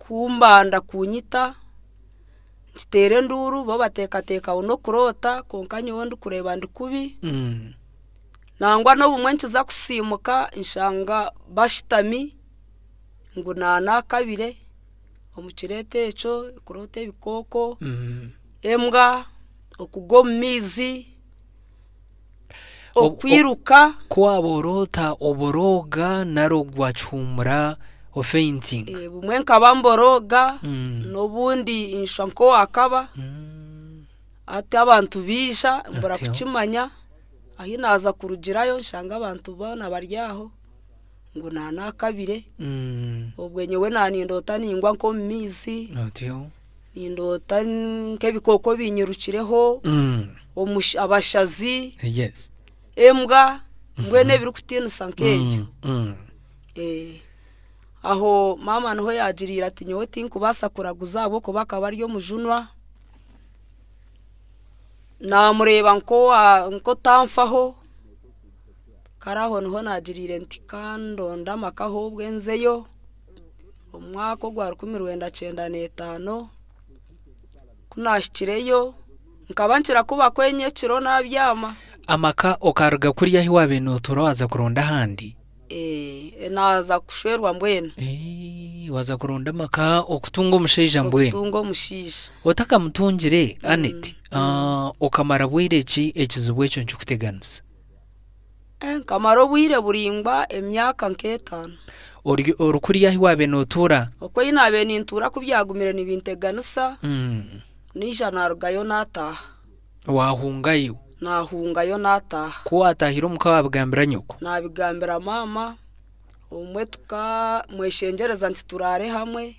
kumbanda kunyita nkitere nduru bo bateka uno kurota konka nyowe ndi kureba ndi kubi nangwa no bumwe nkiza kusimuka inshanga bashitami ngo nana kabire omukirete eco kurota ebikoko embwa okugomizi okwiruka kwaborota oboroga narogwachumura o fainting bumwe nkabamboroga nobundi inshanko akaba ati abantu bisha mbora kuchimanya ahi naza kurugirayo nshanga abantu bana baryaho ngo nana kabire obwenyewe nanindota ningwa nko mizi indota nkebikoko binyirukireho abashazi yes embwa ngwene biri kutinisa nkeyo aho mama niho yagirira ati nyowe tinkubasa kuraguza abo ko bakaba ariyo mujunwa namureba nko tamfaho karaho niho nagirire nti kandonda makaho bwenzeyo umwaka gwa 1995 kunashikireyo nkabanchira kuba kwenye kiro nabyama amaka okaruga kuriya hiwabe no turawaza kuronda handi naza kushwerwa mbwene waza kuronda maka okutunga omusheija mbwene okutunga omusheija otaka mutungire Anet okamara bwireki ekizubwe cyo nkuteganisa kamaro bwire buringwa emyaka nk'etano orukuriya hiwabe no tura okwo inabe nintura kubyagumire nibinteganisa nisha narugayo nataha wahungayo nahungayo nataha kuwatahira mukabagambira nyoko nabigambira mama umwe mweshengereza nti turare hamwe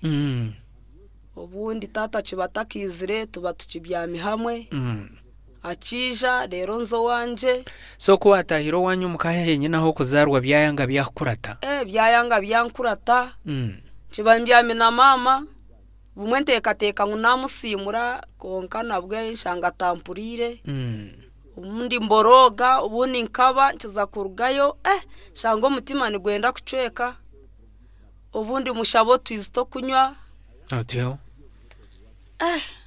obundi tata kibatakizire tuba tukibyami hamwe akija rero nzo wanje so kuwatahira wanyu mukahenye naho kuzarwa byayanga byakurata byayanga byankurata kibambyami na mama bumwe ntekateka ngunamusimura konka nabwe nshanga tampurire ubundi mboroga ubundi nkaba nkiza kurugayo shango mutima ni gwenda kucweka ubundi mushabo twizito kunywa atyo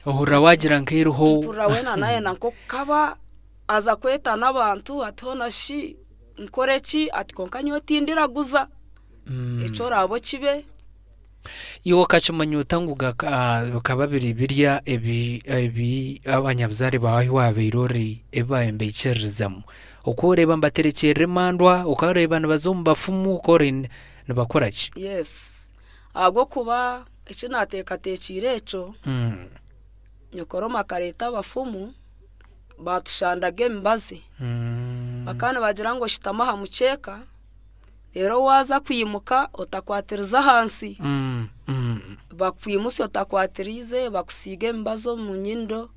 ohura wagira nkiruho turawena naye nanko kaba aza kweta nabantu atona shi nkoreki ati konka nyo tindiraguza eco rabo kibe iyo kachimanyuta nguga bakababiri birya ebi abanyabzari bawe wabirori eba embeicherizamo ukoreba mbaterekere mandwa ukareba nabazomba fumu ukorin nabakorachi yes ago kuba eco nateka tekireco nyokoroma kareta abafumu batushandage embazi bakana bagira ngo shitamaha muceka rero waza kwimuka otakwatiriza hansi bakwimusi otakwatirize bakusige embazo mu nyindo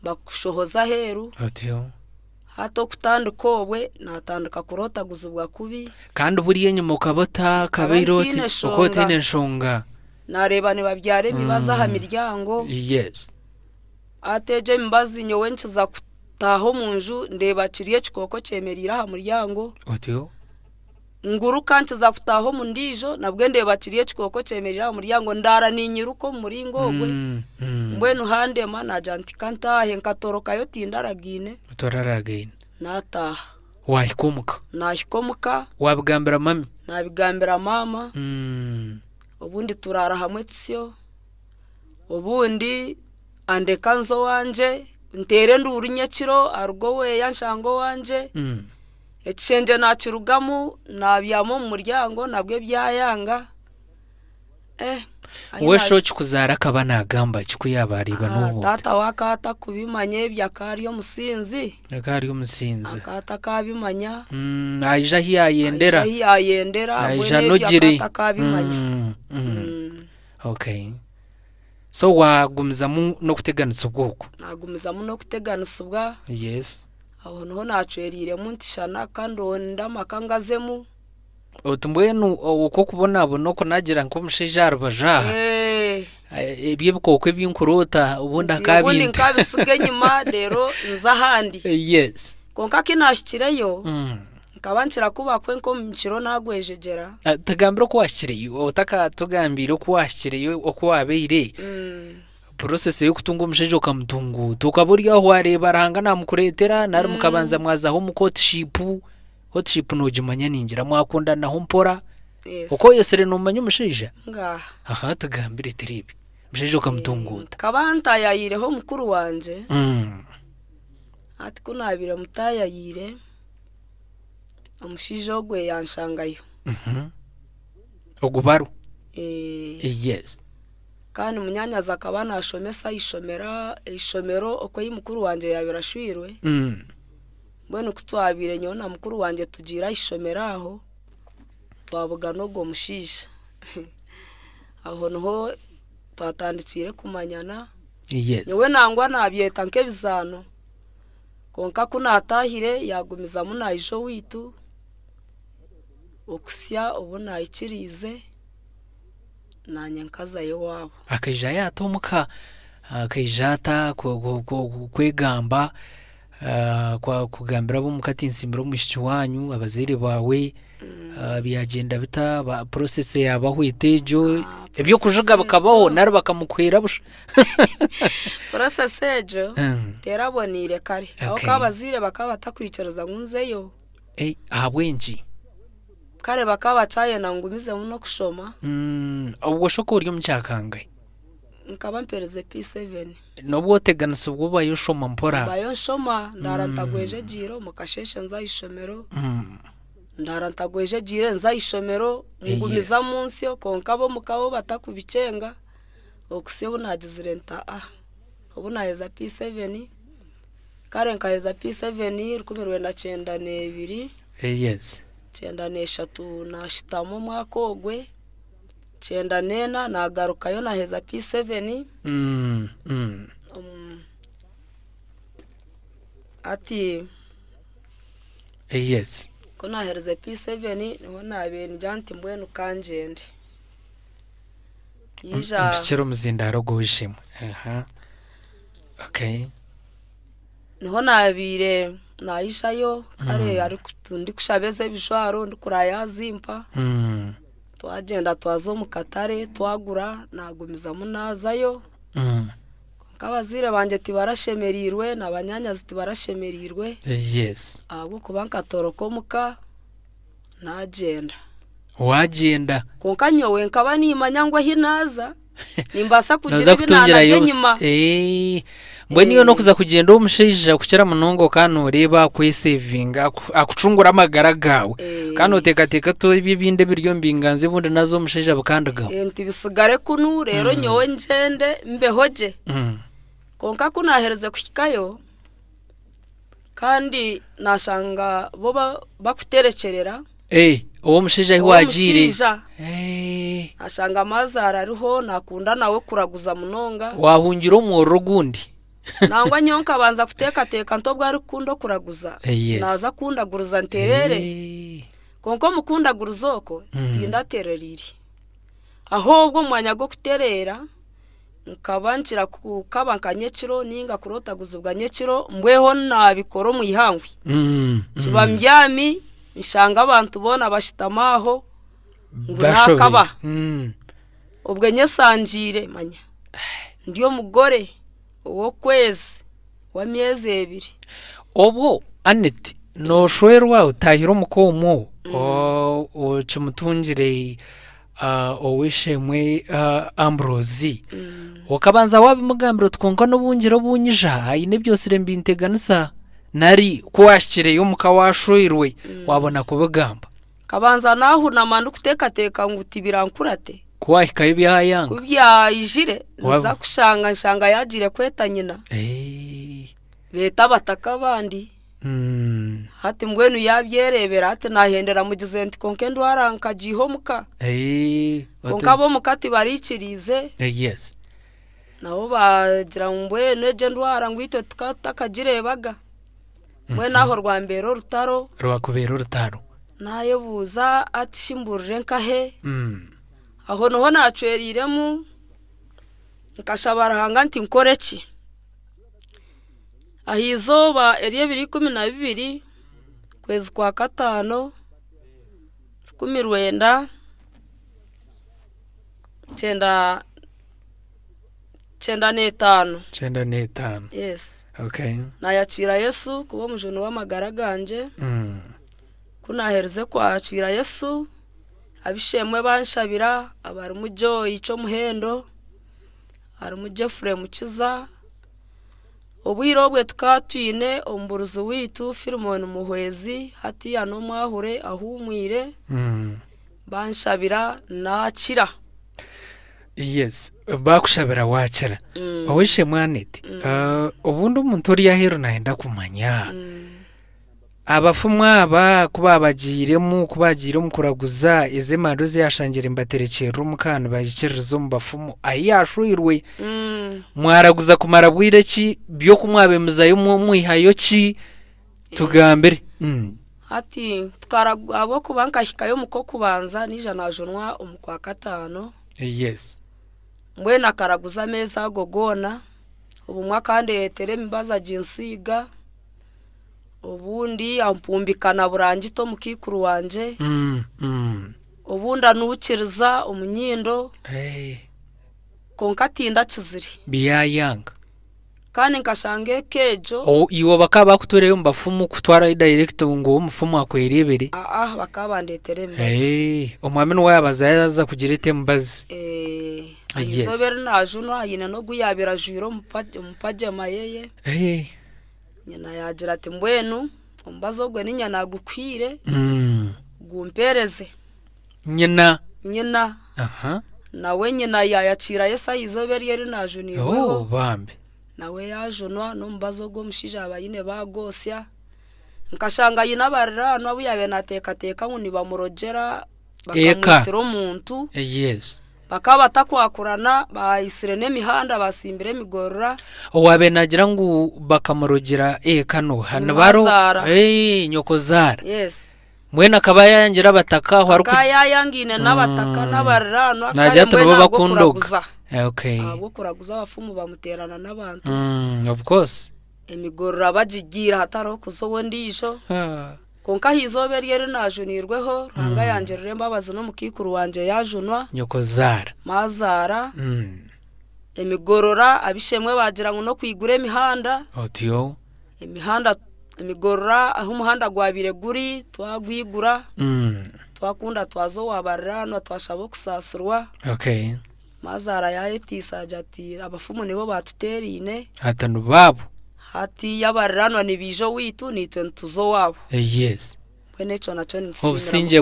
bakushohoza heru atyo hato kutandika obwe natandika kurota guzubwa kubi kandi buriye nyuma ukabota kabiroti ukote nshonga nareba ne babyare bibaza ha miryango yes ateje mbazi nyowe nkiza kutaho munju ndeba kiriye kikoko cemerira ha muryango atyo nguruka nkiza kutaho mu ndijo nabwe ndeba kiriye kikoko cemerira ha muryango ndara ninyiruko muri ngogwe mbwenu hande mana janti kantahe nkatoroka yo tindaragine utoraragine nataha wahikomuka wabigambira mami nabigambira mama ubundi turara hamwe tsyo ubundi andeka nzo wanje ntere nduru nyekiro arugo we yanshango wanje ekishenje nakirugamu nabyamo mu muryango nabwe byayanga wesho kikuzara kaba nagamba kikuyabariba n'ubu tata wakata kubimanye byakari yo musinzi akata kabimanya aija hiyayendera aija nogire kabimanya okay so wagumizamo no kuteganisa ubwoko nagumizamo no kuteganisa ubwa yes aho no nacwerire muntishana kandi ndamakangazemu otumbwenu uko kubona abo no kunagira nko mushija rubaja ebyebikoko by'inkurota ubundi akabintu ubundi nkabisige nyuma rero nza handi yes konka kinashikireyo nkabanshira kuba kwenko mukiro nagwejegera tugambira ko washiriye utaka tugambira ko washiriye uko wabeire process yo kutunga umusheje ukamutungu tukaburya aho wareba aranga namukuretera nari mukabanza mwazaho mu courtship no jimanya ningira mwakundana ho mpora uko yesere numanye umusheje ngaha aha tugambire tribi umusheje ukamutunguta kabanta yayireho mukuru wanje ati kunabira mutayayire umushije ogwe yanshangayo ogubaro yes kandi munyanyaza akabana ashomesa ishomero uko y'imukuru wanje yabirashwirwe mbone kutwabire nyona mukuru wanje tugira ishomera aho twabuga no go mushisha aho noho twatandikire kumanyana yewe nangwa nabyeta nke bizano konka kunatahire yagumiza munayijo witu okusya ubona ikirize nanyankaza yo wabo akaija yatomuka akaijata kwegamba kwa kugambira bo mukatinsimbiro mushiki wanyu abazire bawe byagenda bita ba process yabaho itejo ebyo kujuga bakabaho nari bakamukwira busha process ejo terabonire kare aho kabazire bakabatakwicaraza ngunzeyo abwenji kare bakabacaye nangumize muno kushoma ubwo shoko uri mu cyakangaye nkaba mpereze P7 nobwo teganise ubwo bayo shoma mpora bayo shoma ndarantagweje jiro mukasheshe nzayishomero ndarantagweje jire nzayishomero ngumiza munsi yo konka bo mukabo batakubicenga okusebo nagizirenta ubu naheza P7 kare nkaheza P7 1992 yes 93 nashitamo mwakogwe 94 nagarukayo naheza P7 ati yes ko nahereze P7 niho nabene janti mbwenu kanjende yija mbikiro muzindaro gwishimwe okay niho nabire nayishayo kare ari kutundi kushabeze bishwaro ndikuraya zimpa twagenda twazo mukatare twagura nagumiza munazayo kabazire banje tibarashemerirwe nabanyanyazi tibarashemerirwe yes abo kubanka toroko muka nagenda wagenda konka nyowe nkaba nimanyangwa hinaza nimbasa kugira binana nyuma mbwe niyo no kuza kugenda umusheje kukira munongo kano reba kwesevinga akucungura amagara gawe kano utekateka to ibibinde biryo mbinganze bundi nazo umusheje bakandagaho enti bisigare kunu rero nyowe njende mbehoje konka kunahereze kushikayo kandi nashanga bo bakuterekerera uwo musheje wagire ashanga mazara ariho nakunda nawe kuraguza munonga wahungira umworo gundi nangwa nyonka banza kuteka ntobwa ari kundo kuraguza naza kundaguruza nterere konko mukundaguruzoko tinda tereriri ahubwo mwanya go kuterera nkabanshira kukabankanye kiro ninga kurotaguzubwa nyekiro mbweho nabikoro mu ihangwi kibambyami nshanga abantu bona bashitamaho ngakaba ubwo nyesanjire manya ndiyo mugore uwo kwezi wa myezi 2 obwo Annette no shwerwa utahiro mukomo o chumutungire owishemwe Ambrosi wakabanza wabimugambiro twonka no bunjiro bunyija ine byose rembinteganisa nari kwashire yo mukawashwirwe wabona kubagamba kabanza naho namandu kuteka nguti birankurate kwahika ibyayanga kubyayijire nza kushanga nshanga yagire kweta nyina beta bataka bandi hati mbwenu yabyerebera ate nahendera mugize nti konke ndwaranka jiho muka konka bo mukati barikirize yes nabo bagira mbwenu eje ndwara ngwite tukatakajirebaga mwe naho rwambero rutaro rwakubera rutaro nayo buza atishimburire nkahe aho noho nacweriremu nkashabarahanga nti nkoreki ahizoba eriye 2012 kwezi kwa katano 19 95. Yes. Okay. Nayakira Yesu kuba mujunu w'amagara ganje. Kunahereze kwakira Yesu abishemwe banshabira abari mu Joy ico muhendo ari mu Jeffrey Mukiza obwirobwe tukatwine omburuzi witu Filimon Muhwezi hati ya no mwahure ahumwire banshabira nakira. Yes, bakushabira wakira. Owishe mwanete. Ubundi umuntu uri yahero naenda kumanya. Abafumwa aba kubabagiremu kuraguza ize madoze yashangira imbaterekero mukana bagikirizo mu bafumu ayashwirwe. Mwaraguza kumara bwire ki byo kumwabemeza yo mwihayo ki tugambere. Hati abo kubanka hikayo muko kubanza nijana jonwa umukwa katano. Yes. Mbwena karaguza meza gogona ubumwa kandi etere mbaza jinsiga ubundi ampumbikana burangito mukikuru wanje ubunda nukiriza umunyindo konkatinda kiziri biyayanga kandi nkashange kejo iwo bakaba kutoreyo mbafumu kutwara direct ngo umufumu akwerebere bakabandetere mbazi omwamene wayabaza yaza kugira itembazi ayizobera najuno ayina no guyabira juro mupaje mayeye nyina yagira ati mbwenu umbazogwe ninyana gukwire gumpereze nyina nawe nyina yayacira Yesu ayizobera yeri najuniweho bambe nawe yajunwa no mbazogo mushija abayine bagosya nkashanga yina barira no buyabe nateka nkuni bamurogera bakamutiro muntu. Yes. Bakaba takwakurana bayisirene mihanda basimbire migorora owabe nagira ngo bakamurogera kano hano baro nyokozara. Yes. Mwena akaba yangira bataka aho ari yayangine n'abataka n'abarano akandi bo bakundoga. Okay. Kuraguza abafumu bamuterana n'abantu. Of course. Emigorora bajigira hataro kuzo ndisho. Konka hizobera yeri najunirweho ranga yanje remba bazo no mukikuru wanje yajunwa nyokozara mazara. Emigorora abishemwe bagira ngo no kwigure mihanda otiyo emihanda emigorora aho umuhanda gwabire guri twagwigura twakunda twazo wabarano twashabo kusasirwa. Okay. Mazara yayetisa jati abafumu nibo batuterine hatanu babo hati yabarano nibijo witu nitwe ntuzo wabo. Yes. Bwene cyo naco ni obusinje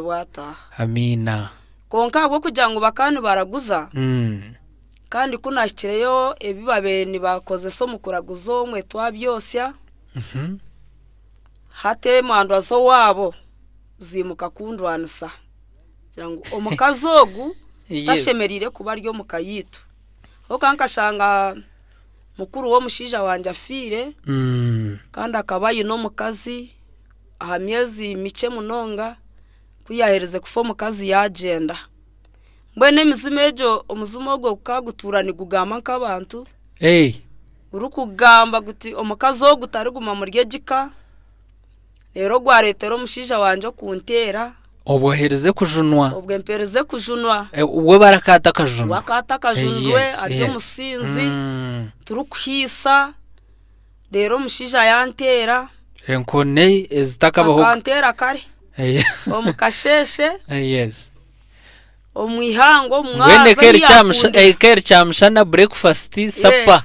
bwata amina konka bwo kugira ngo bakani baraguza kandi kunashyireyo ebibabeni bakoze so mukuraguzo mwe twabyosya hate mandwa zo wabo zimuka kundwanisa kugira ngo omukazogu tashemerire kuba ryo mukayitu okankashanga mukuru wo mushija wanje afire kandi akabaye no mukazi aha myezi mice munonga kuyahereze kufo mukazi yagenda mbwene mizimejo omuzumo gwo kaguturani gugama nk'abantu urukugamba guti omukazi wo gutari guma muri gika rero gwaretero mushija wanje kuntera obohereze kujunwa ubwe mpereze kujunwa uwe barakata kajunwa wakata kajunwe ariyo musinzi turukwisa rero mushija yantera enkone ezitakabaho kantera kare omukasheshe. Yes. Omwihango mwaza keri chamshana breakfast supper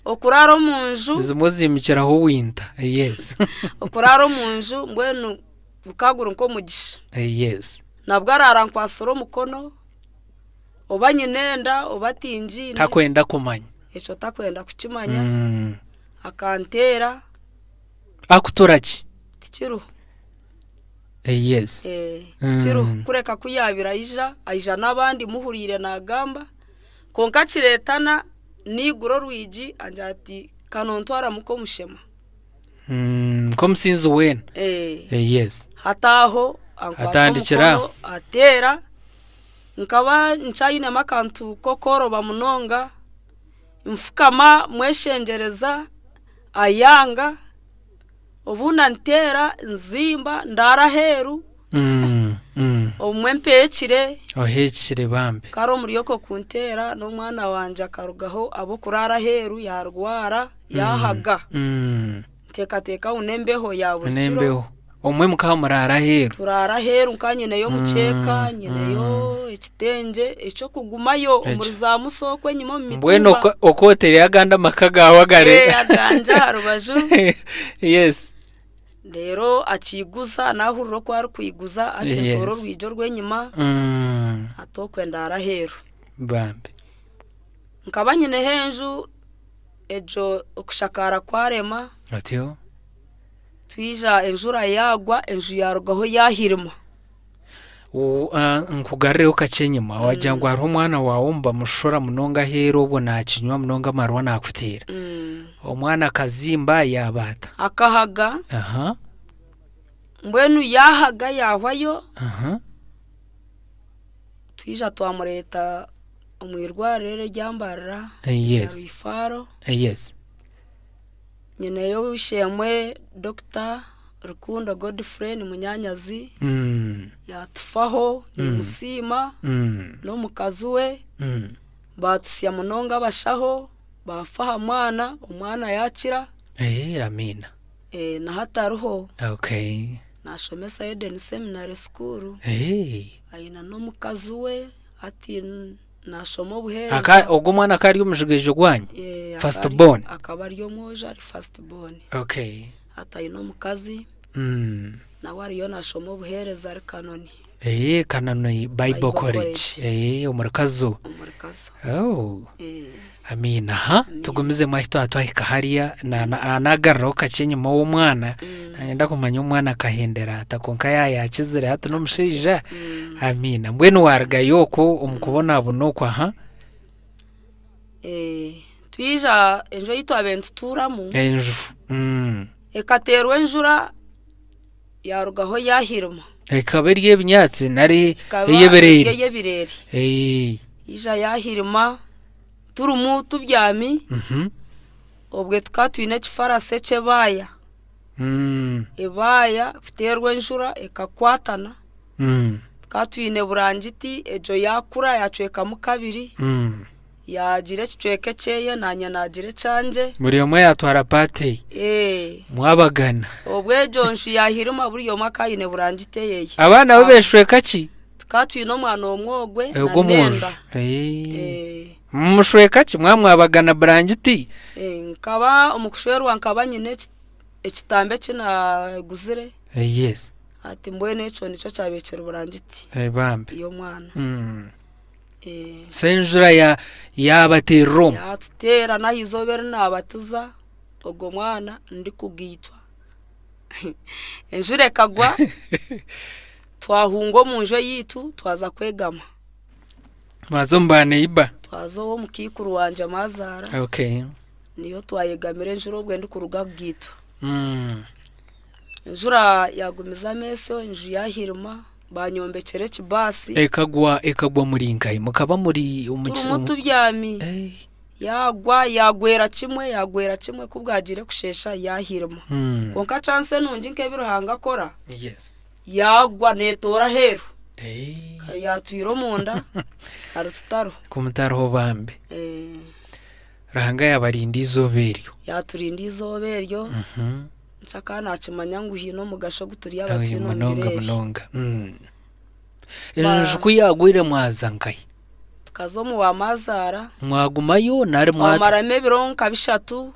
okuraro munju zimuzimikiraho winter. Yes. Okuraro munju mbwenu ukagura nko mugisha. Yes. Nabwo ararankwasoro mukono obanyinenda obatinji takwenda kumanya echo takwenda kukimanya akantera akutoraki tikiru. Yes. Tikiru kureka kuyabira aija nabandi muhurire nagamba konka kiretana niguro rwiji anjati kanontwara muko mushema ko musinzi wena. Yes. Hataho atandikira atera nkaba nchayine makantu kokoro bamunonga mfukama mweshengereza ayanga obuna ntera nzimba ndara heru omwe mpekire ohekire bambi karo muri yoko kuntera no mwana wanje akarugaho abo kurara heru yarwara yahaga teka unembeho yaburikiro omwe mukamurara heru turara heru nkanyene yo muceka nyene yo ekitenge eco kugumayo muri za musokwe nyimo mitumba mbweno okotere aganda makaga wagare aganja harubaju yes rero akiguza nahururo ko ari kuyiguza atentoro rwijo rwenyuma atokwe ndara heru bambi nkabanyene henju ejo okushakara kwarema atyo twija enjura yagwa enju yarugaho yahirima nkugarreho kacenyuma wajangwa hari umwana wawe mba mushora munonga hero ubwo nakinywa munonga marwa nakutera omwana kazimba yabata akahaga mbwenu yahaga yahwayo twija twamureta umwirwarire ryambarira ifaro nyene yo wishemwe Dr. Rukundo Godfrey ni munyanyazi yatufaho ni musima no mukazuwe batusya munonga bashaho bafaha umwana yakira amina na hataruho nashomesa Eden Seminary School ayina no mukazuwe ati nashomo buhereza ubwo mwana kari umujigeje gwanye first born akaba ariyo moja ari first born atayino mukazi na wariyo nashomo buhereza ari kanoni kanoni Bible College umurikazo amina tugumize mahito atwahika hariya nagarro kacenyuma wo mwana nenda kumanya umwana kahendera atakonka yakizire hato no mushija amina mbwenu warga yoko umukubona abuno kwa twija enjo yito abentu turamu enjo ekaterwe enjura yarugaho yahirima ekaberiye binyatsi nari yeberere ija yahirima turumu tubyami obwe tukatwine kifarase cebaya ebaya fiterwe enjura ekakwatana katwine burangiti ejo yakura yacweka mu kabiri yagire kicweke ceye nanya nagire canje muri yomwe yatwara pate mwabagana obwejo nshu yahirima buri yoma kayine burangite yeye abana babeshweka ki tukatwine omwana omwogwe na nenda mushweka ki mwamwabagana burangiti nkaba umukushwerwa nkaba nyine ekitambe kinaguzire ati mbwene eco nico cyabekera burangiti bambi iyo mwana senjura yabatero yatutera nahizobere nabatuza ogo mwana ndi kugitwa enjure kagwa twahungo munjo yitu twaza kwegama mazombane iba twazo wo mukikuru wanje amazara niyo twayegamire enjuro bwe ndi kuruga gitwa enjura yagumiza meso enju yahirima banyombekere kibasi ekagwa muri nkai mukaba muri umutu byami yagwera kimwe kubwagire kushesha yahirima konka chance nungi nkebiruhanga akora yagwa netora heru yatwiro munda arutaro kumutaro bambe rahanga yabarindi izoberyo yaturindi izoberyo nchaka nakimanya ngo hino mugasho guturi y'abatino munonga enjuku yagwire mwazankai tukazo mu wamazara mwagumayo nare mwamarame bironka bishatu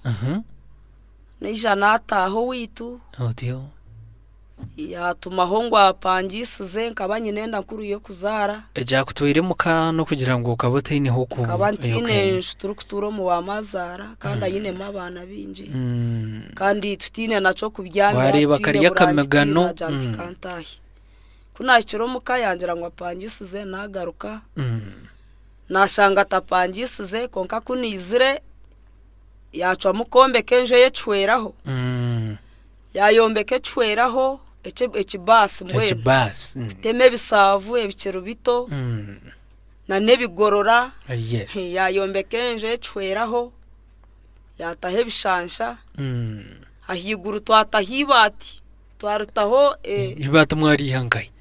n'ijana ataho witu yatumaho ngo apangisize nkabanye nenda nkuru yo kuzara eja kutwire mukano kugira ngo kabote ine hoko kabantine turi kuturo mu wamazara kandi ayine mabana binje kandi tutine naco kubyamira wareba kariya kamegano kuna kiro mukayangira ngo apangisize nagaruka nashanga tapangisize konka kunizire yacwa mukombe kenjo yecweraho yayombeke cweraho ekibasi mbwe teme bisavu ebicero bito na nebigorora yayombeke nje cweraho yatahe bishansha ahiguru twatahibati twarutaho ibata mwarihangaye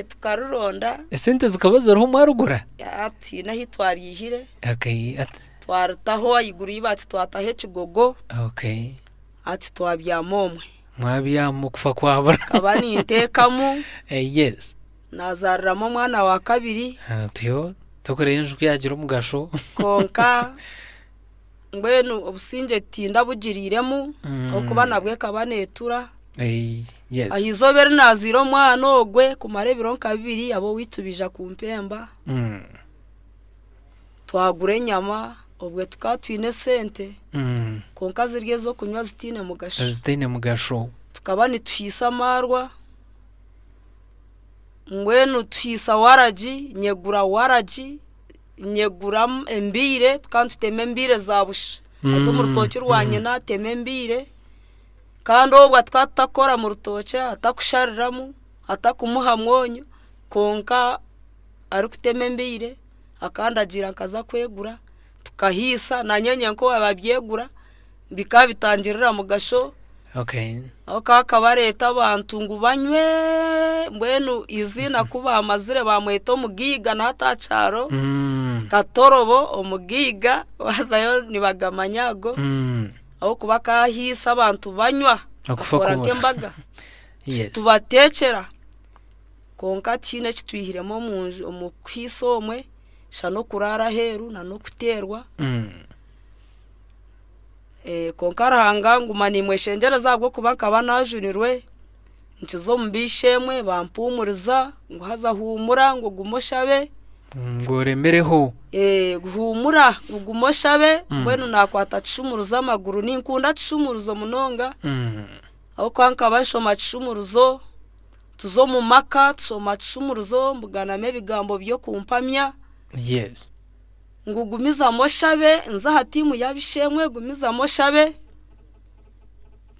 tukaruronda esente zikabaza roho mwarugura ati nahi twarihire okay twarutaho ayiguru ibati twatahe Kigogo okay ati twabyamomwe mwabyamu kufa kwabara kabani intekamu yes nazaramo mwana wa kabiri atiyo tokorenje kyagira umugasho konka mbenu obusinge tinda bugiriremu okuba nabwe kabanetura yes ahizobere naziro mwana ogwe kumare bironka bibiri abo witubija ku mpemba twagure nyama obwe tukatwine sente konka zirye zo kunywa zitine mugasho tukaba nituhisa amarwa mbwenu tuhisa waraji nyegura embire tukantuteme embire zabusha azo mu rutoki rwanye nateme embire kandi obwa twatakora mu rutoki atakushariramu atakumuha mwonyo konka ari kuteme embire akandagira nkaza kwegura tukahisa nanyenye nko ababyegura bikabitangirira mu gasho okay akabareta abantu ngo banywe mbwenu izina kuba amazire bamweto mugiga natacaro katorobo omugiga wazayo nibagamanyago aho kuba kahisa abantu banywa akora kembaga yes tubatekera konka tine kitwihiremo munju omukwisomwe shano kurara heru na no kuterwa konkarahanga ngumani mweshenjera zabwo kubanka banajunirwe nkizo mbishemwe bampumuriza ngo haza humura ngo gumoshabe ngo remereho guhumura ugumoshabe mbwenu nakwata cumuruza amaguru ninkunda cumuruzo munonga aho kwanka bashoma cumuruzo tuzo mu maka tusoma cumuruzo mbuganame bigambo byo kumpamya yes ngugumiza moshabe nza hatimu yabishemwe gumiza moshabe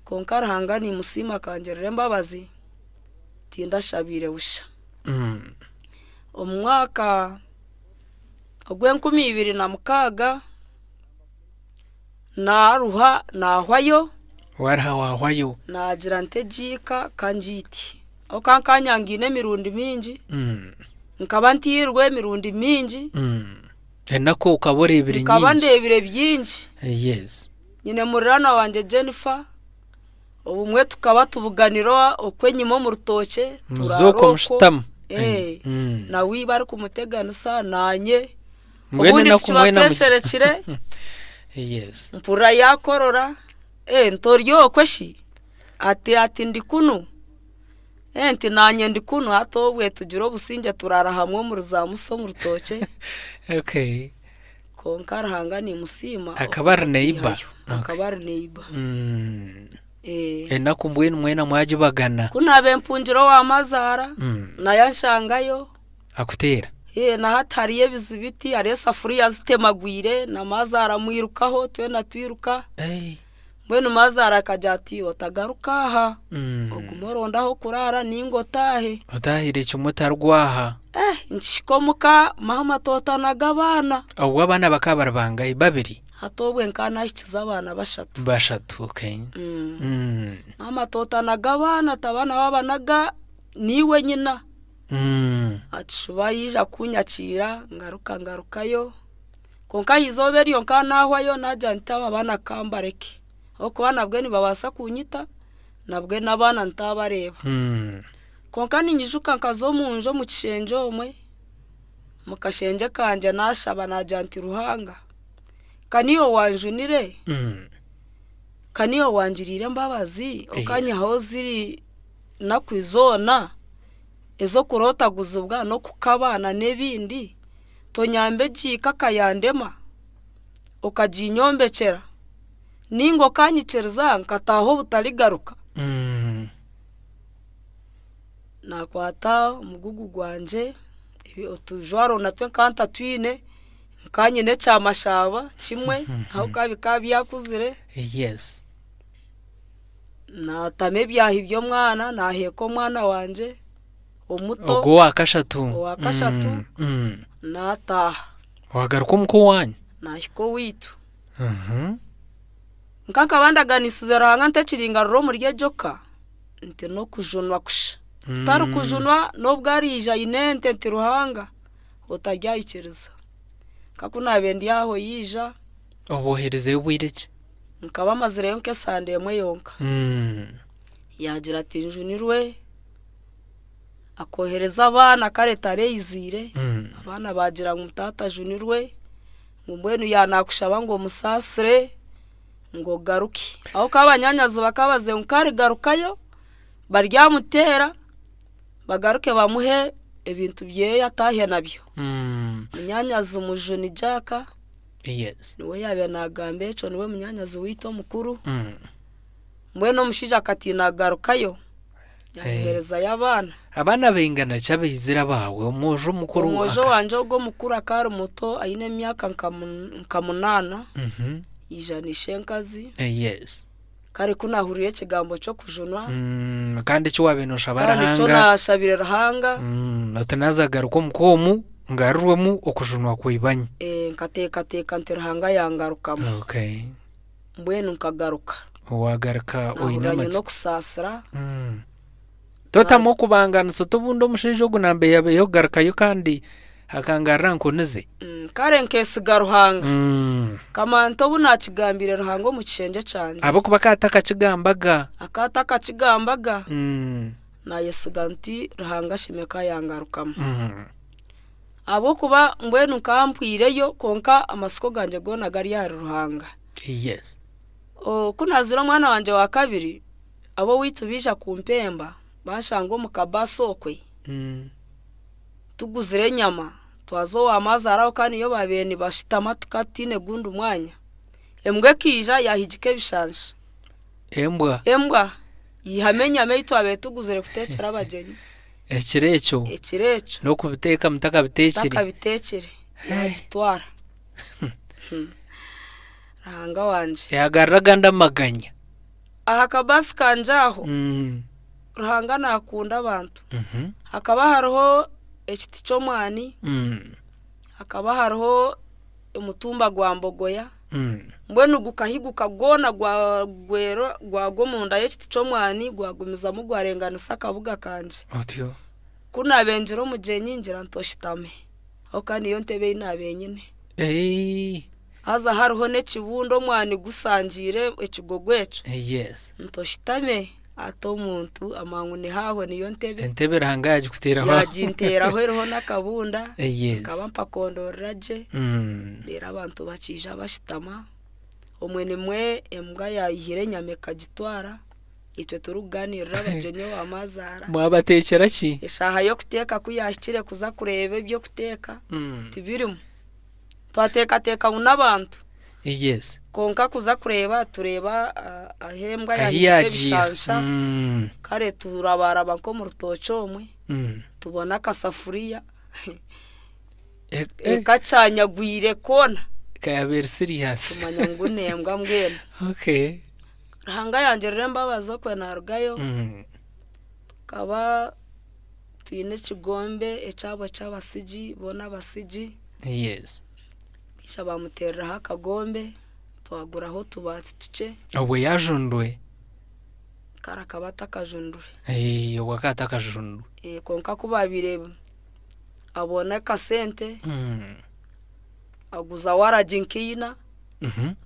konkarahanga ni musima kangerere mbabazi tinda shabire busha omwaka ogwe 2026 naruha nahwayo warahwayo nagira ntejika kanjiti okankanyangine mirundi mingi nkaba ntirwe mirundi mingi enako ukaborebere nyinshi kabandebire byinshi yes nyine murirana wanje Jennifer ubumwe tukaba tubuganiro okwenyimo mu rutoke muzoko mushitama na wibari kumuteganisa nanye mwene nakumwena mutesherekire yes mpura yakorora ntoryo kweshi ati ndikunu enti nanye ndikunu hatobwe tugira obusinge turara hamwe mu ruzamuso mu rutoke okay konkarahanga ni musima akabar neighbor enakumbwe mwena mwaje bagana kunabe mpungiro wa mazara nayanshangayo akutera na hatariye bizibiti ari safuriya zitemagwire na mazara mwirukaho twena twiruka mbwenu mazara akajati otagaruka aha ogumorondaho kurara ningotahe otahire cyumutarwaha nshikomuka mama totanaga abana abo abana bakabara bangaye babiri hatobwe nkana ikiza abana bashatu okay mama totanaga abana tabana babanaga niwe nyina acuba yija kunyakira ngarukayo konka yizoberi yonka nahwayo naja ntaba abana kambareke oko bana bwe nibabasa kunyita nabwe nabana ntabareba konka ninyijuka nkazo munjo mu kishenjo omwe mukashenje kanje nashaba naja nti ruhanga kaniyo wanjunire kaniyo wanjirire mbabazi okanya aho ziri nakwizona ezo kurotaguzubwa no kukabana nebindi tonyambe jika kayandema okajinyombekera ningo kanyicereza nkataho butaligaruka nakwata umugugu gwanje ibi otujwaro natwe kanta twine nkanyine cyamashaba kimwe aho kabi yakuzire yes natame byahibyo mwana naheko mwana wanje omuto ogo wakashatu nataha wagaruka umko wanyu nahiko witu nkankabandaganisize Ruhanga ntekiringa ruro muri joka nti no kujunwa kusha tutari kujunwa nobwo arija inente nti Ruhanga utaryayikiriza kakunabendi yaho yija obohereze ubwireke nkaba mazireyo nke sande emwe yonka yagira ati njunirwe akohereza abana karetare izire abana bagira ngo mutata junirwe ngo mbwenu yanakushaba ngo musasire ngo garuki aho kabanyanyazo bakabaze nkari garukayo baryamutera bagaruke bamuhe ibintu bye yatahe nabyo munyanyazo mujuni jaka niwe yabe nagambe cyo niwe munyanyazo wito mukuru mbwenu mushija kati nagarukayo yahereza y'abana abana bengana cyabizira bawe umujo mukuru umujo wanje go mukuru akari muto ayine myaka nkamunana ijanishe nkazi kare kunahuriye kigambo cyo kujunwa kandi cyo wabenosha barahanga kandi cyo nashabire Ruhanga atanazagaruka mukomu ngarurwemu okujunwa kwibanye nkateka Ruhanga yangarukamo mbwenu nkagaruka wagaruka oyinamatsi no kusasira totamo kubangana so tubundo mushijo gunambe yabe yo garukayo kandi akangara nkoneze kare nkesiga Ruhanga kamanto bunakigambire Ruhanga mu kishenge cyane abo kuba kataka kigambaga na Yesuga nti Ruhanga shimeka yangarukamo abo kuba mbwenu kampwireyo konka amasiko ganje gona gari ya Ruhanga kunazira mwana wanje wa kabiri abo witubisha kumpemba bashango mukabasokwe tuguzire nyama twazo wamazaraho kandi iyo babeni bashitama tukatine gundu mwanya embwe kija yahijike bishanje embwa yihamenya meito abetuguzire kutekera abageni ekirecho no kubiteka mutaka bitekere yagitwara Ruhanga wanje yagarraga ndamaganya aha kabasi kanjaho Ruhanga nakunda abantu hakaba hariho ekiti cy'omwani hakaba hariho umutumba gwa mbogoya mbwenu gukahiguka gona gwa gwero gwa gomunda y'ekiti cy'omwani gwagumizamo gwarenganisa akabuga kanje kunabenjero mujenyi ngira ntoshitame aho kandi iyo ntebe inabenyine haza hariho nekibundo mwani gusangire ekigogweco ntoshitame ato muntu amangune haho niyo ntebe Ruhanga yagikuteraho yaginteraho eriho nakabunda kabampa kondorraje rero abantu bakija bashitama omwene mwe embwa yayihire nyameka gitwara itwe turuganirira abajenyo wamazara mwabatekera ki eshaha yo kuteka kuyashikire kuza kureba ibyo kuteka tibirimo twateka n'abantu konka kuza kureba tureba ahembwa yabishansha kare turabara banko mu rutocho omwe tubona kasafuriya ekacanyagwire kona kayabera serious tumanya ngunembwa mbwena Ruhanga yanje rembabazo kwe narugayo kaba twine kigombe ecabo cy'abasigi bona basigi bisha bamuterera hakagombe twaguraho tubati tuce obwe yajundwe karakabata kajundwe wakata kajundwe konka kubabire abona kasente aguza warajinkina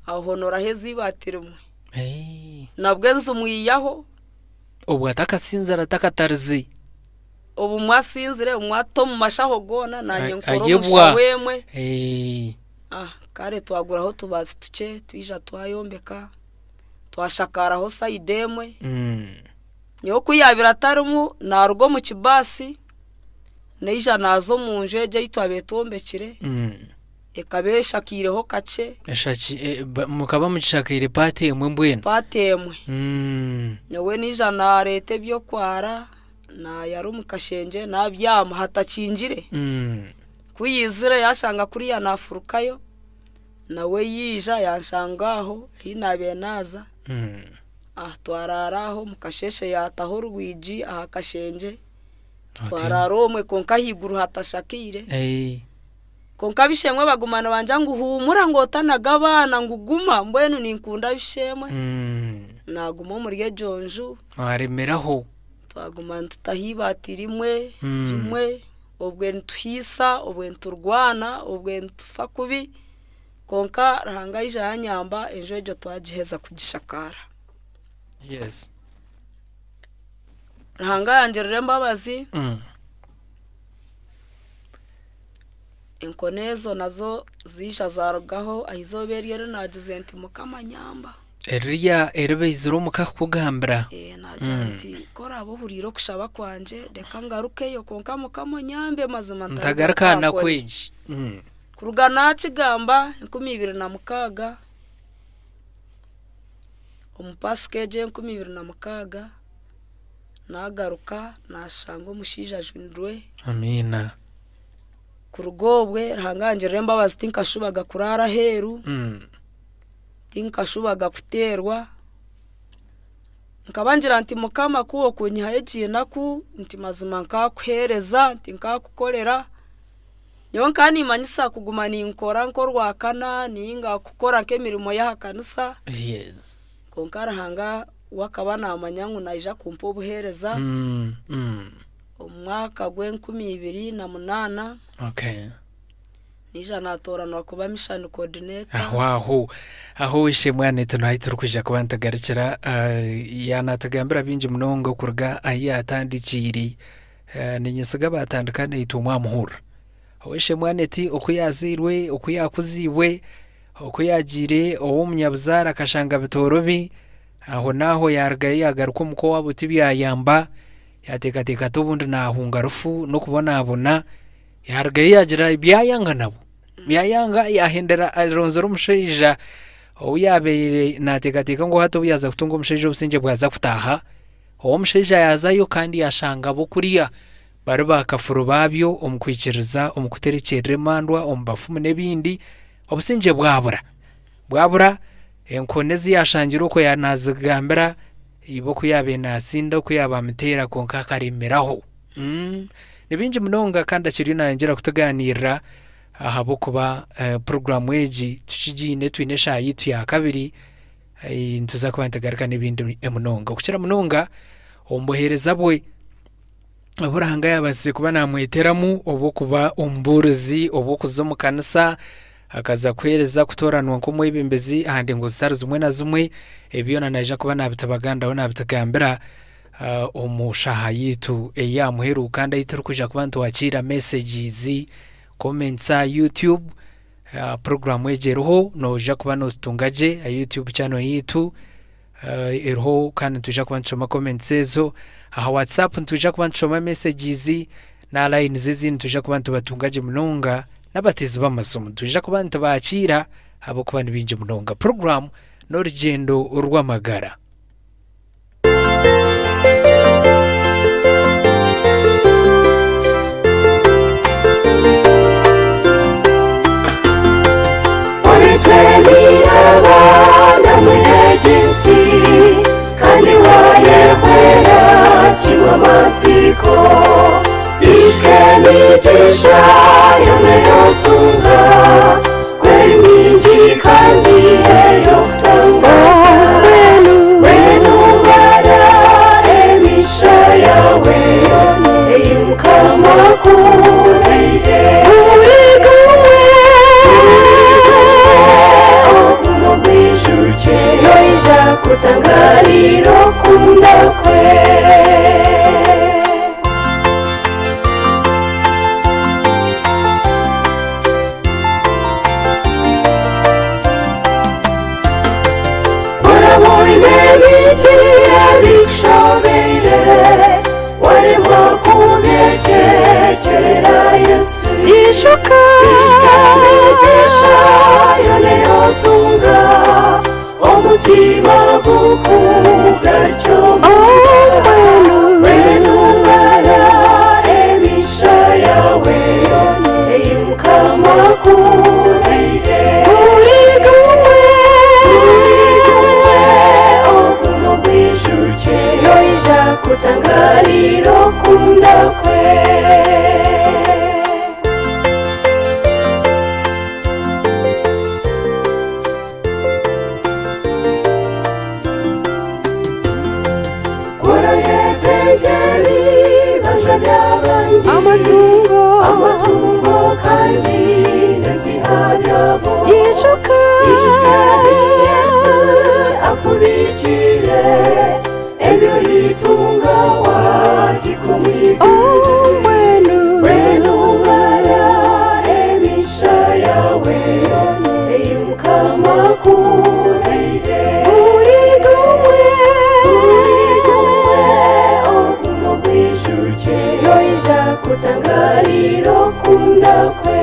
ahonora hezi batirumwe nabwenze umwiyaho obwo atakasinzira atakatarzi obu mwasinzire umwato mu mashaho gona nanye nkoro wemwe kare twaguraho tubazi tuce twija twayombeka twashakaraho sayidemwe nyo kuyabira tarumu narugo mu kibasi neija nazo munje eje yitwabetombekire ekabeshakireho kace mukaba mushakire pate emwe mbwena nyewe nija narete byo kwara na yari umukashenje nabyama hatakinjire kuyizire yashanga kuri ya nafurukayo nawe yija yanshangaho hinabe naza twararaho mukasheshe yataho rwiji ahakashenje twararomwe konka higuru hatashakire konka bishemwe bagumana banja ngo humura ngo otanaga abana ngo uguma mbwenu ninkunda bishemwe naguma muri Jonju waremeraho twagumana tutahibatira rimwe ubwe ntuhisa ubwe nturwana ubwe ntufa kubi konka rahanga ija nyamba enjojo twagiheza kugishakara. Yes. Rahanga yanjere mbabazi inkonezo nazo zisha zarugaho ahizoberiyere nagize nti mukama nyamba Eria erebeziro mukakugambira najanti kora abo huriro kushaba kwanje deka ngarukeyo konka mukama nyambe mazima ntagaruka na kweji kuruga nakigamba 2006 umupaskeje 2006 nagaruka nashanga umushija junirwe amina kurugobwe rahanganje mbabazi tinkashubaga kurara heru tinkashubaga kuterwa nkabangira nti mukama kuwo kunyihaye naku nti mazima nkakuhereza tinkakukorera nyonka nimanyisa kugumana inkora nkorwa kana ninga gukora nk'emirimo y'akanisa. Yes. Konka rahanga wakabana amanyangu naija kumpa obuhereza omwaka gwe 2008. Okay. Nija natoranwa kuba mission coordinator. Aho wishe mwana tunahitira kuja kubantagarikira yanatagambira binji munongo kurga ayatandikiri ninyisaga batandukana itumwa muhura. Wishe mwana ati okuyazirwe okuyakuziwe okuyagire owo munyabuzara kashanga bitorobi aho naho yargaye yagaruka umuko wabo tibyayamba yatekateka tubundi nahunga rufu no kubona abona yargaye yagira ibyayanga nabo byayanga yahendera aronzoro mushija oyabere natekateka ngo hato byaza kutunga umushija ubusinge bwaza kutaha owo mushija yazayo kandi yashanga bukuriya bari bakafuru babyo omukwikiriza omukuterekerere mandwa ombafumu nebindi obusinge bwabura enkonezi yashangira uko yanazigambira ibo kuyabe nasinda kuyabamutera konka karimeraho nibinji munonga kandi akiri nangira kutuganira ahabo kuba program weji tushijine twinesha yitu ya kabiri ntuza kubantagarika nibindi munonga kukira munonga ombohereza bwe aburanga yabase kuba namweteramu obo kuba omburuzi obo kuzomu kanisa akaza kwereza kutoranwa nko ibimbezi ahandi ngo zitari zumwe na zumwe ebyona naje kuba nabitabaganda ona bitagambira omushaha yitu eyamuheru kandi ayituru kuja kubantu wakira messages comments YouTube program ejeroho noja kuba no tungaje YouTube channel yitu eroho kandi tuja kuba nchoma comments ezo aha WhatsApp tuja kuba nchoma messages na line zizi tuja kuba tubatungaje munonga nabatezi bamasomo tuja kubanta bakira abo kubana binje munonga program no rugendo urwamagara. Kandi wayekwera kimamatsiko ishkemitisha yoneyotunga kweminji kandi eyokutangaza wenubara emisha yawe eyumukama kuheire uriguwe okumobwishuke noija kutangariro kundakwe omutima gukugarcho wenubara emisha yawe eyumukama kuheire uriguwe okumobwishuke noija kutangariro kundakwe amatungo kandi n'ibiharabo yishuka Yesu akurikire ebyo yitunga wahikumwigire wenu mara emisha yawe eyumukama kureire urigumwe okumugwishuke noija kutangariro kunda kwe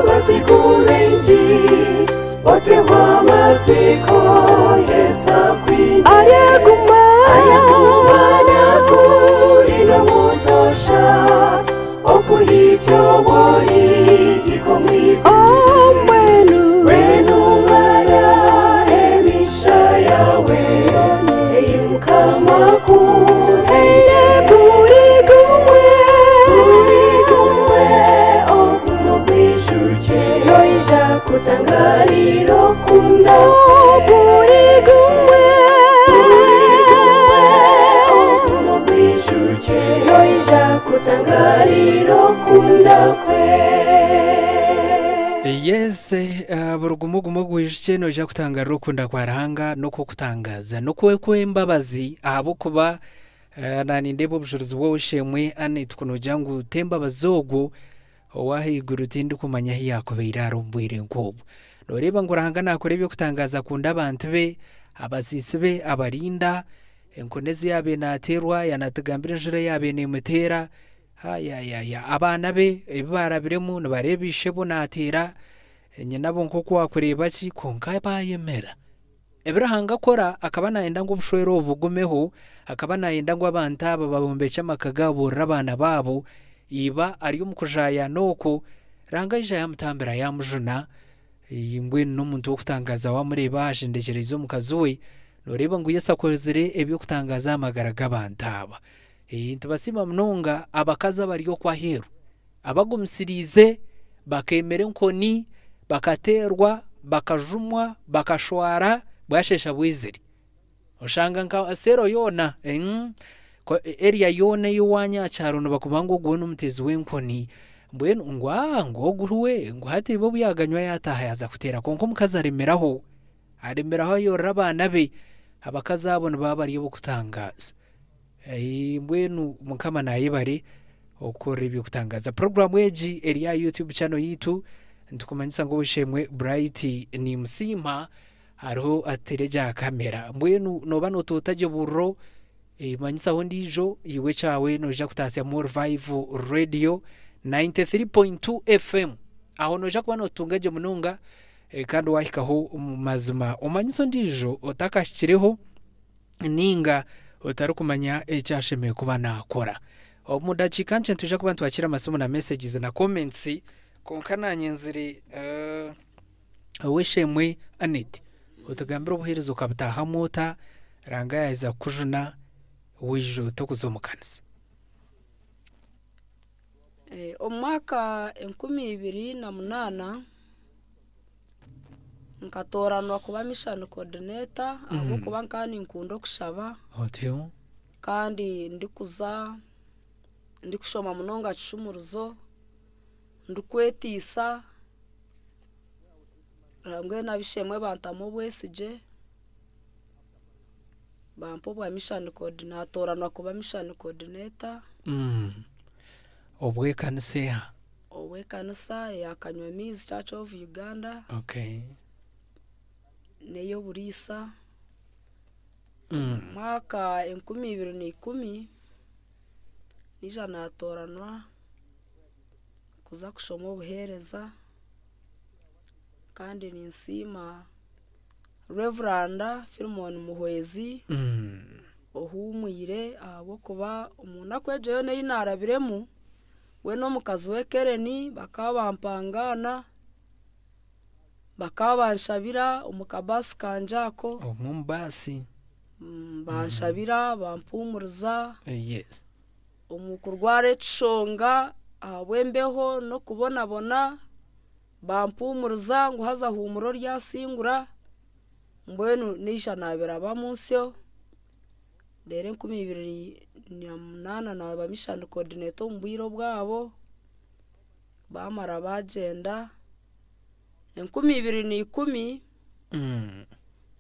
Masiku mengi wote wa matiko Yesa kwini Ayagumana kuri no mutosha Okuhityo bori hiko mwikutire Wenu mara emisha yawe Eyumukama kureire Burigumwe Noija kutangariro kunda burigumwe okumugwishuke Noija kutangariro kunda kwe Yes, burugumugumu gwishuke noija kutangariro kunda kwaranga no kukutangaza no kwembabazi abo kuba nani ndebo bushobozi bwo shemwe anitkunoja ngo temba bazogo wahiguru tindi kumanya hiyakobeira arumbwire nkobo noreba nguranga nakorebe kutangaza kunda abantu be abasisi be abarinda enkonezi yabe naterwa yanatugambira njure yabe nemutera ya abana be ebibarabiremu nabarebishe bo natera nyenabo nkoko wakureba ki konka bayemera ebirahanga kora akaba naenda ngo bushwero obugumeho akaba naenda ngo abantu aba babombecha makagabo rabana babo iba ari umukujaya noko ranga ija yamutambira yamujuna imbwe n'umuntu wo kutangaza wamureba ajendejerezo mukazuwe noreba ngo Yesu akozere ebyo kutangaza amagaraga abantaba ntibasima mnonga abakaza bariyo kwa heru abagumsirize bakemere nkoni bakaterwa bakajumwa bakashwara bwashesha bwizeri ushanga nka sero yona area yone yuwanya cyaro no bakubango gwo n'umutezi w'enkoni mbwenu ngo guruwe ngo hati bo byaganywa yataha yaza kutera konko mukazaremeraho aremeraho yorra abana be abakazabona baba bari bo kutangaza mbwenu mukama nayibare okora ibyo kutangaza program yeji area YouTube channel yitu ntukumanyisa ngo wishemwe Bright ni msima hariho atereja kamera mbwenu nobano tutaje burro manyisa hondijo iwe chawe noja kutasya more vive radio 93.2 FM aho noja kuba notungaje mununga kandi wahikaho mazima umanyiso ndijo otakashikireho ninga utarukumanya ecyashemeye kuba nakora omudachika nce tuja kuba twakira amasomo na messages na comments konkana nyenziri weshemwe Anit utagambira ubuherezo kabutaha mota ranga yaza kujuna wijo tokuzomukanisa omwaka 2008 nkatoranwa kuba mission coordinator abo kuba nkani nkundo kushaba otyo kandi ndikushoma munonga cyumuruzo ndikwetisa rangwe nabishemwe bantamo bwesije bampo bwa mission coordinator no kuba mission coordinator obwe kanisa ya Kanywemizi Church of Uganda okay neyo burisa mwaka 2010 nija natoranwa kuza kushoma obuhereza kandi ninsima Reverend Philemon Muhwezi ohumwire abo kuba umuntu akwejeyo ne inarabiremu we no mukazi we Kereni bakabampangana bakabanshabira umukabasi kanjako omumbasi banshabira bampumuruza yes umukurware chonga wembeho no kubonabona bampumuruza ngo haza humuro ryasingura mbwenu nisha nabiraba munsyo dere 2008 nabamishana coordinator mu biro bwabo bamara bagenda 2010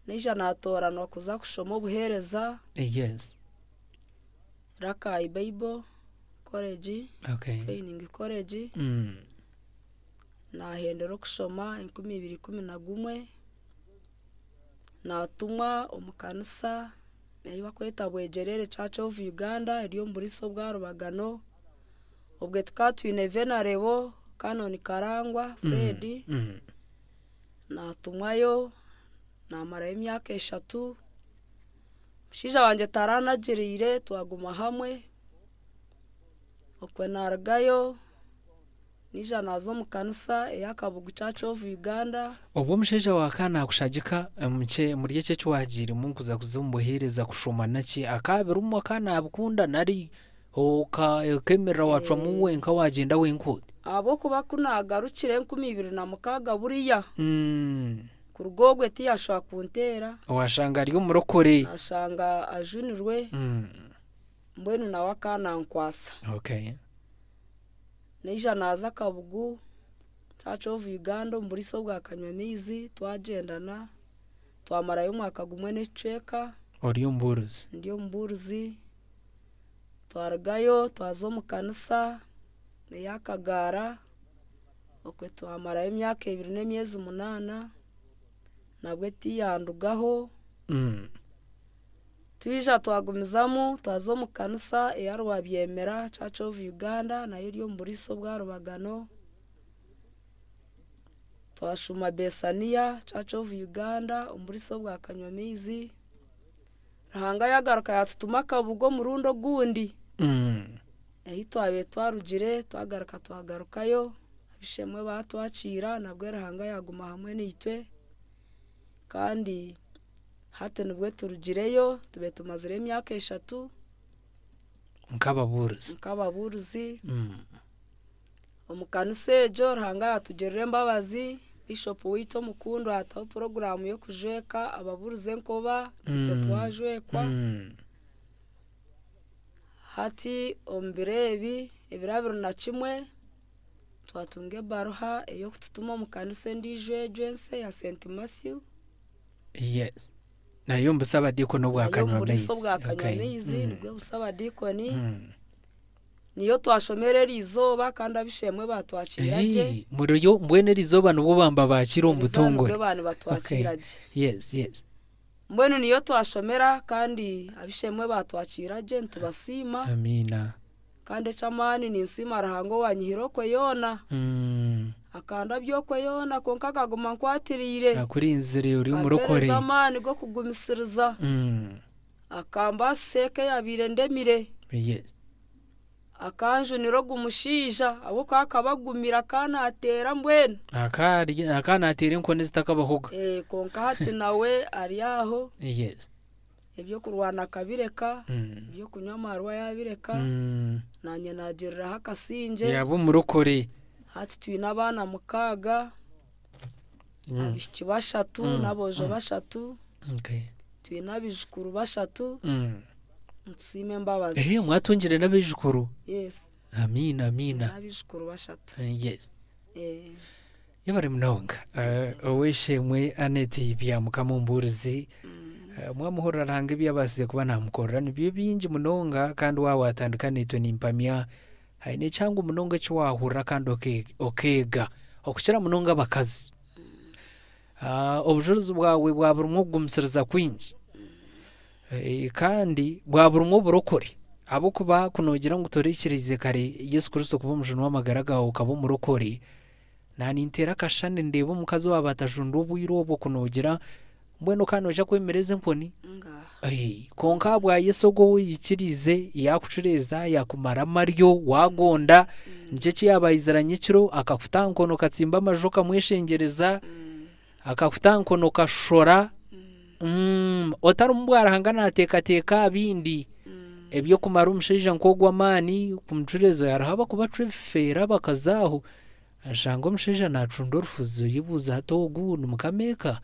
nisha natoranwa kuza kushoma obuhereza yes Rakai Bible College okay Training College nahendera kushoma 2011 natumwa omukanisa niba kweta Bwegerere Church of Uganda eriyo mburiso bwa Rubagano obwe tukatwine Venarebo Canon Karangwa Fred natumwayo namara emyaka 3 Shija wanje taranagirire twaguma hamwe okwe naragayo nija nazo mukanisa eyakabugu Church of Uganda obwo musheja wakana kushagika muke muri cye cywagire munkuza kuzumbuhereza kushoma naki akabira umukana abukunda nari okemera wacwa muwe nka wagenda wenku abo kuba kunagarukire 2006 buriya kurugogwe tiyashwa kuntera washanga ari umurokore ashanga ajunirwe mbwenu nawe akana nkwasa okay nija naza kabugu Church of Uganda muri so bwa Kanyamizi twagendana twamarayo umwaka gumwe n'eceka oriyo mburuzi ndiyo mburuzi twaragayo twazo mu kanisa yakagara okwe twamarayo imyaka 2 n'emyezi 8 nabwe tiyandugaho Tuija twagumizamu twazo mu kanisa eyarwa byemera Church of Uganda nayo iriyo mburiso bwa Rubagano twashuma Besania Church of Uganda umburiso bwa Kanyamizi rahanga yagaruka yatutuma kabugo murundo gundi ehitwabe twarugire twagaruka twagarukayo abishemwe batwakira nabwe rahanga yaguma hamwe nitwe kandi hate nubwo turugireyo tube tumazire emyaka 3 nkababuruzi omukanise jo rahanga yatugerere mbabazi Bishop Wito Mukundu ataho program yo kujeka ababuruze nkoba icyo twajwekwa hati ombirebi ebirabiro na kimwe twatunge baruha eyo kututuma mukanise ndijwe jense ya St Matthew yes nayo mbusaba dikono bwa Kanyamizi okay nibwo busaba dikoni niyo twashomerera izoba kandi abishemwe batwakiraje muriyo mbwene rizoba nubo bamba bakira umbutongwe abantu batwakiraje yes mbwene niyo twashomera kandi abishemwe batwakiraje ntubasima amina kandi chamani ni nsima rahango wanyihirokwe yona akanda byokwe yona konka kaguma nkwatirire akurinzire uri murokore zamani go kugumisiriza akamba seke yabire ndemire yes akanju niro gumushija abo kakabagumira kana atera mbwene akana atera inkone zitakabahoga konka hati nawe ari aho yes ebyo kurwana kabireka byo kunywa amarwa yabireka nanye nagerera hakasinje yabo murokore hati twina abana mukaga abishiki bashatu nabojo bashatu okay twina abijukuru bashatu nsime mbabazi mwatungire n'abijukuru yes amina abijukuru bashatu yes yabari mnonga oweshemwe aneti bya mukamumburuzi mwamuhora ranga byabasize kuba namukorera nibyo bingi munonga kandi wawatandukana nimpamya haine cyangwa munonga cywahura kandi okega okushira munonga bakazi obujuruzi bwawe bwabura umwugumisiriza kwinji kandi bwabura umwuburokore abo kuba kunogira ngo torikirize kare Yesu Kristo kuba umujunu w'amagaraga ukaba umurokore nani ntera kashane ndebo mukazi wabatajundu ubuyiro kunogira mbweno kanoja kwemereze nkoni konka bwa Yesu go yikirize yakucureza yakumara maryo wagonda nje cyabayizaranye kiro akakutankono katsimba majoka mweshengereza akakutankono kashora otarumbwara hangana teka bindi ebyo kumara umushaija nkogwa mani kumcureza yarahaba kuba trefera bakazaho ashanga umushaija nacunda urufuzo yibuza hatogu numukameka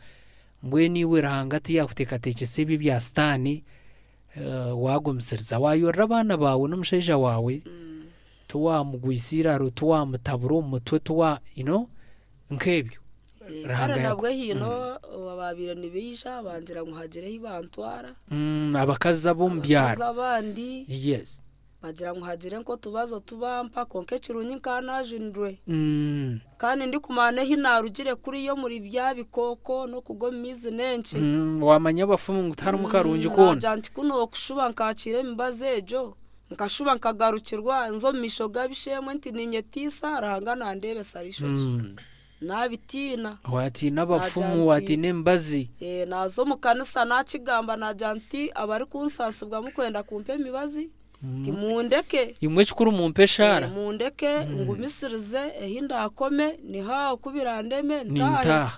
mbweni iwe rahangati yakutekatekese ibi bya stani wagomsiriza wayorra abana bawe n'umushaija wawe tuwamugwisira aro tuwamutabura umutwe tuwa nk'ebyo kare nabwo hino bababira nibisha bangira ngo hagereho ibantwara abakazi abo mbyara abandi yes bagira ngo hagire nko tubazo tubampa konke kirunyi kanajindwe kandi ndi kumane hinarugire kuri yo muri bya bikoko no kugoma imizi nenshi wamanya abafumu ngutara mukarungi kona janti kuno okushuba nkakire mbazejo nkashuba nkagarukirwa nzo mishoga bishemwe nti ninyetisa arahangana ndebe sarishoki nabitina wati n'abafumu wati nembazi nazo mukanisa nakigamba na janti abari kunsasibwa mukwenda kumpe mibazi timundeke imwe kikuru mumpeshara mundeke ngumisirize ehinda akome ni ha kubirandeme nta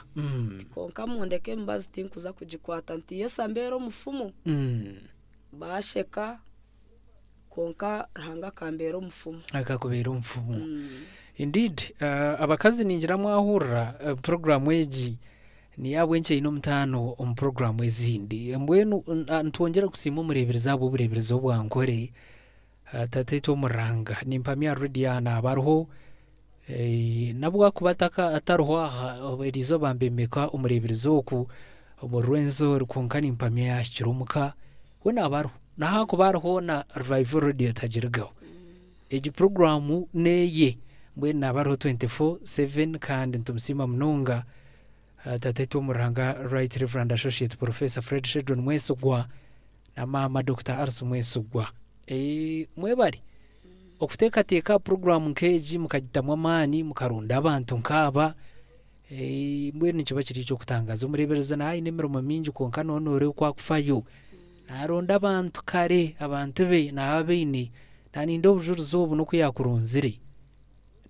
konka mundeke mbazi tinkuza kugikwata nti yesa mbero mufumu basheka konka rahanga kambero mufumu akakubera umufumu indeed abakazi ningira mwahura program eji ni yabwenche ino mtano program ezindi mbwenu ntwongera kusima umurebereza abo burebereza obwankore tateto muranga nimpamya Rudiana abarho nabwo kubataka ataruho erizo bambemeka umurebereza oku oburwenzo rukonkani impamya yashirumuka wena abarho naha kubarho na revival radio tajirgaho eji programu neye mbwena abarho 24/7 kandi ntumusima munonga tateto muranga right reverend associate professor Fred Shedron Mwesugwa na mama Dr. Arsu Mwesugwa mwebari okutekateka program nkeji mukagitamwa amani mukarunda abantu nkaba mbwenu kiba kiri cyo kutangaza umurebereza nayi nemirimo mingi konka nonore kwa kufayo naronda abantu kare abantu be nabaine nanindo bujuruzo obu no kuyakurunzire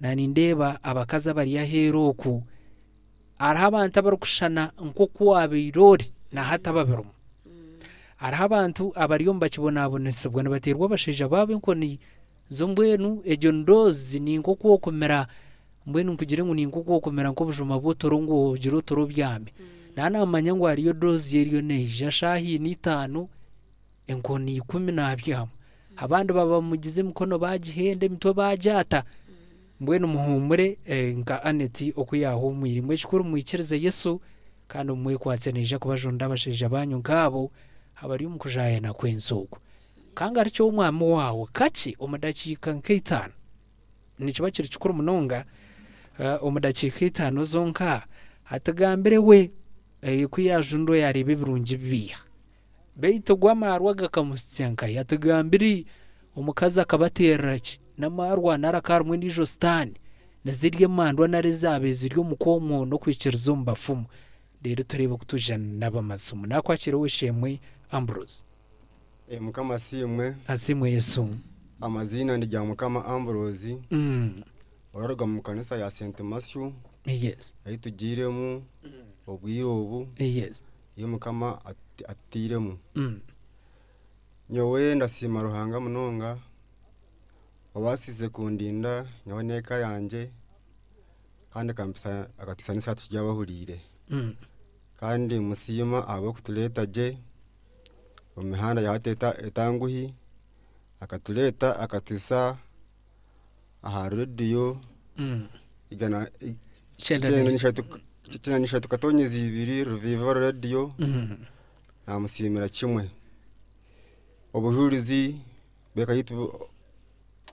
nanindeba abakaza bari yaheroku araha abantu abarukushana nko kuwabirori na hata babirumu araha abantu abariyomba kibonabonesebwa nabaterwa abasheja babe nkoni zo mbwenu ejo ndozi ni nko kuokomera mbwenu nkugire ngo ni nko kuokomera nko bujuma botorongo giro toro byame nana amanya ngo ariyo dozi yeriyo neja shahi ni 5 enkoni 10 nabyamo abandi baba mugize mukono bagihende mitwe bajata mbwenu muhumure nka aneti okuyaho mwirimwe kikuru mwikirize Yesu kandi umwe kwatseneje kubajonda abasheja banyu ngabo abari mukujaya na kwenzuko kanga aricyo umwami wawe kachi umudakika nk'itano nikiba kiri kikuru munonga umudakika 5 zonka atagambire we kuyajundo yarebe birungi biya beito gwamarwa gakamusyanka yatagambire umukaza akabateraki namarwa narakarumwe nijo stani nazirye mandwa narezabe ziryo mukomo no kwikirizo mbafumu rero turebe kutujana nabamasumu nakwakira wishemwe Ambrose mukama asimwe Yesu amazina ndi mukama Ambrose oraruga mu kanisa ya Saint Matthew yes ayitugiremu obwiro obu yes iyo mukama atiremu nyowe ndasima ruhanga munonga wabasize kundinda nyawe neka yanje kandi kampisa akatisanisa tujyabahurire kandi musima abo kutuleta je umihanda yateta etanguhi akatuleta akatisa aha radio igana chena nishatu katonyezi 2 Revival radio namusimira kimwe obuhurizi beka yitu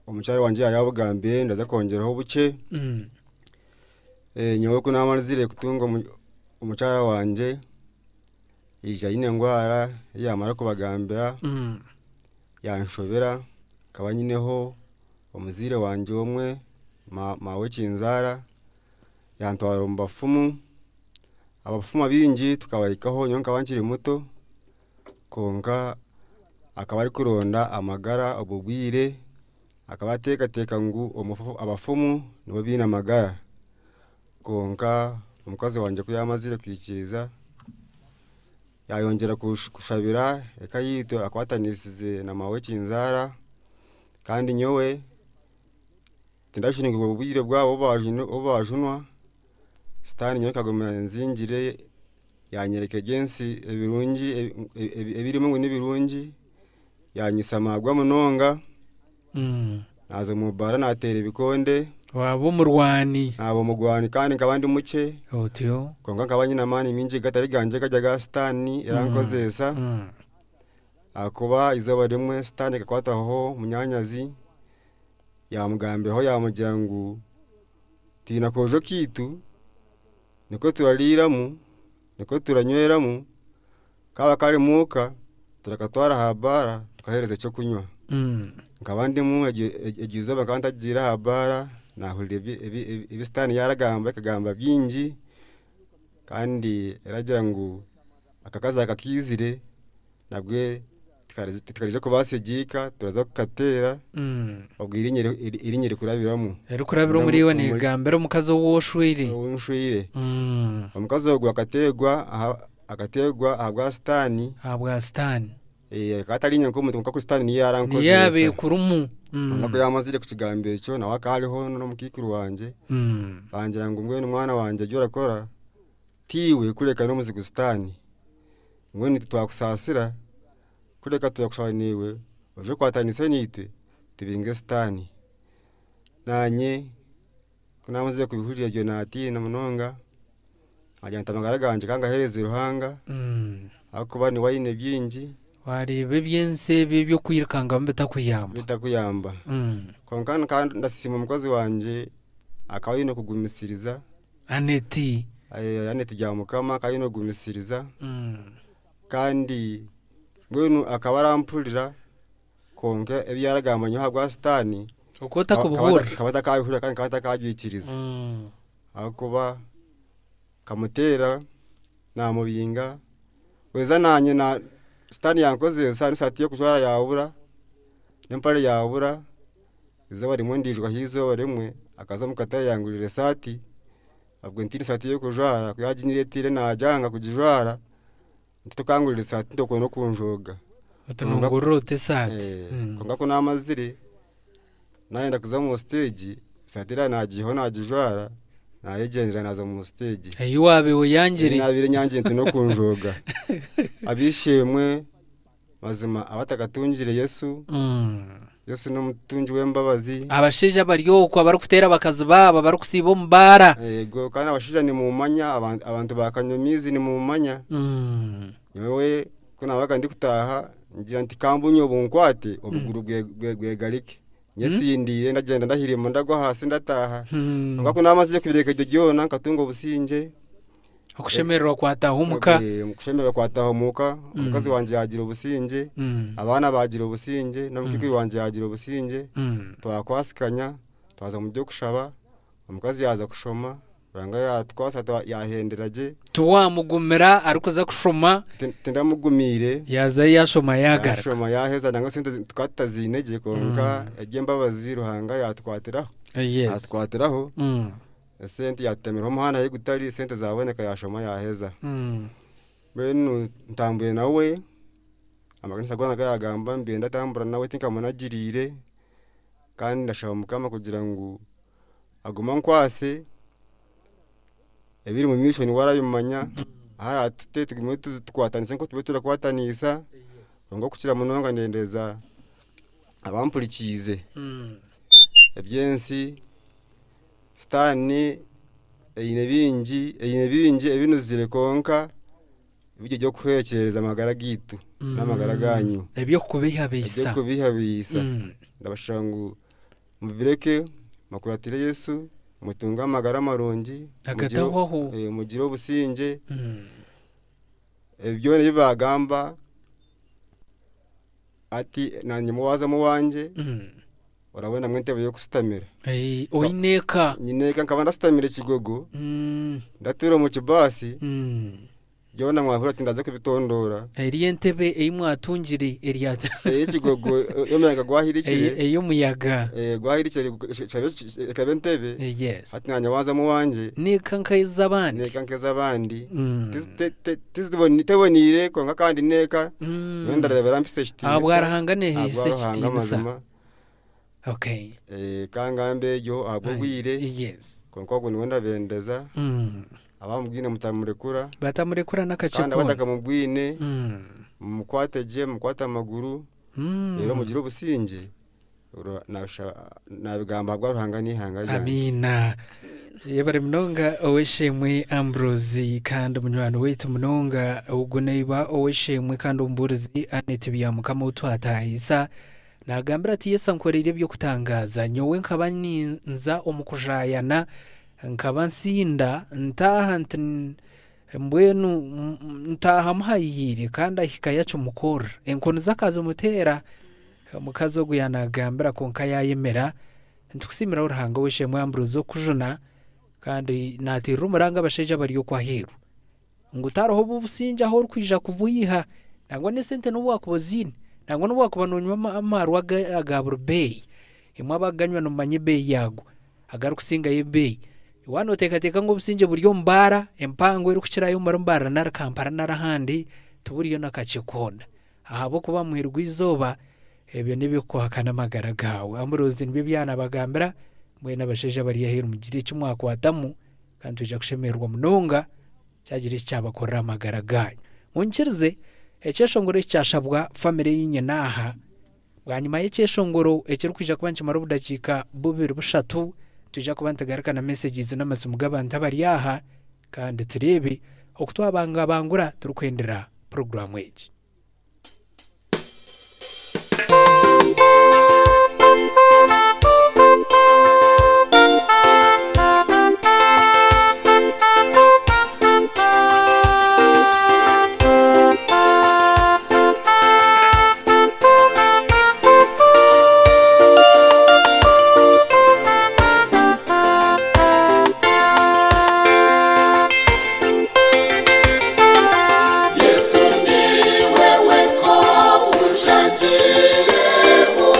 omucyari wanje yabugambe ndaza kongeraho buke nyowe ko namanzire kutunga umucyara wanje ija ine ngwara yamara kubagambira yanshobera kabanyineho omuzire wanje omwe mawe kinzara yantwara mbafumu abafumu bingi tukabayikaho nyonka bankiri muto konka akabari kuronda amagara obugwire akabateka ngu abafumu nibo bina amagara konka omukazi wanje kuyamazire kwikiriza yayongera kushabira ekayito akwatanisize na mawe kinzara kandi nyowe tindashinga ubwire bwabo bajunwa Sitani nyowe kagomera nzingire yanyereke gensi ebirungi ebirimo ngo nibirungi yanyisamagwa munonga nazo mubara natera ibikonde wabo murwani abo mugwani kandi nkabandi muke otyo konga nkabanye namani minji gatari ganje kajyaga Sitani yarankozesa akuba izoba rimwe Sitani kakwataho munyanyazi yamugambeho yamujyangu tina kojo kitu niko turaliramu niko turanyweramo kaba kari muka turakatwara habara tukahereza cyo kunywa nkabandi mu egizo bakanta gira habara nahurire ibistani yaragamba kagamba byingi kandi eragira ngo akakaza kakizire nabwe tikarije ko basegika turaza kukatera ubwira irinyere kurabiramo kurabira muri we ni gambero mukazo woshwire omukazo akategwa abwa Sitani katarinya ko mutunga ko Sitani ni yarankoze yabe kurumu ngako yamazire ku kigambe cyo nawe akariho no mukikuru wanje bangira ngo mwe n'umwana wanje ajya akora tiwe kureka no muzigu Sitani mwe nitwakusasira kureka tuyakushaniwe uje kwatanise nite tibinge Sitani nanye kunamaze kubihurira ryo nati na munonga ajyanta magaraganje kanga hereze ruhanga akuba ni wayine byingi waribe byense bibyo kwirukanga bitakuyamba konkana kandi ndasima umukozi wanje akawino kugumisiriza Aneti rya mukama akawino kugumisiriza kandi ngwenu akabarampurira konke ebyaragambanyo habwa Sitani ukota kubuhura kabata kabihura kandi kabata kabyikiriza akuba kamutera namubinga weza nanye na Sitani yankoze sani satiye kujwara yabura nempare yabura izo rimwe ndijwa hizo barimwe akaza mukataya yangurire sati abwo ntiri satiye kujwara kuyajinire tire najanga kujwara ntukangurire sati ndoko no kunjoga utunungurute sati konga ko namazire naenda kuza mu stage satira najiho najijwara nayegenera naza mu stage ayiwabe uyangire nabire nyange ntuno kunjoga abishimwe mazima abatakatungire Yesu Yesu no mutunji w'embabazi abashije baryoko abarukutera bakazi baba barukusibo mbara yego kandi abashije ni mu manya abantu bakanyomizi ni mu manya yewe kuna bakandi kutaha ngira nti kambunyo bunkwate obuguru bwegarike nyesindi ndagenda ndahirimo ndagwa hasi ndataha ngako namaze kubireka dyo na katungo businje akushemerera kwataha umuka mukushemerera kwataha umuka umukazi wanje yagira ubusinje abana bagira ubusinje no mukikiri wanje yagira ubusinje twakwasikanya twaza mu byo kushaba umukazi yaza kushoma ranga yatwasa yahenderaje tuwamugumira arikuza kushoma tendamugumire yaza yashoma yagara yashoma yaheza nanga sente twatazineje konka egembabazi ruhanga yatwatiraho atwatiraho sente yatemera umuhana yegutari sente zaboneka yashoma yaheza benu ntambuye nawe amaganisa gona gayagamba mbenda tambura nawe tinkamunagirire kandi ndashaba mukama kugira ngo aguma nkwase ebiri mu mission warayumanya aha tutete gumutu twatanize ko tubetura kwatanisa ngo kukira munonga ndendeza abampurikize ebyensi Sitani eyine bingi ebinuzire konka bijye byo kwekereza amagara gitu n'amagara ganyu ebyo kubihabisa ndabashangu mubireke makuratire Yesu mutunga amagara marongi mugiro businje ebyo ne bagamba ati nanye muwaza mu wanje urabona mwentebe yo kusitamira oineka nyineka nkaba ndasitamira kigogo ndatura mu kibasi jona mwahura tindaze kubitondora eri entebe eyimwatungire eriata ikigogo yomenga gwahirikire eyumuyaga gwahirikire kabentebe yes ati nanya waza mu wanje nikankaiza abandi tizibonire ko nka kandi neka wenda rebera mpise shitimisa abwarahangane hise shitimisa okay kangambe yo abugwire yes konko wenda bendeza abamubwine mutamurekura batamurekura nakacikona kandi batakamubwine mukwateje mukwata amaguru rero mugira ubusinge nabigamba bwaruhanga nihanga amina yebare mnonga oweshemwe Ambrosi kandi munywano wetu mnonga uguneiba oweshemwe kandi umburuzi anetibiya mukama utwatahisa nagambira ati Yesu ankorera byo kutangaza nyowe nkabaninza omukujayana nkabansinda ntaha mbwenu ntaha muhayire kandi ahikayacu mukora enkono zakaza mutera mukazo guyanagambira konka yayemera ntukusimira uruhanga weshemwe Ambrosi okujuna kandi natira umuranga abasheja bari yo kwaheru ngutaroho bubusinja aho kwija kuvuyiha nangwa ne sente no wakubozine nangwa no wakubanonywa amaru agaburu bay imwe abaganywa no manye bay yago agaru kusinga ye bay wano teka ngo businje buryo mbara empango iri kukirayo mbara nar kampara narahandi tuburiyo nakacikona ahabo kuba muhirwa izoba ebyo nibyo kwakana magara gawe Ambrosi nibyo byana bagambira mwena basheje bari yaheru mugire cy'umwaka watamu kandi tuje kushemerwa munonga cyagire cyabakorera amagara ganyu munkirize ekeshongoro cyashabwa family yinye naha bwanyuma y'ekeshongoro ekiri kwija kubanca maro budakika bubiri bushatu tuje kubantagarika na messages n'amasumu g'abantu bari yaha kandi turebe okutwabanga bangura turukwendera program weji Yesu ni wewe ko ushajiremo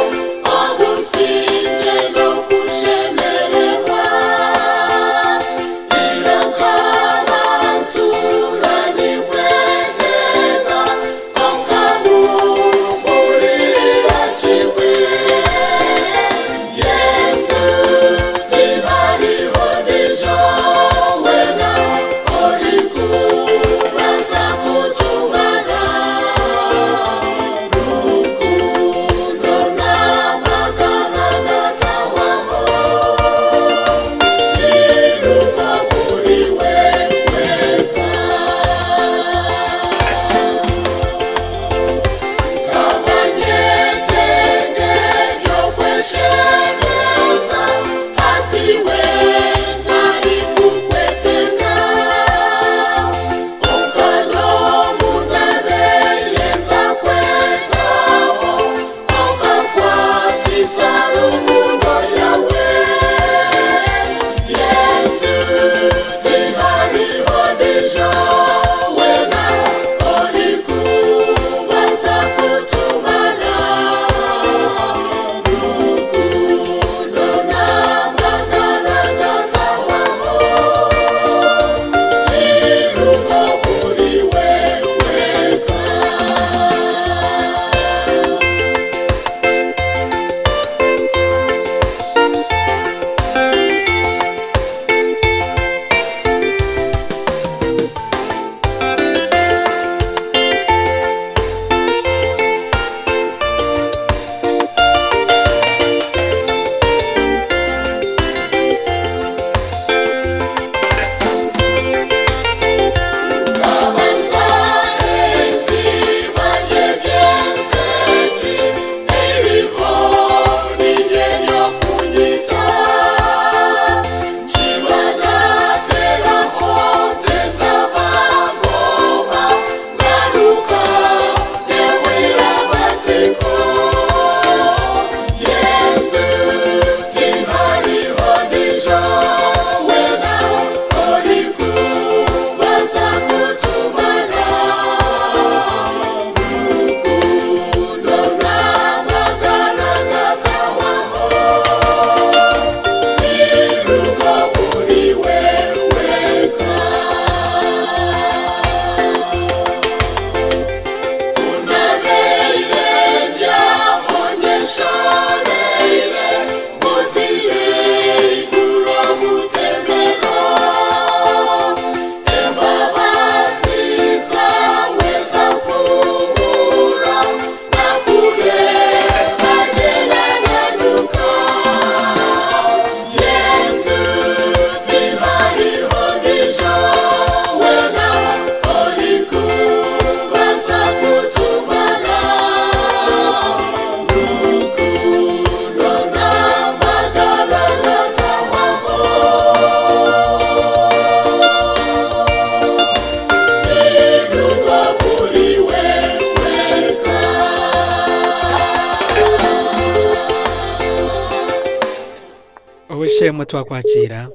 ushemwe twakwakira.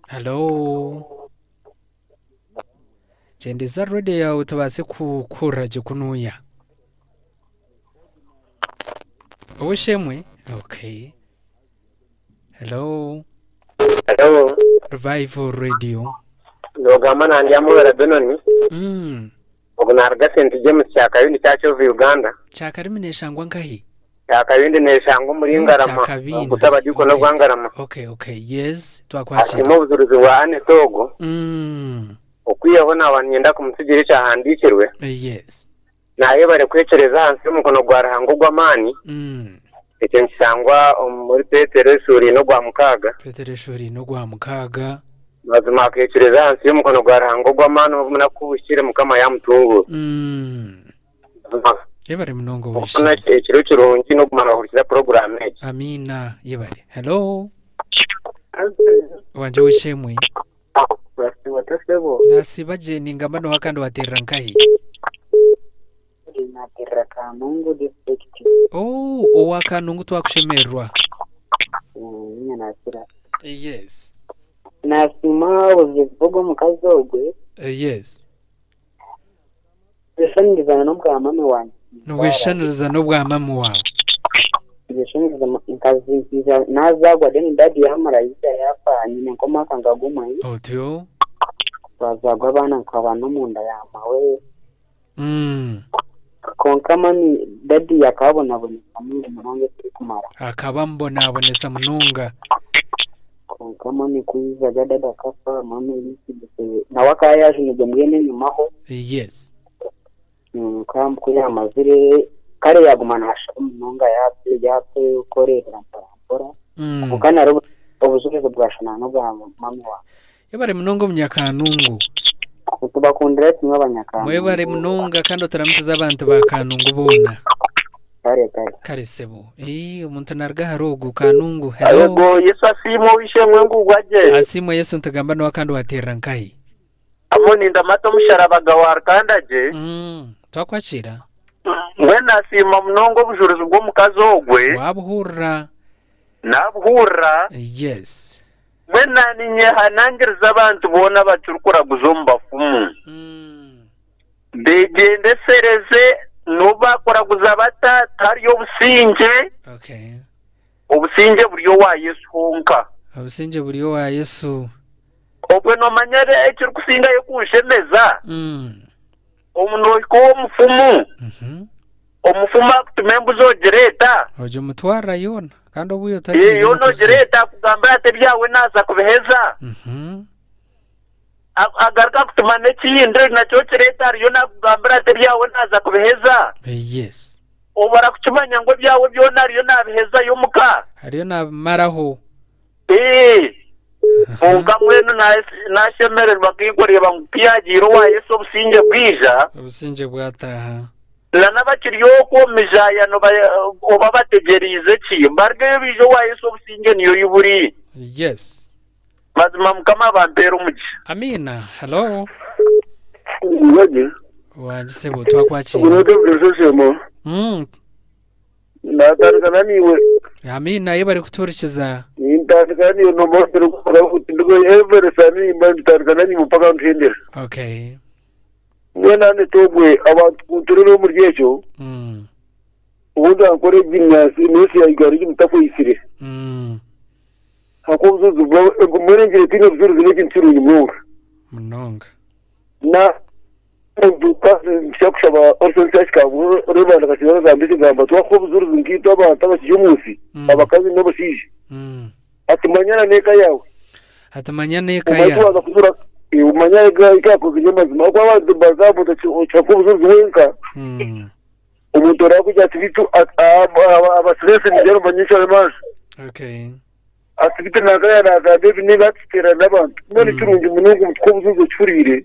Hello. Chendeza radio yawe tubase kukura kunuya. Ushemwe? Okay. Hello. Hello. Revival Radio. Ndogama nandi amubera Benoni. Ubu narga St James cyakabindi cyacho Uganda. Cyakabindi neshangwa nkahi. Cyakabindi neshangwa muri Ngarama. Gutaba diko no Ngarama. Okay. Yes. Twakwakira. Asimo buzuruzi wa ane Togo. Ukwiyeho nabanyenda kumusigire cyahandikirwe. Yes. Naye bare kwecereza hansi y'umukono gwa Rahango gw'amani. Icyo nsangwa muri Petero Shuri no gwa Mukaga. Petero Shuri no gwa Mukaga. Mazima kwecereza hansi y'umukono gwa Rahango gw'amani ubona kubushyire mukama ya mutungu. Yebare munongo wishye. Kuna ekiro kirungi no kumara kurikira program eki. Amina yebare. Hello. Wanje wishemwe. Nasibaje ningambano wakando waterra nkahi. Naterra Kanungu district. Owa Kanungu twakushemerwa. Nasira. Yes. Nasima uzivugo mukazogwe. Yes. Beshaniriza no bwa mama wanjye. Weshaniriza no bwa mama wawe. Beshaniriza nkaziza nazagwa deni dadi yamarayita yafa nyine ngoma kangaguma. Otyo. Bazagwa abana nkaba no munda yamawe. Konkama ni dadi yakabona boneka muri munonge turi kumara. Akaba mbona abonesa mununga. Konkama ni kuiza dada kafa mama yisi na wakaya nje mwene nyumaho. Yes. Kambu kuya mazire kare yagumana munonga yape ukorera mpora. Ukana robo obuzuke bwashana no bwa mama wa. Yebare munongo munyakanungu. Tubakundira tumwe abanyakanungu. Mwebare munonga kandi utaramutse abantu ba Kanungu bona. Kare sebo. Umuntu narga harogu Kanungu. Hello. Yego Yesu asimo wishemwe ngugwaje. Asimo Yesu ntagamba no wakandi waterra nkahi. Amoni ndamato musharabaga warkandaje. Twakwakira. Mwena asima munongo bujuruzi bwo mukazogwe. Wabuhura. Nabuhura. Yes. Mwena ninye hanangiriza abantu bona bacurukura guzomba fumu. Begende sereze nuba koraguza bata tariyo businge. Okay. Obusinge buriyo wa Yesu honka. Obusinge buriyo wa Yesu. Obwe no manyare ekiri kusinga yo kunshemeza. Omuntu ko mufumu. Omufumu akutumembu zo gereta. Oje mutwara yona kandi obuyo taje. Yono gereta kugamba ate byawe naza kubeheza. Agarka kutumane kiyinde nacho gereta ariyo nakugamba ate byawe naza kubeheza. Yes. Obara kutumanya ngo byawe byona ariyo nabeheza yo muka. Ariyo namaraho. Mwenu nashemererwa kwikorera ngupiyagiro wa Yesu obusinge bwija. Obusinge bwataha. Lana bakiriyo ko mijayano oba bategerize ki mbarge bijo wa Yesu obusinge niyo yuburi. Yes. Mazima mukama bampera umugi. Amina. Hello. Ngoje. Wajisebo twakwakira. Unoke bwesemo. Ndatarikana niwe. Amina yebari kutorikiza. Ndatarikana niyo no mostro kuko eversani ndatarikana ni mupaka ntendera. Okay. Mwena ne tobwe abantu kuturero mu ryecho. Ubundi akore gimnasi nose yigari mutakwisire. Hakozuzu mwene tino bzuruzi n'iki nturu nyumura. Munonga. Na duka shakushaba orson ka ruba nakashira zambisi gamba twakobzuruzi ngito abantu abashyumusi abakazi n'abashije. Atimanyana neka yawe. Atimanyana neka yawe. Umanya ikakoze mazima kwa abantu bazabo cyakubuzuruzi wenka. Umuntu rakujya tibitu abastress ni jero banyisha amazi. Okay. Asibite nagaya nagabe ni batitera n'abantu. None turungi munungu mutkobuzuruzi cyurire.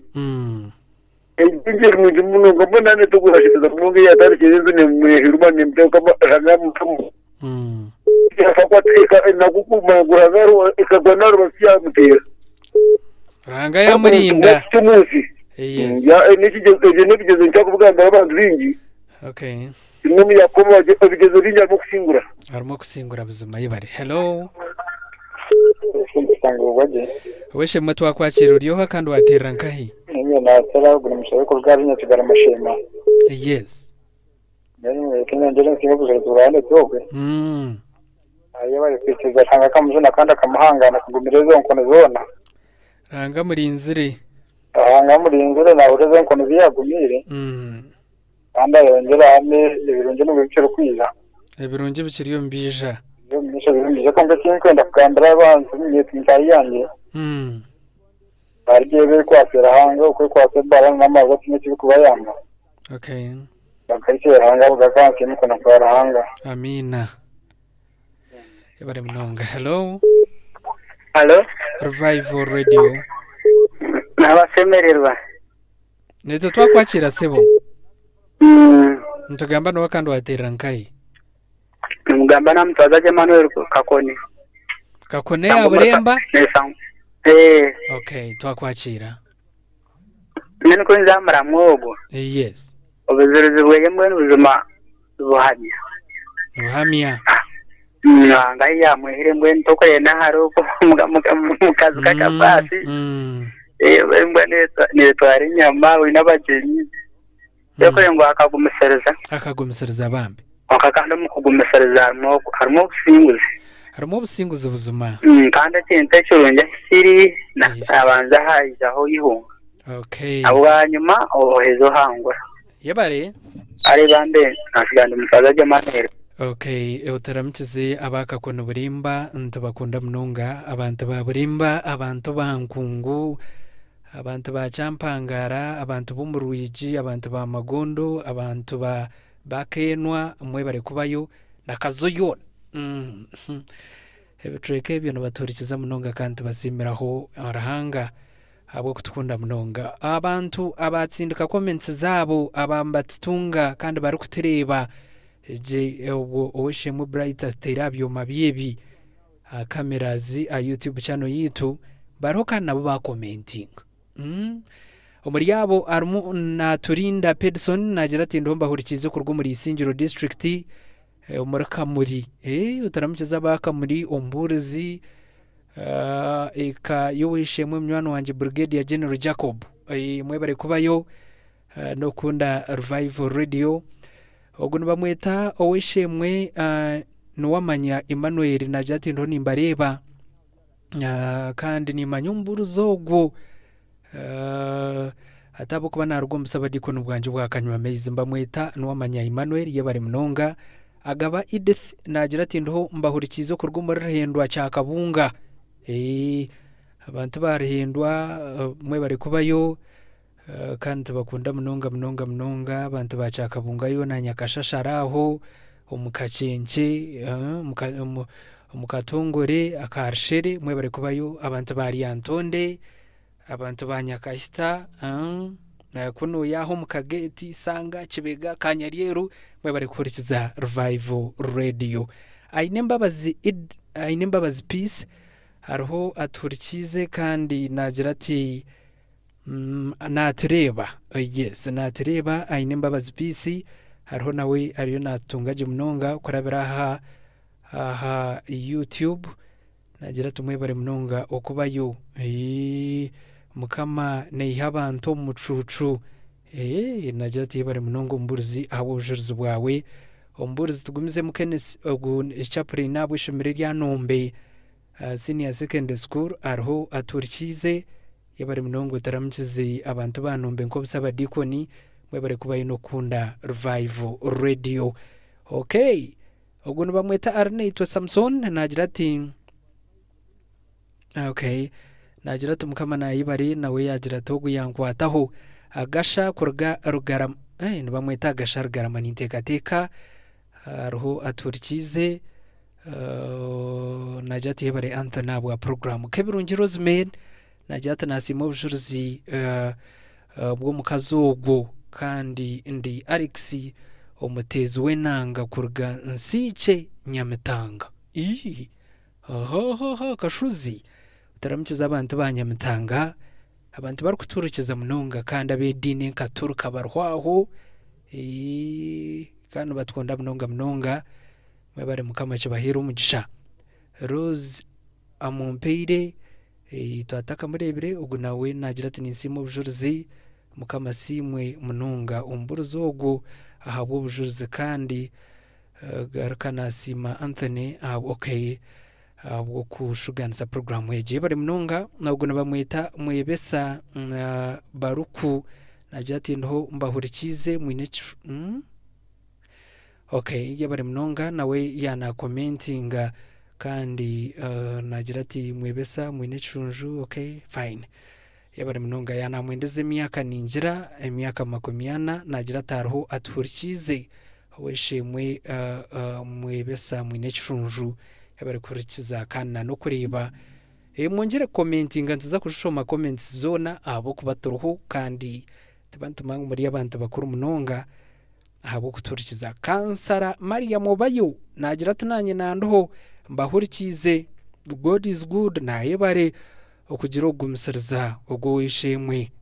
Injiri mu munungu mbona ne tugurashiriza munungu yatari kirenze ne muhiruma ne mteka ranga mutamu. Yafakwa teka nakukuma guragaro ikagwanaro basiya mutera. Ranga ya murinda. Yes. Ya nigeze ntakuvugana abantu bingi. Okay. Imwe yakoma bigeze rinja mu kusingura. Arimo kusingura buzima yibare. Hello. gutangurwa je weshemwe twakwakira uriho kandi waterera nkahi niyo natera gura mushabe ko bwari nyakigara amashema yes nari Kenya ndere nsinga kuza turane tokwe ayo bari kwiteza tanga kamuzona kandi akamuhangana kugumireza nkono zona ranga murinzire na ureze nkono ziyagumire anda yongera ame ibirunje n'ubiciro kwiza ibirunje bikiriyo mbija yo misha birunje kandi kinkwenda kugambira abantu nyeti nkayange barije be kwasera hanga uko kwasera barana n'amazi kimwe kiri kubayamba okay bakayisera hanga bugakanke nuko nakora hanga amina ebare mnonga hello Revival Radio nabasemererwa neto twakwakira sebo ntugamba no kandi waterera nkayi mugamba na mtwaza Emmanuel kakone ya buremba okay twakwakira nene ko nzamara mwogo yes obezereze bweye mwe n'ubuzima buhamya ngai ya mwehere mwe ntoko yena haro ko mukazi kakabasi mbwe netwara inyama we n'abageni yoko ngo akagumisereza bambe akakanda mu kugumisereza harimo ubusinguzi buzima kandi cyente cyurunje kiri abanza hayizaho ihunga okay abo hanyuma ohezo hangura yebare ari bande nashigande musaza Emmanuel okay utaramkize abakakona burimba ntubakunda munonga abantu ba burimba abantu bankungu abantu ba Champangara abantu b'umuruyiji abantu ba Magondo abantu ba Bakenwa mwe bari kubayo nakazoyo ebitreke byo nabaturikiza munonga kandi basimiraho arahanga abo kutukunda munonga abantu abatsindika comments zabo abambatunga kandi bari kutereba je oweshemu brighter terabyo mabyebi cameras a YouTube channel yitu baroka nabo ba commenting omuri yabo arimo na Turinda Pedson nagira ati ndomba hurikize kurwo muri Isingiro district umuraka muri utaramukiza baka muri Omburuzi eka yoweshemwe mwana wanje Brigadier General Jacob mwe bari kubayo no kunda Revival Radio oguno bamweta oweshemwe nuwamanya Emmanuel najati ndo nimbareba kandi ni manyumburuzo ogwo atabo kuba narugo musabadiko n'ubwanje bwakanywa mezi mbamweta nuwamanya Emmanuel yebare munonga agaba Edith nagira ati ndo mbahurikizo kurwo muri Ruhendwa cyakabunga abantu barihindwa mwe bari kubayo kandi bakunda munonga abantu bacakabunga yo na Nyakashasharaho umukacenke umukatongore akarshere mwe bari kubayo abantu bari Antonde abantu banyakahista kuno yaho mukageti sanga Kibega Kanyaryeru mwe bari kurikiza Revival Radio ainembabazi peace hariho aturikize kandi nagira ati natureba yes natureba ainembabazi peace hariho nawe ariyo natungaje munonga kurabira aha YouTube nagira tumwe bari munonga okubayo mukama neyihabantu mucucu nagira ati bari munongo mburuzi abo ujurzu bwawe omburuzi tugumize mukenes ogu chapri nabo ishumire rya Nombe senior secondary school arho aturikize yabari munongo taramkize abantu banombe nko busaba dikoni mwe bari kubayo no kunda Revival Radio okay oguno bamweta Arneito Samson nagira ati okay nagira ati mukama nayibari nawe yagira togu yankwataho agasha kurga rugarama nibamweta agasha rugarama nintekateka arho aturikize nagira ati yebare Anthony bwa program kebirungi Rosemary nagira ati nasimo bujuruzi bwo mukazogo kandi ndi Alex omutezi wenanga kurga nsice Nyamitanga kashuzi utaramkiza abantu banyamitanga abantu bari kuturukiza munonga kandi abedine katuruka barwaho kandi batwonda munonga mwe bari mukama kibahira umugisha Rose amumpeire twataka murebere ubwo nawe nagira ati nisimo ubujurizi mukama simwe mununga umburuzi ogwo ahabwo ubujurizi kandi garukana sima Anthony okay abwo kushuganza program yeje bari mununga nabwo nabamwita mwebesa baruku nagira ati ndo mbahurikize mwine okay yabari mununga nawe yana commentinga kandi nagira ati mwebesa mwine chunju okay fine yabari mununga yana mwendeze myaka ninjira emyaka 40 nagira tarho atuhurikize weshimwe mwebesa mwine chunju yabari kurikiza kana no kureba mwongere commenting nziza kushoma comments zona abo kubaturuhu kandi tabantu mangu muri abantu bakuru munonga abo kuturikiza kansara Maria Mobayo nagira tunanye nandoho mbahurikize God is good na yebare okugira ogumisiriza ogwo wishimwe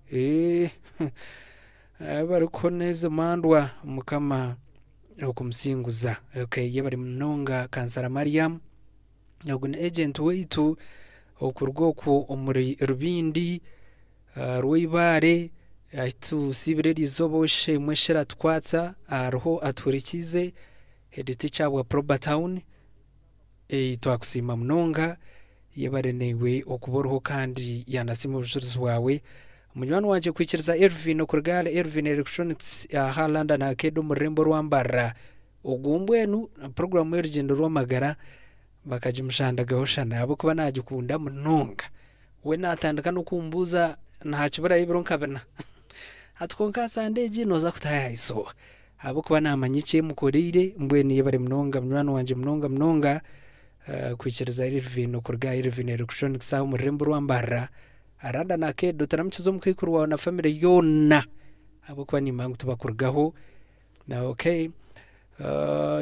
bari koneze mandwa mukama okumusinguza okay yebari munonga kansara Mariam yaguna agent weitu okurgoku omuri rubindi rwibare aitu sibireri zobo shemwe shera twatsa arho aturikize hediti chabwa Proba Town twakusima munonga yebarenewe okuborho kandi yanasima ubujurizi wawe munywani wanje kwikiriza Ervin okurgala Ervin Electronics Halanda na kedo murembo rwambara ogumbwenu program y'urugendo rw'amagara bakajimshanda gahoshana abo kuba najikunda munonga we natandika no kumbuza ntacibura y'ibronka bana atkonka sandeji noza kutaya iso abo kuba namanyice mukorire mbweni yebare munonga munywani wanje munonga kwikiriza Ervin okurga Ervin Electronics aho murembo rwambara aranda na kedo taramchizo mukikuru wa na family yona abo kuba nimangu tubakurgaho na okay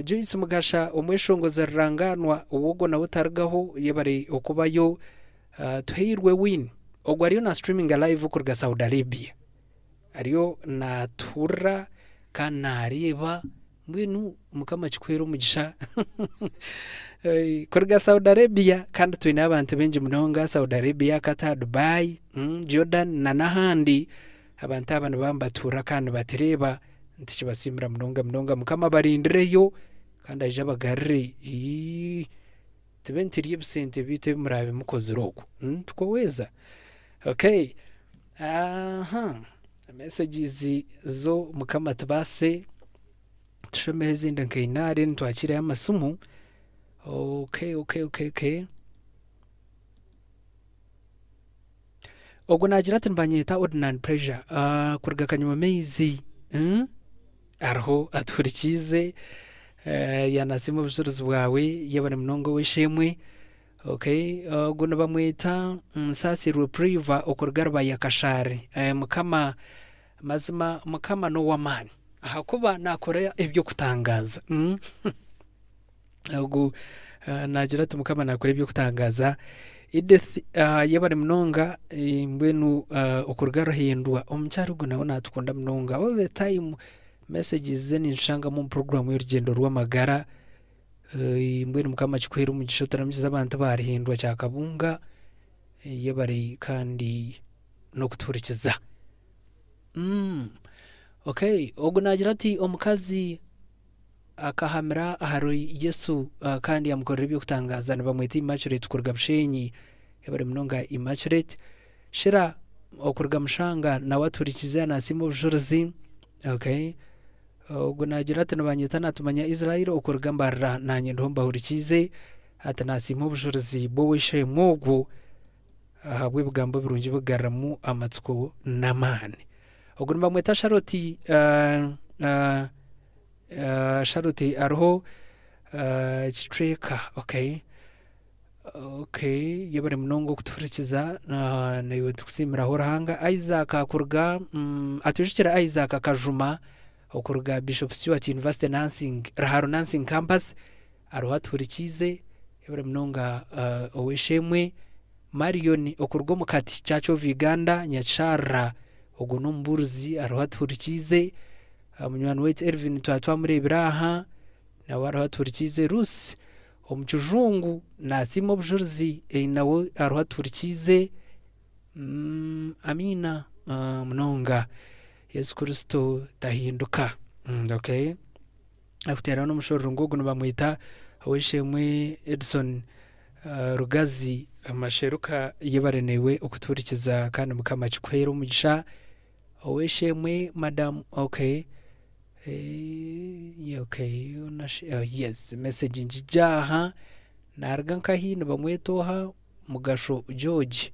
Joyce Mugasha omweshongoza ranganwa uwogo na utargaho yebari okubayo tuhirwe win ogwo ariyo na streaming live kurga Saudi Arabia ariyo na tura kanareba mbwenu mukama chikwero mugisha kurga Saudi Arabia kandi twina abantu benje munonga Saudi Arabia Qatar Dubai Jordan na nahandi abantu abana bambatura kandi batireba ntikibasimira munonga mukama barindireyo kandi aje bagarre 20% bite murabe mukoziroko tukoweza okay messages zo mukama tabase tushomeze ndankainare ntwakira amasumu okay ogwo nagira ati mbanyita ordinary pressure kurga kanyuma mezi arho aturikize yanasima ubujurizi bwawe yabana munongo wishemwe okay ogwo nabamwita nsasi reprieve okurgarba yakashare mukama mazima mukama no wamani ahakuba nakora ibyo kutangaza ogwo nagira ati mukama nakora ibyo kutangaza Edith yabari munonga mbwenu okurgaro hindwa omcharugo nawo natukunda munonga all the time messages zeni nshanga mu program y'urugendo rw'amagara mbwenu mukama chikwera umugisha taramyiza abantu bari hindwa cyakabunga yabari kandi no kuturikiza okay ogwo nagira ati omukazi akahamira aharo Yesu kandi yamukorera ibyo kutangaza nabamwita Immaculate kurga Bushenyi yabari munonga Immaculate shira okurga mushanga na waturikiza nasimo ubujurizi okay ubwo nagira ati nabanyita natumanya Israel okurga mbarra nanye ndomba hurikize ati nasimo ubujurizi bo wishe mwogwo ahabwe bugambo birungi bugaramu amatsuko namane ubwo nabamwita Charlotte Charlotte arho chitreka okay yabari munongo kuturikiza na yo tukusimira horanga Isaac akurga atujikira Isaac akajuma okurga Bishop Stewart University Nursing Raharo Nursing Campus arho aturikize yabari munonga oweshemwe Marion okurgo mukati Church of Uganda Nyachara ogo nomburuzi arho aturikize munywani wetu Ervin twatwa murebiraha na waro aturikize Rus omukijungu nasima obujulizi nawe aruhaturikize amina munonga Yesu Kristo tahinduka okay akutera n'umushororo ngogo bamwita awishemwe Edson Rugazi amasheruka yebarenewe okuturikiza kandi mukama kikwera umugisha awishemwe madam okay okay yes message njijaha narganka hino bamwetoha mugasho George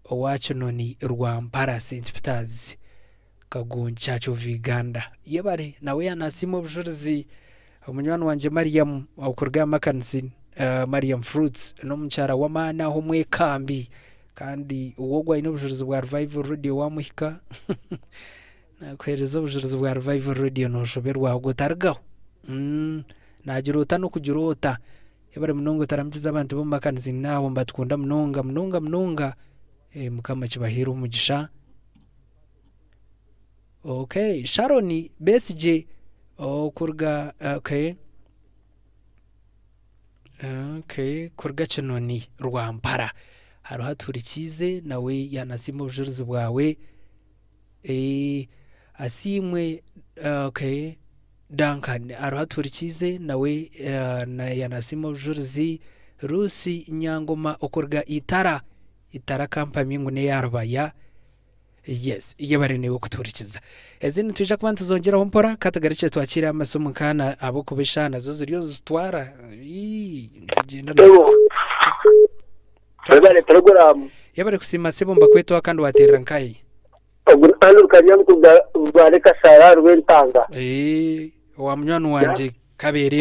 owacho noni Rwampara St Peters kaguncha cyo Uganda yebare nawe yanasimo obujulizi omunywani wanje Mariam awukurga makansin Mariam Fruits no mchara wamana homwe kambi kandi uwogwa ino obujulizi bwa Revival Radio wamuhika nakwereza obujulizi bwa Revival Radio no shoberwa gutargaho najirota no kujirota yabare munongo taramkiza abantu bo makansin nawo mbatukunda munonga mukama kibahira umugisha okay Sharoni Besije kurga okay kurga kinoni Rwampara haruhaturikize nawe yanasima obujulizi bwawe asimwe okay Duncan aruhaturikize nawe yanasima obujulizi Rusi Nyangoma okurga itara company ngune yarubaya yes yebarenewe kuturikiza ezini tuje kubantu tuzongeraho mpora katagarice twakira amasomo kana abo kubishana zo ziriyo zitwara tugenda Bale program yabare kusima sebo mbakweto kandi waterera nkai anu kanyam kubale kasara rwentanga wa munywani wanje kabere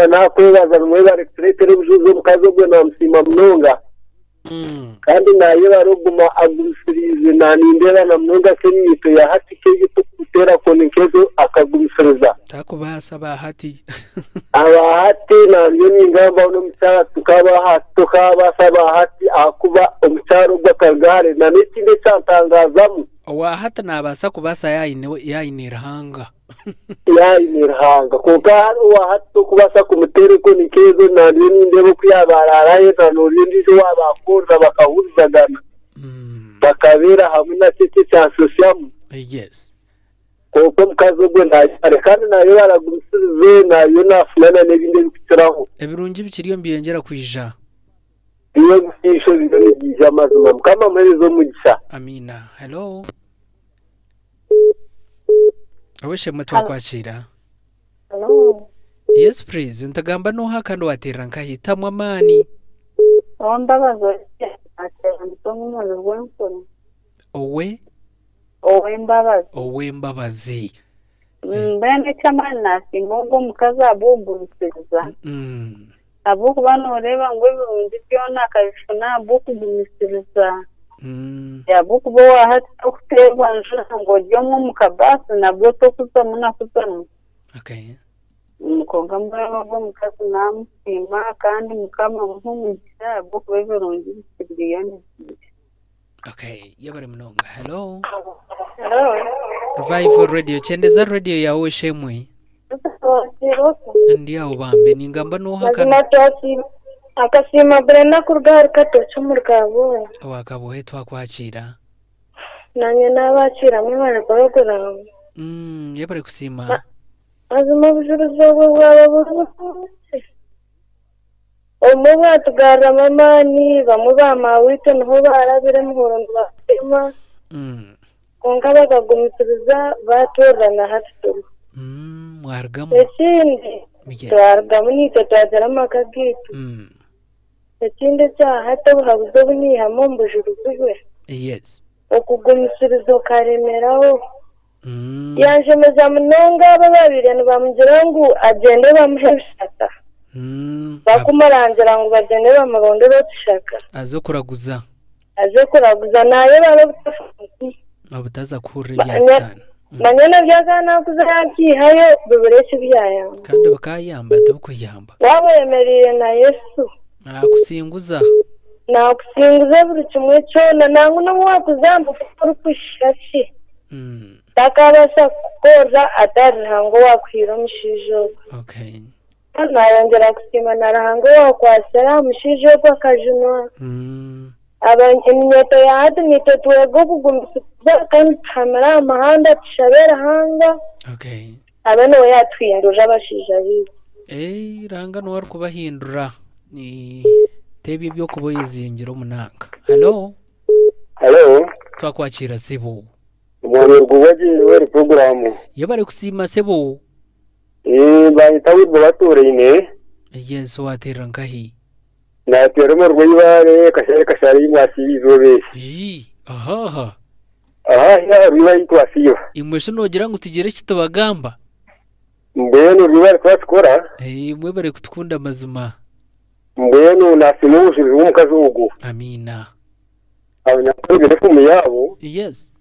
na kwebaza mwebare tretere bujuzo mukazo bwe na msima mnonga kandi nayo baruguma agusirize nanindera na mnonga kenyito ya hati keje tukutera konikezo akagusiriza takubasa bahati abahati na yoni ngamba no mutara tukabasa bahati akuba omutaro gwakagare na n'ikindi cyantangazamu wahata nabasa kubasa yayinirahanga kuko wahata kubasa kumutere konikezo na ndebo kuyabararaye na n'urindi wabakoza bakahuzagana bakabera hamwe na cyo cya social yes kuko mukazo gwe ndashare kandi nayo baragusirize nayo nafulana n'ibindi bikitiraho ebirungi bikiriyo mbiyongera kwija iyo gusisho bigije amazima kama mwezo mugisha amina hello aweshe mutwa kwakira hello yes please ntagamba no hakandi waterera nkahita mwamani ondabazo atendo mumwe rwensoro owe mbabazi mbene chamana simongo mukaza abugumisiza abuku banoreba ngo ibirungi byona akabifuna abuku gumisiriza yabuku bo hati okuterwa ngo jomwe mukabasi nabwo tokuzamuna kuzamu okay mukonga mbara ngo mukazi namusima kandi mukama muhumugisha abuku b'ibirungi bisibiyane okay yabare munonga hello Revival Radio chendeza radio yawe shemwe ndiya ubambe ningamba no hakana akasima Brenda kurgar kato cyumurgabo wakabohe twakwakira nanye nabakira mwe bari porogara yabare kusima azuma bujuruzo bwabo omuba tugara mamani bamubama wite no barabire muhoro ndwatema konga bagagumisiriza batorana haturu mwargamo ekindi twargamo ni tatazara makagitu ekindi cya hato habuze buni hamo mbujuruzuwe yes okugumisirizo karemeraho yaje muzamunonga bababire bamugira ngo agende bamuheshata bakumarangira ngo bagende bamuronde bashaka azokuraguza nayo barabufuti abutaza kure byasana manyana byazana kuzakihayo bibereke byaya kandi bakayamba tabukuyamba wabemereye na Yesu akusinguza buri kimwe cyona nangu no wakuzamba kurukushashi takabasha koza atari hango wakwira mushijo okay nayongera kusima narahango wakwasera mushije kwa kajunwa abanyeto ya hatu nitetuwego kugumisa kandi kamera amahanda tushabera hanga okay abana we yatwinduje abashija bize ranga no wari kubahindura ni tebi byo kuboyizingiro munanga. Hello twakwakira sebo umuntu rwubagiye wari program yabare kusima sebo bahita wibo baturine yes watera nkahi natera mu rwibare kashari y'imwasi izobe aha ya rwibare twasiyo imwesho nogira ngo tugere kitobagamba mbeno rwibare twakora mwe bare kutukunda mazima mbeno nasimuje umukazugu amina abanyakwege ku miyabo yes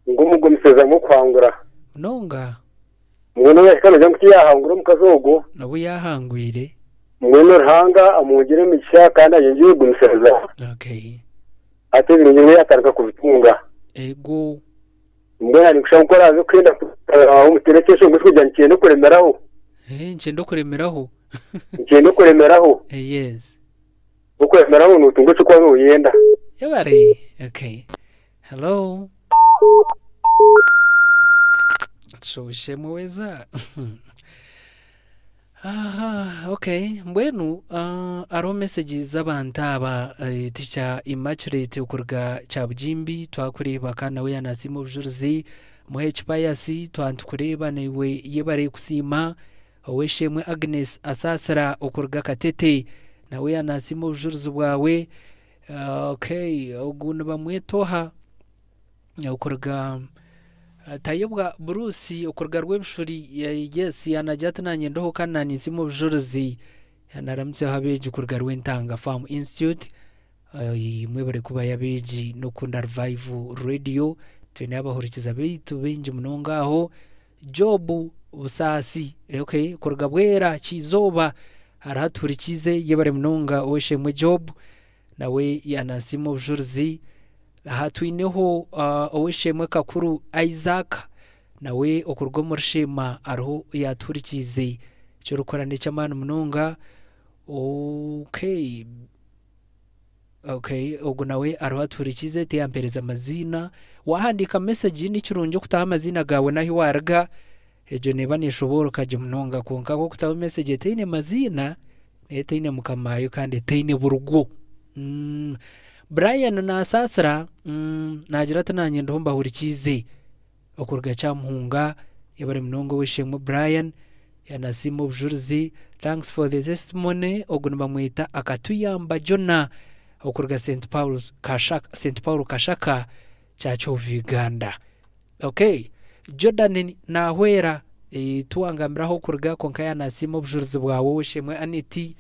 ngomugo miseza mu kwangura nonga mwono yakana jangu yahangura mukazogo nabo yahangwire mwono rhanga amugire misha kandi ayengiye gumiseza okay ate binyewe yatarika kubitunga ego mbona ni kusha gukora azo kwenda umuterekesho ngo kujya nkende kuremeraho nkende kuremeraho yes ukuremeraho nutungo cyo kwa uyenda yabare okay hello shoshe mweza okay mbwenu aro messages z'abantaba ticha immaculate ukurga cyabujimbi twakureba kana we yanasimo bujurzi muhech payasi twantukureba niwe yebare kusima weshemwe Agnes asasara ukurga katete nawe yanasimo bujurzi bwawe okay oguna bamwetoha ukurga tayobwa Bruce ukurga rwebshuri yes yanajyatananye ndoho kana nisimo bujurzi yanaramtse habeje ukurga rwentanga Farm Institute imwe bare kuba yabeji no kunda Revive Radio twene abahurikiza beitu benje munongaho Job usasi okay ukurga bwera kizoba arahaturikize yebare munonga weshemwe Job nawe yanasimo bujurzi hatwineho oweshemwe kakuru Isaac nawe okurgo murshima ariho yaturikize cyo rukorane cy'amana munonga okay ubwo nawe ariho aturikize tiyampereza amazina wahandika message ni kirunjo kutaha amazina gawe nahi warga ejo neba nishobora kaje munonga konka ko kutaha message teine mazina teine mukamayo kandi teine burugo Brian na Sasra nagira tananye ndomba hurikize okurga cyampunga yabare munongo wishemwe Brian yanasimo bujurzi thanks for the testimony ogunba bamwita akatuyamba Jona okurga St Paul Kashaka cyacho Uganda okay Jordan na hwera tuangamiraho kurga konka yanasimo bujurzi bwawe wishemwe Aniti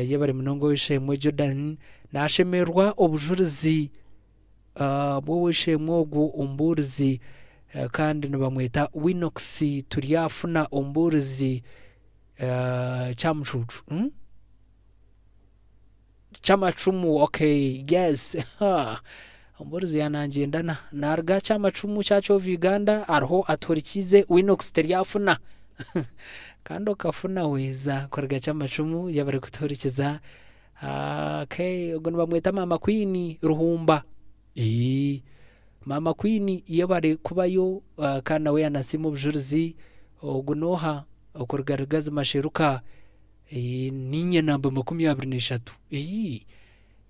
yabare munongo wishemwe Jordan nashemerwa obujurzi bwo wishemwe ogu umburzi kandi nabamweta Winox turiyafuna umburzi chamchuchu chamacumu okay yes umburzi yanangendana narga chamacumu cyacho Uganda arho atorikize Winox turiyafuna kandi kafuna weza korga chamacumu yabare kutorikiza okay ubwo bamwita Mama Queen Ruhumba Mama Queen yabare kubayo kana we yanasimo bujurzi ubwo noha ukurgaragaza masheruka ninye namba 23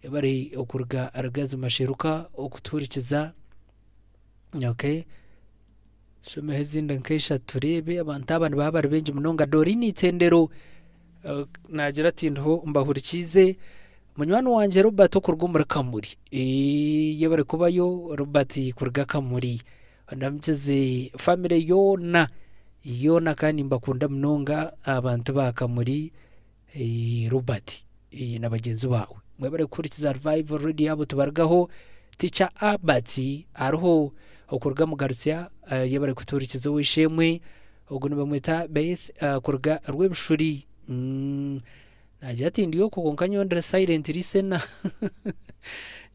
yabare ukurga aragaza masheruka okuturikiza okay shome hezinda nkesha turebe abantu babare benje munonga Dorini Tendero nagira tinho mbahurikize munywano wanje Robert okurga muri Kamuri yabare kubayo Robert kurga Kamuri ndamkize family yona kandi mbakunda munonga abantu bakamuri Robert nabagenzi bawe mwebare kurikiza Revive Radio abo tubargaho Teacher Abati ariho okurga mugarusya yabare kuturikiza wishemwe oguno bamwita Beth kurga rwebshuri najati ndiyo kukonkanyondra silent listener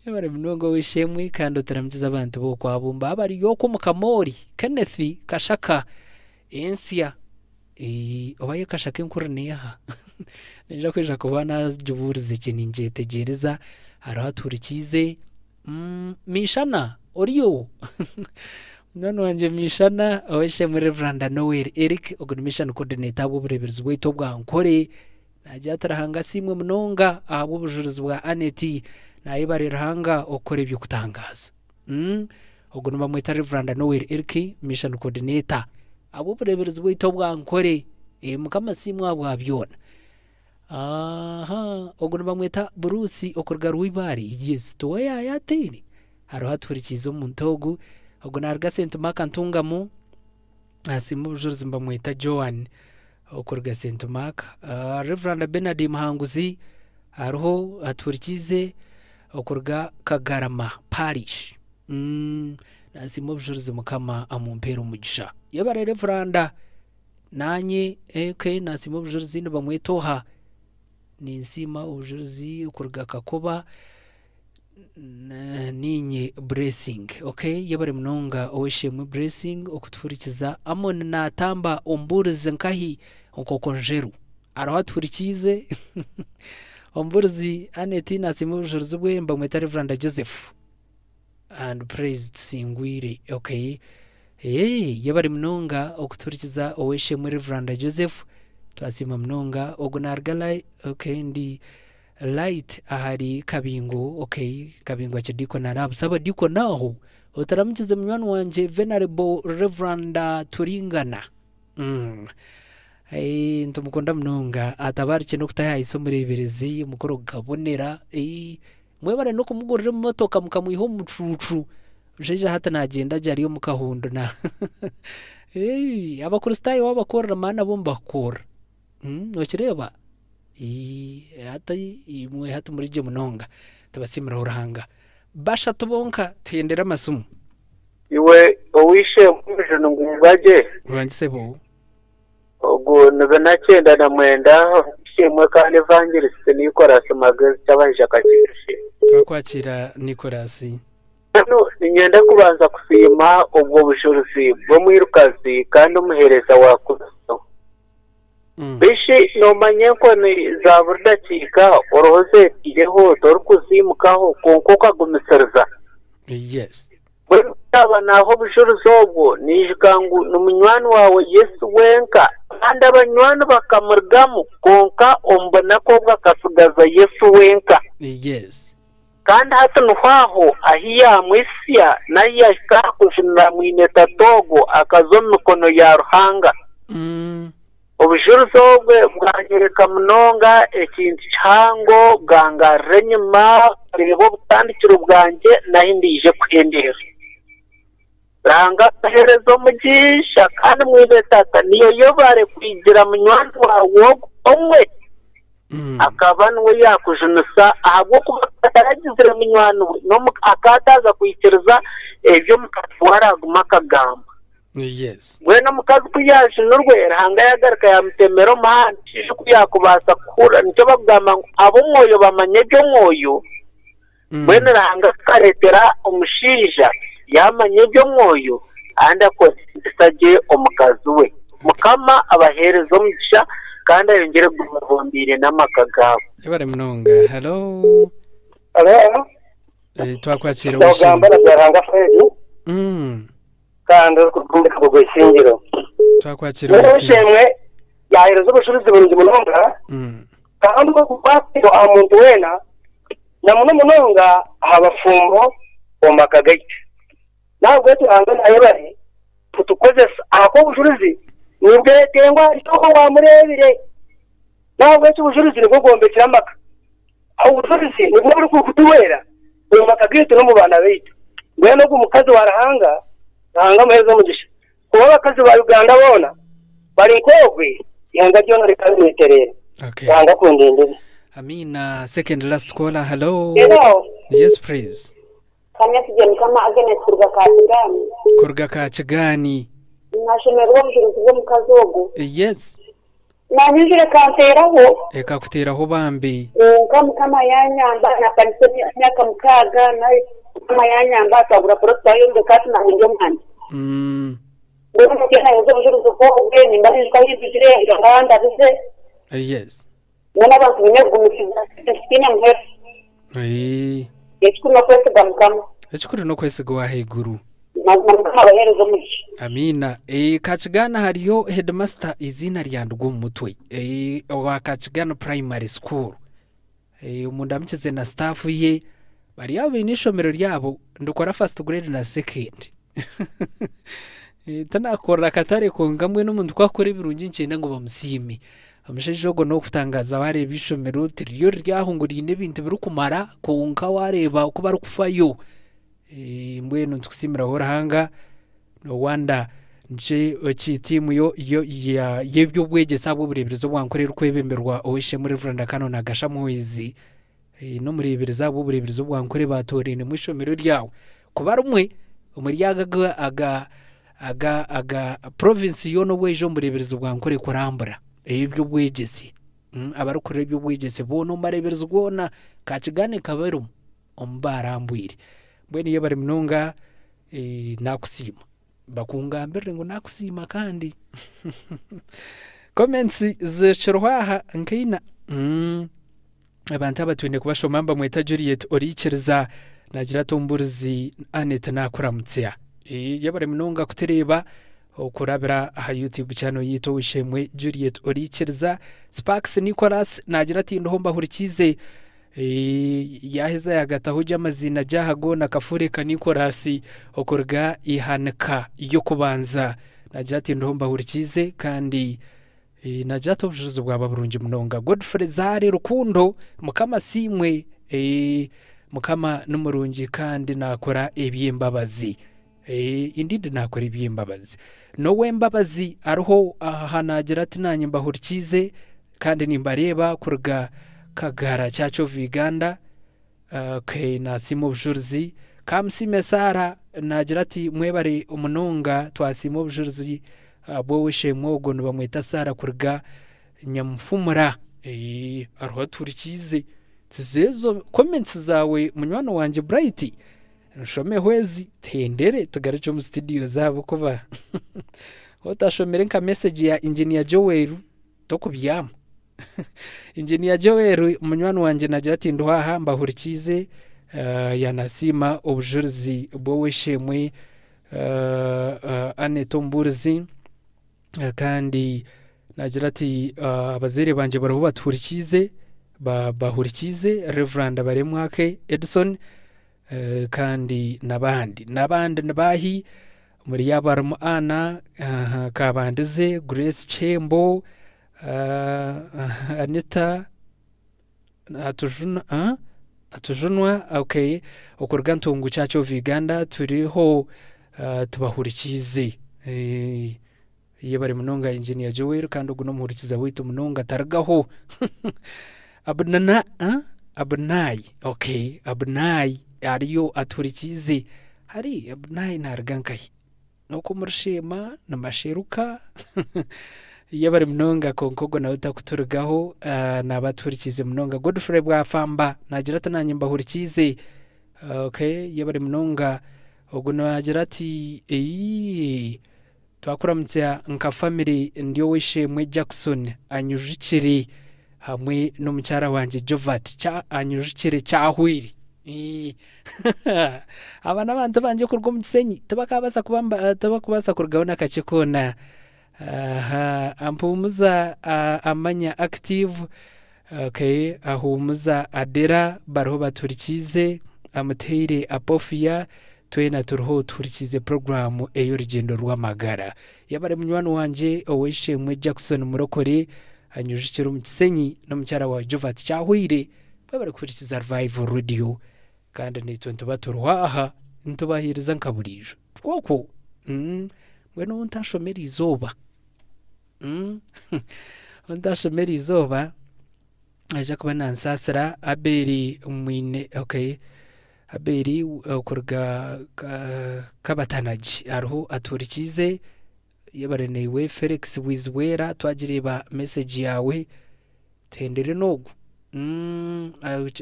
yabare munongo wishemwe kandi utaramkiza abantu bo kwabumba abari yo ko mukamori Kenneth Kashaka Ensia obaye kashake nkurneha nja kweja kubana juburize kininje tegereza arahaturikize mishana oriyo none wanje mishana aweshe muri Reverend Noel Eric organization coordinator w'ubureberezi bw'ito bwa nkore najya hanga simwe munonga abo bujuruzi bwa Aneti nayibarira hanga okore byo kutangaza ubwo numba mwita Reverend Noel Eric mission coordinator abo bureberezi bw'ito bwa nkore mukama simwe abwabyona ubwo numba mwita Bruce okorga ruibari yes to yatini haruhaturikizo muntogu ubwo narga St Mark Ntungamo asimu bujuruzi mba mwita Joan okorga St Mark Reverend Bernard Muhanguzi aruho aturikize okorga Kagarama Parish asimu bujuruzi mukama amumpera umugisha yabare Reverend nanye nasimu bujuruzi bamwetoha ni nsima ubujuruzi okorga Kakoba ninye blessing yabare munonga oweshemwe blessing okuturikiza amon natamba omburize nkahi okokonjeru arahaturikize omburizi Aneti nasimu bujuruzi bwe mba mwita Reverend Joseph and praise singwire yabare munonga okuturikiza oweshemwe Reverend Joseph twasima munonga ogunargala ndi light ahari kabingo kabingo chidiko na rab saba diko naho utaramukize munywani wanje Venerable Reverend Turingana ntumukunda munonga atabari kino kutaya isomureberezi mukoro gabonera mwebare no kumugurira motoka mukamwiho mucucu jeje hata nagenda jari yo mukahundo na abakristayo wabakora mana bomba kora nokireba hata imwe hata muri je munonga tabasimira urahanga basha tubonka tendera masumu iwe owishe mujeno ngumbaje wangisebo ogo nabenachenda na mwenda shemwe ka evangelist Nicholas Magezi cyabanje akakirushe twakwakira Nicholas ninyenda kubanza kusima ubwo bushuruzi bwo mwirukazi kandi umuhereza wakuzo bishi nomanye ko ni zaburdakika oroze ireho dorkuzimukaho konko kagumiserza yes baba naho bushuruzi obwo nijikangu numunywani wawe Yesu wenka kandi abanywani bakamurgamu konka ombona ko bwakasugaza Yesu wenka yes kandi hata nuhaho ahiya mwisia na yashika kujina mwineta togo akazo mikono ya ruhanga obujuruzi obwe bwanyereka munonga ekintu cyango bwangarire nyuma rebo butandikiro bwanje nahindije kwendera ranga aherezo mugisha kandi mwibetata niyo yobare kwigira munywani wawe omwe akaba nuwe yakujunusa ahubwo kuba ataragizira munywani no akataza kwikiriza ebyo mukatwaraguma kagamba yes wena mukazi kuyaje n'urwera hanga yagarika ya mutemero mahandi kuyakubasa kura nicyo bagamba abo mwoyo bamanye byo mwoyo wena ranga karetera umushija yamanye byo mwoyo anda ko isaje omukazi we mukama abaherezo mugisha kandi yongere gumuvumbire n'amakagabo ibare munonga hello twakwakira wishimye baranga Fred kandi kukumbuka kugwe shingiro twakwakira wishimye yaherezo bushuruzi bunzi munonga kandi ko kupati amuntu wena na munonga abafumbo omakagaite ntabwo tuhangana ayebare tutukoze ako bushuruzi nibwe tengwa itoko wamurebire ntabwo cy'ubushuruzi nibwo gombekira amaka aho ubushuruzi nibwo buri kutuwera omakagaite no mu bana beite ngwe no kumukazi warahanga hanga meza mugisha kuba bakazi ba Uganda bona bari kogwe yanga byo nari kandi miterere hanga kundende Amina second last caller hello hello yes please kanya kijeni kama Agnes kurga kachigani nashemerwa mjuruzi bwo mukazogo yes na njire kanteraho kuteraho bambi kama yanyamba na panisoni myaka mukaga na kama yanyamba tabura porota yende kati na nge mwana ngo mugena ubucuruzi bwo ni mbari kwa yizire nganda bize yes none abantu binegumikiza sitine mwe ekikuno kwese gamukama ekikuru no kwesiga waheguru abaherezo muki amina Kachigana hariyo headmaster izina ryandugwo mu mutwe wa Kachigana primary school umuntu amkize na staff ye bari yabe n'ishomero ryabo ndukora first grade na second tanakora katare ko ngamwe n'umuntu kwakora ibirungi ncenda ngo bamusime amushejogo no kutangaza ware bishomero tiriyo ryahunguriye n'ibintu biri kumara kunka wareba uko bari kufayo mbwenu tukusimira horahanga no wanda nje timu yo yebyo bwegesa bwo bureberezo bwankorera kwebemberwa owishe muri Rwanda kano nagasha muhizi no muri berezo bwo bureberezo bwankore batorine mu ishomero ryawe kuba rumwe umuryaga aga province yo no bwejo mureberezo bwankore kurambura ebyo bwegese abarukorera ibyo bwegese bono mareberezo gona Kachigane kaberum ombarambwire mbweni iyo bari munonga nakusima bakungambira ngo nakusima kandi comments zishorwaha nkaina abantu abatwine kubashomamba mweta Juliet Orichiriza nagira tomburzi Annette nakuramutsia iyo bari munonga kutereba okurabira aha YouTube channel yito wishemwe Juliet Orichiriza Sparks Nicholas nagira ati ndohomba hurikize yaheza yagataho amazina jahago na kafure kanikorasi okorga ihanka yo kubanza nagira ati ndomba hurikize kandi nagira tobujuzo bwa baburungi munonga Godfrey Zari Rukundo mukama simwe mukama numurungi kandi nakora ebyembabazi indide nakora ebyembabazi no wembabazi ariho hanagira ati nanye mbahurikize kandi nimbareba kurga Kagara chacho Viganda nasimo bujuruzi kamsime Sara nagira ati mwebare umunonga twasimo bujuruzi abo wishe mwogo no bamwita Sara kurga nyamfumura arho turikize tuzezo comments zawe munywano wanje Bright nshome hwezi tendere tugarecho mu studio zabo kuba otashomere nka message ya engineer Joel tokubyama Engineer Joel munywano wanje nagira ati ndwaha mbahurikize yanasima obujuruzi bwo weshemwe Annette Mburzi kandi nagira ati abazere banje baraho baturikize bahurikize Reverend Baremwake Edson kandi nabandi nabahi muri yabarmu ana kabandize Grace Chembo Anita atujunwa okay okorga ntungu cyacho Viganda turiho tubahurikize iyo bari munonga engineer Joel kandi uguno muhurikiza witu munonga targaho abnai okay abnai ariyo aturikize hari abnai nargankai nuko murshema namasheruka iyo bari munonga konkogo na utakuturgaho nabaturikize munonga Godfrey bwafamba nagira ati nanye mbahurikize okay iyo bari munonga uguno nagira ati twakuramutse nka family ndiyo wishemwe Jackson anyujikire hamwe no mucyara wanje Jovat cha anyujikire cyahwiri abana bantu banje kurwo mu Gisenyi tabakabasa kubamba tabakubasa kurgaona kachikona ampumuza amanya active okay ahumuza adera bariho baturikize amuteire apofia twena turho turikize program eyo rugendo rw'amagara yabare munywano wanje oweshemwe Jackson Murokore anyujikira mu Gisenyi no mucyara wa Jovat cyahwire babare kurikiza Revival Radio kandi ni 20 baturwaha ntubahiriza nkaburijo twoko mweno ntashomera izoba ntashomera izoba aje kuba nansasira Aberi mwine okay Aberi okurga kabatanaji arho aturikize yabarenewe Felix Wizwera twagireba message yawe tendere nogo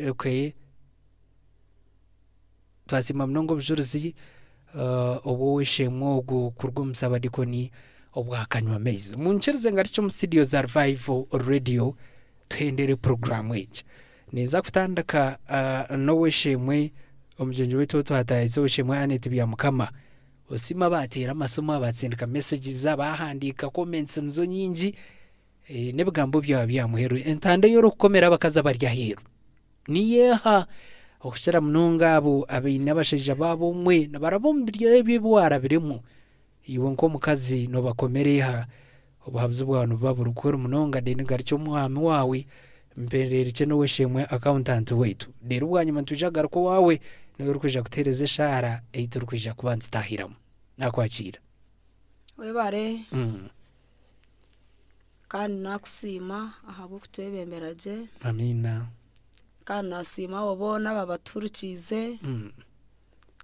okay twasima mnongo bujuruzi obo weshemwe kurwa musabadikoni obwakanywa amezi munchereze ngari cyo mu studio za Revival Radio tuhendere program wage neza kutandaka no weshemwe omujenje wetu twatayizo weshemwe Anet Byamukama osima batera amasomo abatsindika messages abahandika comments nzo nyinji nebigambo byamuheru entande yoro kukomera bakaza barya heru niyeha okushira munonga abo abina bashaija babo mwe nabarabombiryo ebibwara birimo iwe nko mukazi no bakomereha obuhabzi bwano baburukuru munonga deni garicyo mwami wawe mperere cyo no weshemwe accountant wetu rero ubwanyuma tujagara ko wawe no rukwija gutereza shara eito rukwija kubanstahiramo nakwakira webare kandi nakusima ahabo kutwebemberaje amina kandi nasima obona babaturikize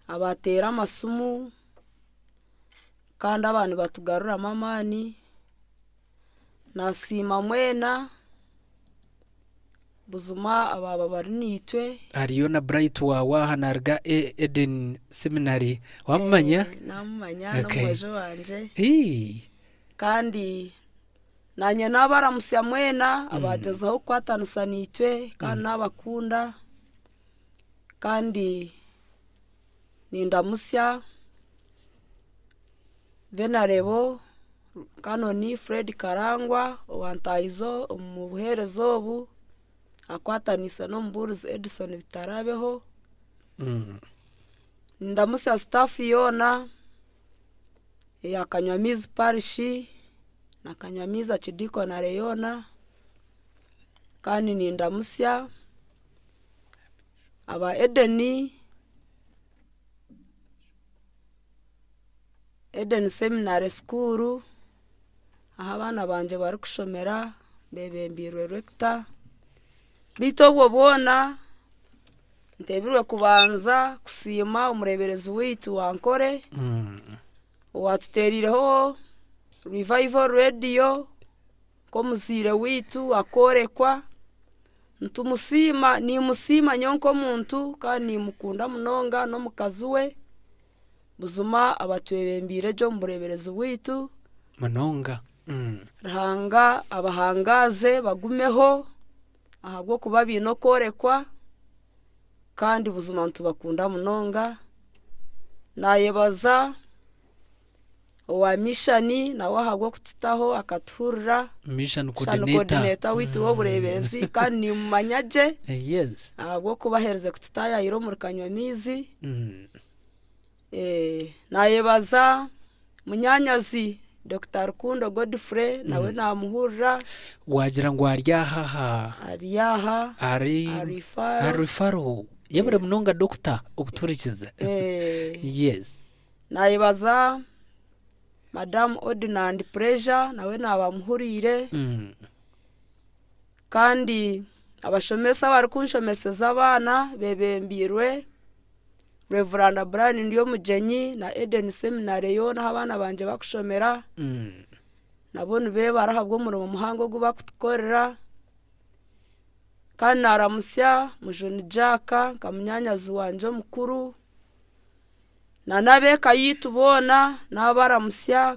abatera amasumu kandi abantu batugarura amamani nasima mwena buzuma ababa bari nitwe ariyo na Bright wa hanarga Eden Seminary wamanya namumanya no mwejo wanje kandi nanye nabaramusya mwena abagezaho kwatanusa nitwe kandi nabakunda kandi nindamusya Venarebo Kanoni Fred Karangwa owantayizo mu buherezo obu akwatanisa no Mburuzi Edison bitarabeho ndamusya staff yona yakanywamizi parishi nakanywamiza Kidiko na Reyona kandi nindamusya aba Eden Seminary School aha abana banje bari kushomera bebembirwe rector bitobwo bona ntebirwe kubanza kusima umureberezi witu wankore watuterireho Revival Radio ko muzire witu akorekwa ntumusima ni musima nyonko muntu kandi mukunda munonga no mukazuwe buzuma abatwebembire jo mureberezi witu munonga rahanga abahangaze bagumeho ahubwo kuba bino korekwa kandi buzuma ntubakunda munonga nayebaza owa mishani na wahagwo kutitaho akaturura mission coordinator witu wo bureberezi kandi mumanyaje yes ahubwo kubahereze kutitaya iro murikanywa mizi nayebaza munyanyazi Dr. Rukundo Godfrey nawe namuhurira wagira ngo aryaha arifaro yabure munonga doctor okuturikiza yes nayebaza Madam Ordinand Pressure nawe nabamuhurire kandi abashomesa bari kunshomeseza abana bebembirwe Reverend Brian ndiyo mujenyi na Eden Seminary yona abana banje bakushomera nabone be barahabwo mu muhango guba kutukorera kandi naramusya mujoni Jaka kamunyanyazi wanje mukuru na nabeka yitubona nabaramusya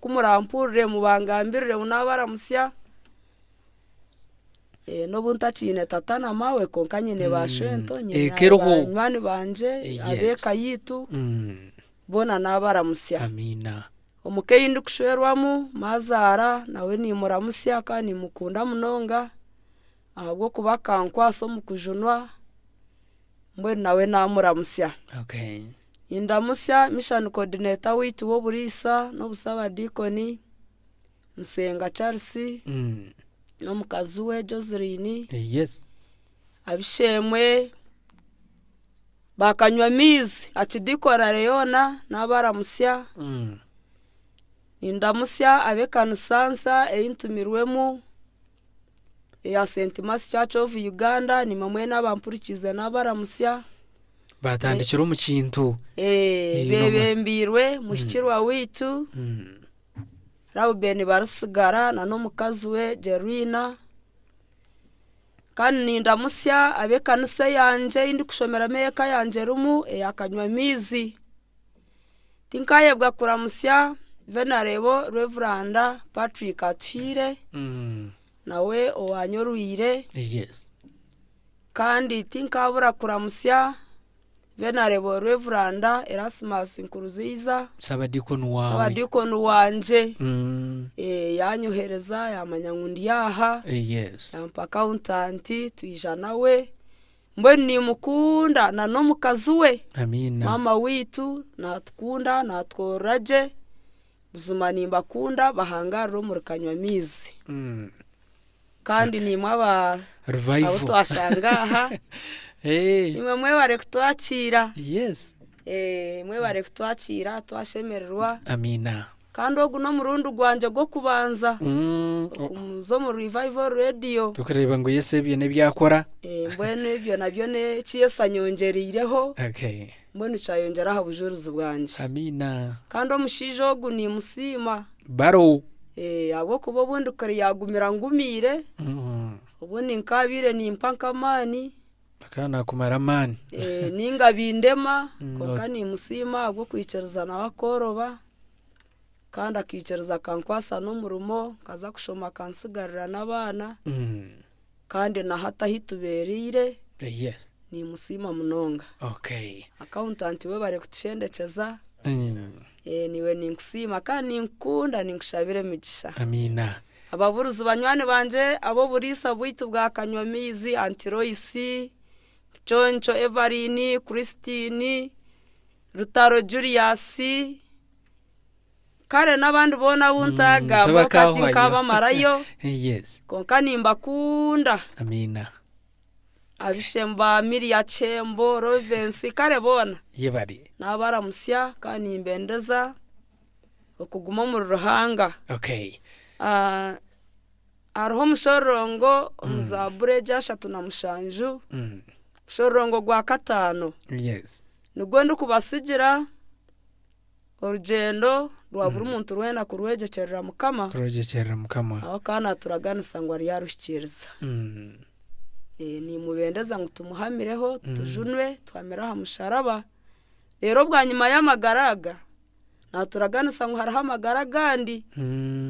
kumurampurire mu bangambirire nabaramusya no buntachine tatana mawe konkanyine bashento nyine banje abeka yitu bona nabaramusya amina omukeyindi kushwerwamu mazara nawe ni muramusya kandi mukunda munonga ahubwo kubakankwaso mukujunwa mbwe nawe namuramusya okay indamusya mission coordinator witu wo burisa no busaba dikoni Nsenga Charles no mukazuwe Joseline yes abishemwe bakanywa mizi akidiko na Reyona nabaramusya indamusya abekanusansa eintumirwemu ya St. Mass Church of Uganda ni mamwe n'abampurikiza nabaramusya batandikira mu kintu bebembirwe mushikirwa witu Rauben barasigara na no mukazuwe Jerwina kandi nindamusya abekanise yanje indi kushomera meka yanje rumu yakanywa mizi tinkayebwa kuramusya venarebo Reveranda Patrick Atwire nawe owanyoruire yes kandi tinkabura kuramusya venarebo Reveranda Erasmus Nkuruziza sabadikonu wanje yanyohereza yamanya ngundi yaha yes yampa accountant tuyijana we mbweni nimukunda na no mukazi we amina mama witu natukunda natworaje buzuma nimbakunda bahangariro muri Kanywamizi kandi nimwe aba abo twashangaha nimwe mwe bare kutwakira yes mwe bare kutwakira twashemererwa amina kandi ogu no murundi rwanje gwo kubanza zo mu Revival Radio tukareba ngo yese byene byakora mbwene ibyo nabyo ne ciyesa nyongereireho okay mbone cyayongera ha bujuruzi bwanje amina kandi omushijo ogu ni musima baro abo kubo bundi kare yagumira ngumire ubundi nkabire ni mpankamani akana kumaramani ninga bindema konka ni musima abo kwicereza n'abakoroba kandi akicereza kankwasa no murumo kaza kushoma kansigarira n'abana kandi na hata hituberire yes ni musima munonga okay accountant we bare kutushendekeza niwe ninkusima kandi nkunda ninkushabire migisha amina ababuruzi banywane banje abo burisa bwitu bwa Kanywamizi Antiroisi Choncho Evarini Christine Rutaro Julius kare n'abandi bona buntaga bakati kaba marayo yes konka nimbakunda amina abishemba Miria Chembo Rovensi kare bona yebari nabaramusya kandi imbendeza okuguma mu ruhanga okay ariho mushorongo muzabure jashatu na mushanju mushorongo gwa 5 yes nugwenda kubasigira urugendo rwa buri muntu rwenda kurwegekerera mukama aho kana turaganisa ngo ari yarushikiriza ni mubendeza ngo tumuhamireho tujunwe twamera ha musharaba rero bwa nyuma y'amagaraga na turaganisa ngo haraho amagaragandi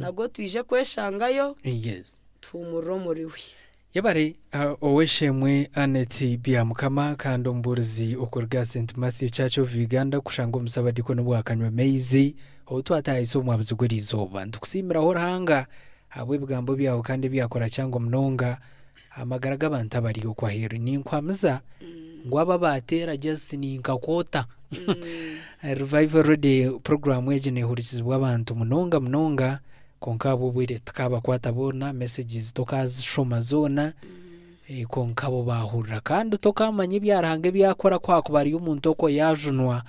nago twije kweshangayo yes tumuro muriwe yabare oweshemwe Annette Byamukama kandi omburuzi okurga St Matthew Church of Uganda kushanga omusabadiko no bwa Kanywamizi otwatayiso mwabuze gwe rizoba ntukusimira horanga habwe bgambo byawo kandi byakora cyangwa mnonga amagaraga abantu abariyo kwa hero ni nkwamza ngwaba batera just ni nkakota Revival Radio program yegene hurikizwa abantu mnonga konkabo bwire tukaba kwatabona messages tokazishoma zona konkabo bahurira kandi tokamanye byarahange byakora kwa kubari umuntu oko yajunwa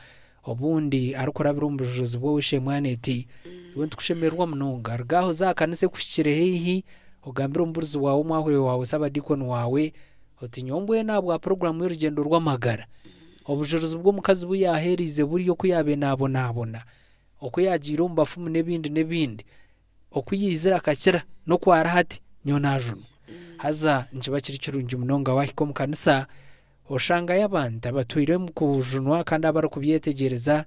obundi arukora birumbujuzi bwo wishemwe Annette iwe tukushemerwa mnonga rgaho zakanise kushikire hehi ogambira umburuzi wawe mwahure wawe sabadikoni wawe otinyombwe nabwa program y'urugendo rw'amagara obujuruzi bwo mukazi buyaherize buriyo kuyabe nabona okuyagira umbafumu nebindi okuyizira kakira no kwara hati nyo najunu haza njibakiri kirungi munonga wahiko mukanisa oshanga y'abantu abatwire mu kujunwa kandi abara kubyetegereza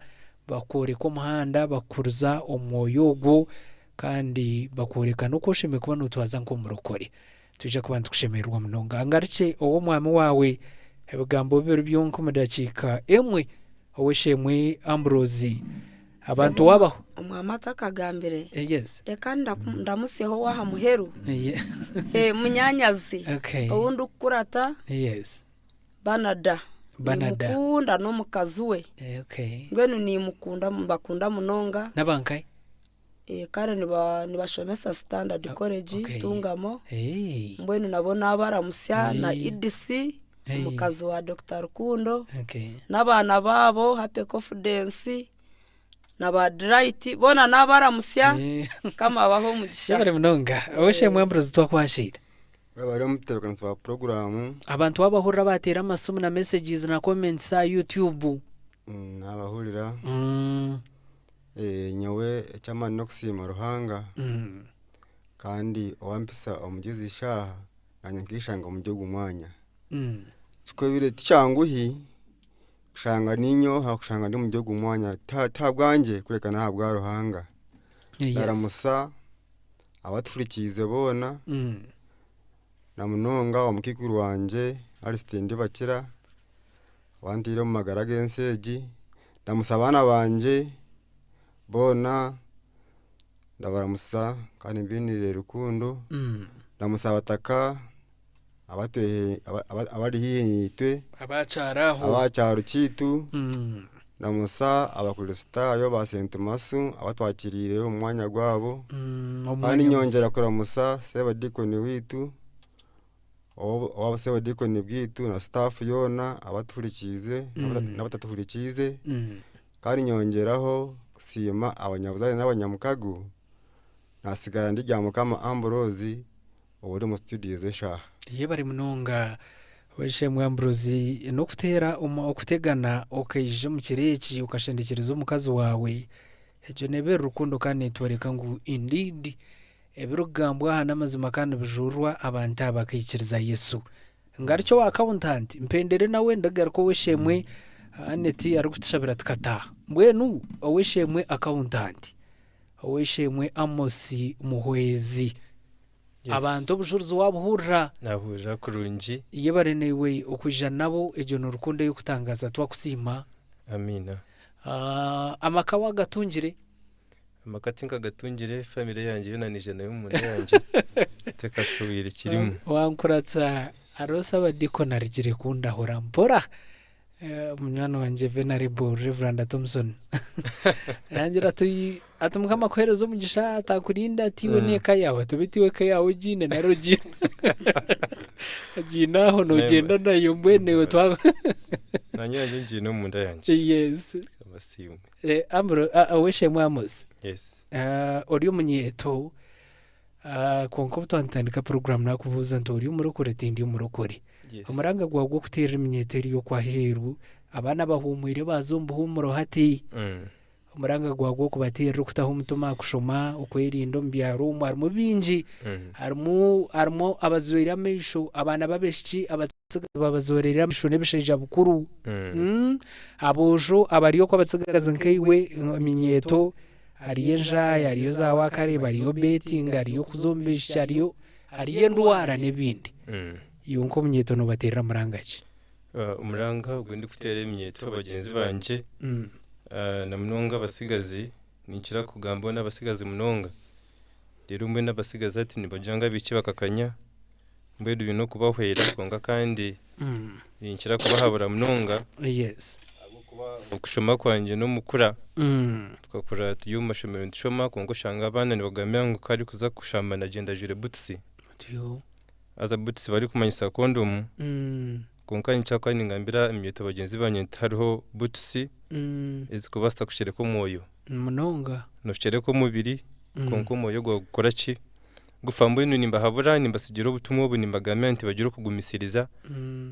bakoreka umuhanda bakuruza omwoyogo kandi bakoreka no koshime kuba nutwaza nko murokore tuje kubantu kushemerwa munonga angarice owo mwami wawe ebigambo bibiri byonko mudakika emwe oweshemwe Ambrose abantu wabaho umwamata kagambire yes reka ndamuseho waha muheru munyanyazi okay ubundi ukurata yes Banada mukunda no mukazi we okay ngwenu ni mukunda bakunda munonga nabankai kare nibashomesa Standard College okay. Tungamo mbwenu nabona abaramusya na EDC mukazi wa Dr. Rukundo okay nabana babo Happy Confidence nabadright bona nabaramusya kama abaho mugisha yabare munonga oweshemwe Ambrose twakwashira bari mutekana twa program abantu babahurira batera amasomo na messages na comments sa YouTube nabahurira nyowe cyamani no kusima ruhanga kandi owampisa omugezi shaha nanya nkishanga mu gihugu mwanya kiko bire ticyanguhi kushanga ninyo hakushanga ndi mu gihugu mwanya tabwanje kurekana habwa ruhanga daramusa abatufurikize bona na munonga wa mukikuru wanje Aristide bakira wandire mu magara genseji ndamusabana banje bona ndabaramusa kandi mbinire rukundo ndamusaba taka abatwe abari hihitwe abacaro kitu ndamusa abakurista ba Saint Masu abatwakirire umwanya gwabo kandi nyongera kuramusa sebadikoni witu abo sebadikoni bwitu na staff yona abaturikize n'abataturikize kandi nyongeraho kusima abanyabuzari n'abanyamukagu nasigara ndijya mukama Ambrozi uburi mu studio zesha ye bari munonga weshe mu Ambrozi no kutera okutegana okayije mu kireki ukashendekeriza umukazi wawe ejo nebe rukundo kandi twereka ngo indeed ebirugambwa n'amazima kandi bijurwa abantu abakikiriza Yesu ngaricyo wakauntanti mpendere nawe ndagara ko weshemwe aneti ari kutishabira tukata mbwenu weshemwe akauntanti weshemwe Amosi Muhwezi abantu obujuruzi wabuhurra nahurra kurungi yebarenewe okujja nabo ejo n'urukundo yo kutangaza twakusima amina amakawa gatungire amakatinka gatungire family yanjye yonanije nayo umuntu yanjye tekashubira kirimo wankuratsa arosa badiko narigire kundahora mpora munyana wanje Venerable Reverend Thompson yangira atumukama kwerezo mugisha atakurinda atiwe neka yawe tubitiwe kayawe jine na rojina jina hono genda nayo mbwenewe twa nanyanje njino munda yanje yes abasimu Ambro aweshe Amos yes ori umunyeto konko twantandika program nakubuza ntori umurokore tindi umurokore umuranga gwagwo kutera imyeteri yo kwa heru abana bahumwire bazumbuhumuro hati umuranga gwagwo kubatera kutaho umutuma kushoma ukwerindo mbyaro umwari mubinji armo abazwira amesho abana babeshi babazorera amesho nebesheja bukuru abojo abariyo ko batsagaza nkaiwe imyeto ariyenja ariyo za wakare bariyo betting ariyo kuzombesha ariyo ndwara nebindi yunko mnyeto no batera murangachi umuranga ubwo ndi kutera imyeto bagenzi banje na munonga basigazi nikira kugamba n'abasigazi munonga rero umwe n'abasigazi ati nibajanga biki bakakanya mbwedu bino kubahwera konga kandi nikira kubahabura munonga yes abo kuba okushoma kwanje no mukura tukakura tuyuma shomero ndishoma kongo shanga abana nibagamya ngo kari kuza kushamba nagenda jure butsi aza butsi bari kumanyisa kondomu konka nchaka ningambira imyeto bagenzi banye ntariho butsi ezikubasta kushireko moyo munonga no shireko mubiri konko moyo go gukoraki gufambo ino nimba habura nimba sigiro butumwa ubu nimba gamenti bagiro kugumisiriza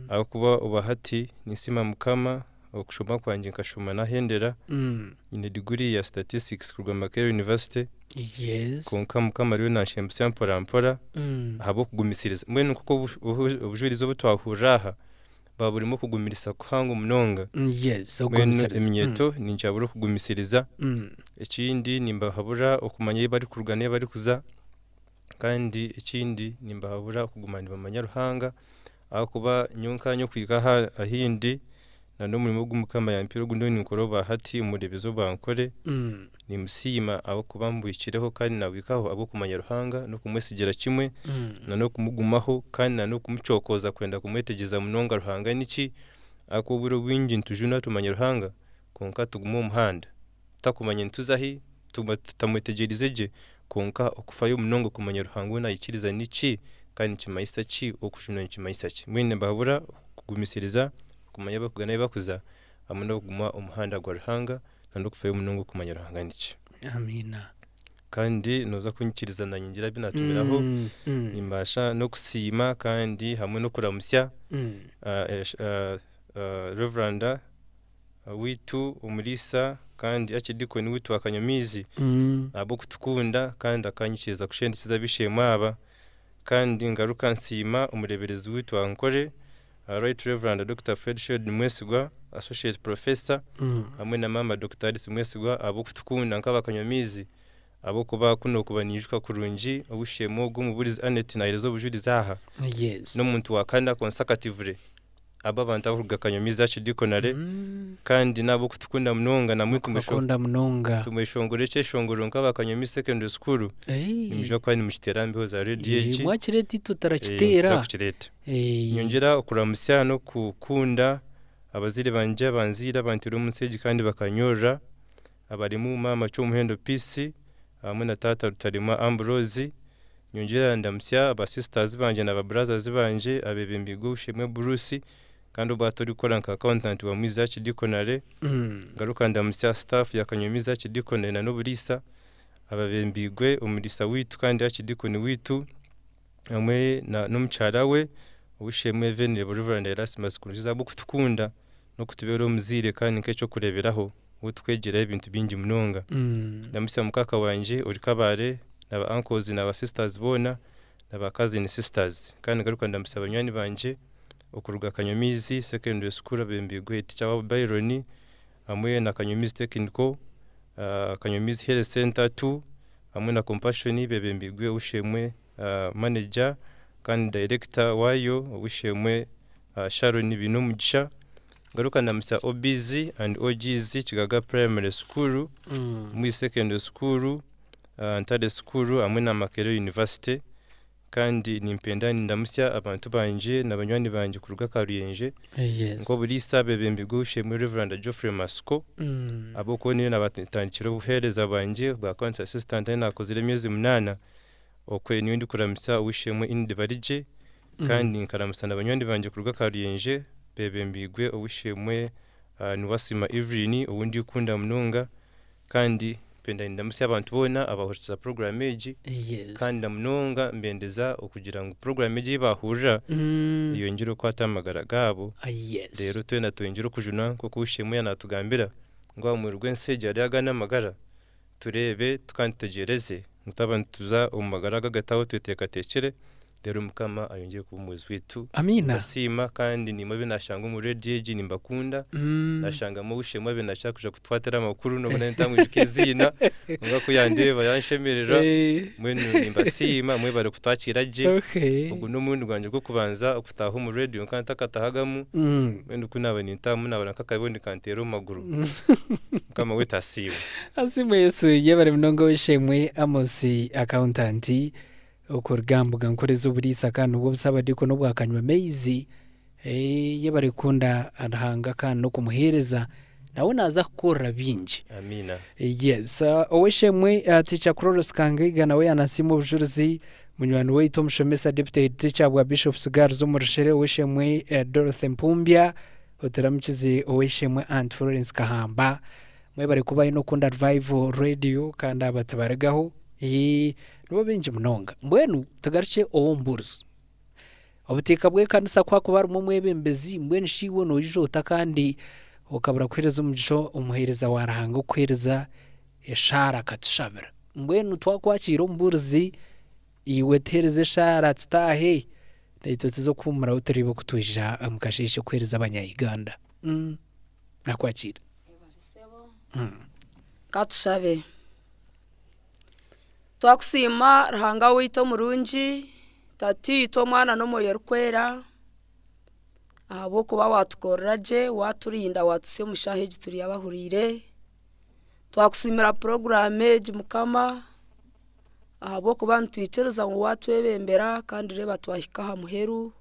aho kuba ubahati nisima mukama okushoma kwanje nkashoma nahendera ine degree ya statistics ku Rwamakere University yes konka mukama ryo nashembusya mpora habo kugumisiriza mwene kuko ubujurizo butwahuraha baburimo kugumirisa kuhanga munonga yes ogumisiriza imyeto ninjaburo kugumisiriza ikindi nimba habura okumanya bari kurugane bari kuza kandi ikindi nimba habura kugumana bamanyaruhanga aho kuba nyonkanyo kwika ahindi na no murimo gumukama yampiro gundo nikoro bahati umurebezo bankore ni musima abo kubambuyikireho kandi nawikaho abo kumanyaruhanga no kumwesigera kimwe na no kumugumaho kandi na no kumucokoza kwenda kumwetegeza munonga ruhanga niki akuburo wingi ntujuna tumanyaruhanga konka tuguma umuhanda takumanya ntuzahi tutamwetegerizeje konka okufayo munongo kumanyaruhanga na ikiriza niki kandi kimayisa ki okushuna kimayisa ki mwene babura kugumisiriza kumanya bakugana bakuza amuna kuguma umuhanda gwa ruhanga nando kufayo munongo kumanya ruhanga niki amina kandi noza kunyikiriza na nyingira binatumiraho nimbasha no kusima kandi hamwe no kuramusya Reverend witu umulisa kandi akidikoni witu akanyamizi abo kutukunda kandi akanyikiriza kushendikiza bishema aba kandi ngaruka nsima umureberezi witu ankore Right Reverend Dr. Fred Shed Mwesigwa associate professor hamwe na mama Dr. Alice Mwesigwa abo kutukunda nk'abakanyamizi abo kuba kuno kubanijwa kurungi obushemo bwo mu burizi Anet na irezo bujuriza aha no muntu wakanda consecutively aba bantu avuga kanyamizi acidikonare kandi nabo kutukunda munonga na mwikumeshonga munonga tumeshongore cyeshongoro nk'abakanyamizi secondary school nimjo kwa ni mushiterambe ho za RDH mwakireti tutarakitera nyongera okuramusya no kukunda abazire banje banzira bantira umuseji kandi bakanyora abarimu mama cyo muhendo PC hamwe na tata rutarima Ambrose nyongera ndamsya aba sisters banje na ba brothers banje abebembigo shemwe Bruce kandi ubatori kora nka accountant wa Mwizachi Dikonare garuka ndamsya staff ya Kanyamizachi Dikonare na Noburisa ababembigwe umurisa witu kandi akidikoni witu amwe na n'umucyara we ubushemwe Venerable Reverend Erasmus kuruza bwo kutukunda no kutubera umuzire kandi nk'eco kureberaho utwegera ibintu bingi munonga ndamusya mukaka wanje uri kabare n'aba uncles n'aba sisters bona n'aba cousin sisters kandi garuka ndamusya abanyani banje okuruga Kanyamizi secondary school abembigwe teacher wa Byron amwe na Kanyamizi technical Kanyamizi Health Center 2 amwe na Compassion bebembigwe ushemwe manager kandi director wayo ubushemwe Sharon Binumugisha garuka ndamsa OBZ and OGZ Kigaga Primary School mu secondary school Ntare School amwe na Makerere University kandi nimpendani ndamusya abantu banje n'abanywanyi banje kuruga Karuyenje ngo buri sabe bembigushe muri Reverend Geoffrey Masco abo ko niyo nabatandikira ubuhereza banje bwa concert assistant nakozire myezi 8 okwe niyo ndi kuramisa ushemwe indi barije kandi nkaramusa n'abanywanyi banje kuruga Karuyenje bebembigwe ubushemwe nuwasima Evelyn ubundi ukunda munonga kandi penda ndamusya abantu bona abahuriza programmage kandi ndamunonga mbendeza okugira ngo programmage bahurira iyo ngiro kwatamagara gabo rero twena twengiro kujuna ko kushemwe yanatugambira ngo amurwe nseje ari agana magara turebe tukantegereze mutabantuza umagara gagataho tweteka tekere rero mukama ayongeye kubumuzi witu amina asima kandi nimwe binashanga mu RDG nimbakunda nashanga mu bushemwe binashaka kuja kutwatera amakuru no bana ntamwijike zina ngo kuyandeba yanshemerera mwene nimbasima mwe bare kutwakira je ubwo no mundu gwanje gwo kubanza okutaho mu radio kandi takatahagamu mwene kunaba nintamu nabana kakabone kantero maguru kama wetasiba asimwe Yesu yebare mnongo wishemwe Amosi accountant ukurgambuga nkoreza uburisa kandi ubwo busaba diko no bwakanywa meizi yebare kunda arahanga kandi no kumuhereza nawe naza kukora binji amina yes oweshemwe teacher Cloros Kangiga nawe yanasimu bujuruzi munywani we Tom Shomesa deputy teacher wa Bishop Sugar zo murishere oweshemwe Dorothy Mpumbya oteramukize oweshemwe Aunt Florence Kahamba mwe bari kuba ino kunda revival radio kandi abatabaragaho nubo benje munonga mbwenu tagariche owomburus obuteka bwe kanisa kwa kubar mu mwebembezi mbwenu shiwo no jota kandi okabura kwereza umugisho umuhereza warahanga kwereza eshara katushabira mbwenu twakwakira omburuzi iwetereze shara tstahe naito tizo kumura uteribo kutujja amukashishe kwereza abanya-Uganda nakwakira katushabe twakusima rahanga wito murungi tatito mwana no moyo rukwera abo kuba watukoraje waturinda watuse mushaheje turi abahurire twakusimira programmage mukama abo kuba ntwicereza ngo watwebembera kandi reba twahika ha muheru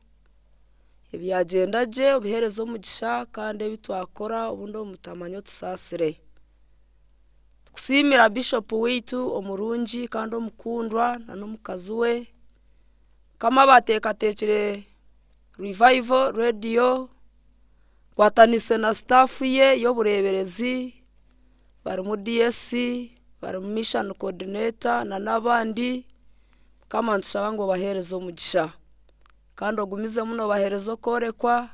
ibyagendaje ubiherezo mugisha kandi bitwakora ubundo mutamanyo tusasire kusimira Bishop witu omurungi kandi omukundwa na nomukazi we kama batekatekere revival radio kwatanise na staff ye yo bureberezi bari mu DSC bari mu mission coordinator na nabandi kama nshaba ngo baherezo mugisha kandi ogumize muno baherezo korekwa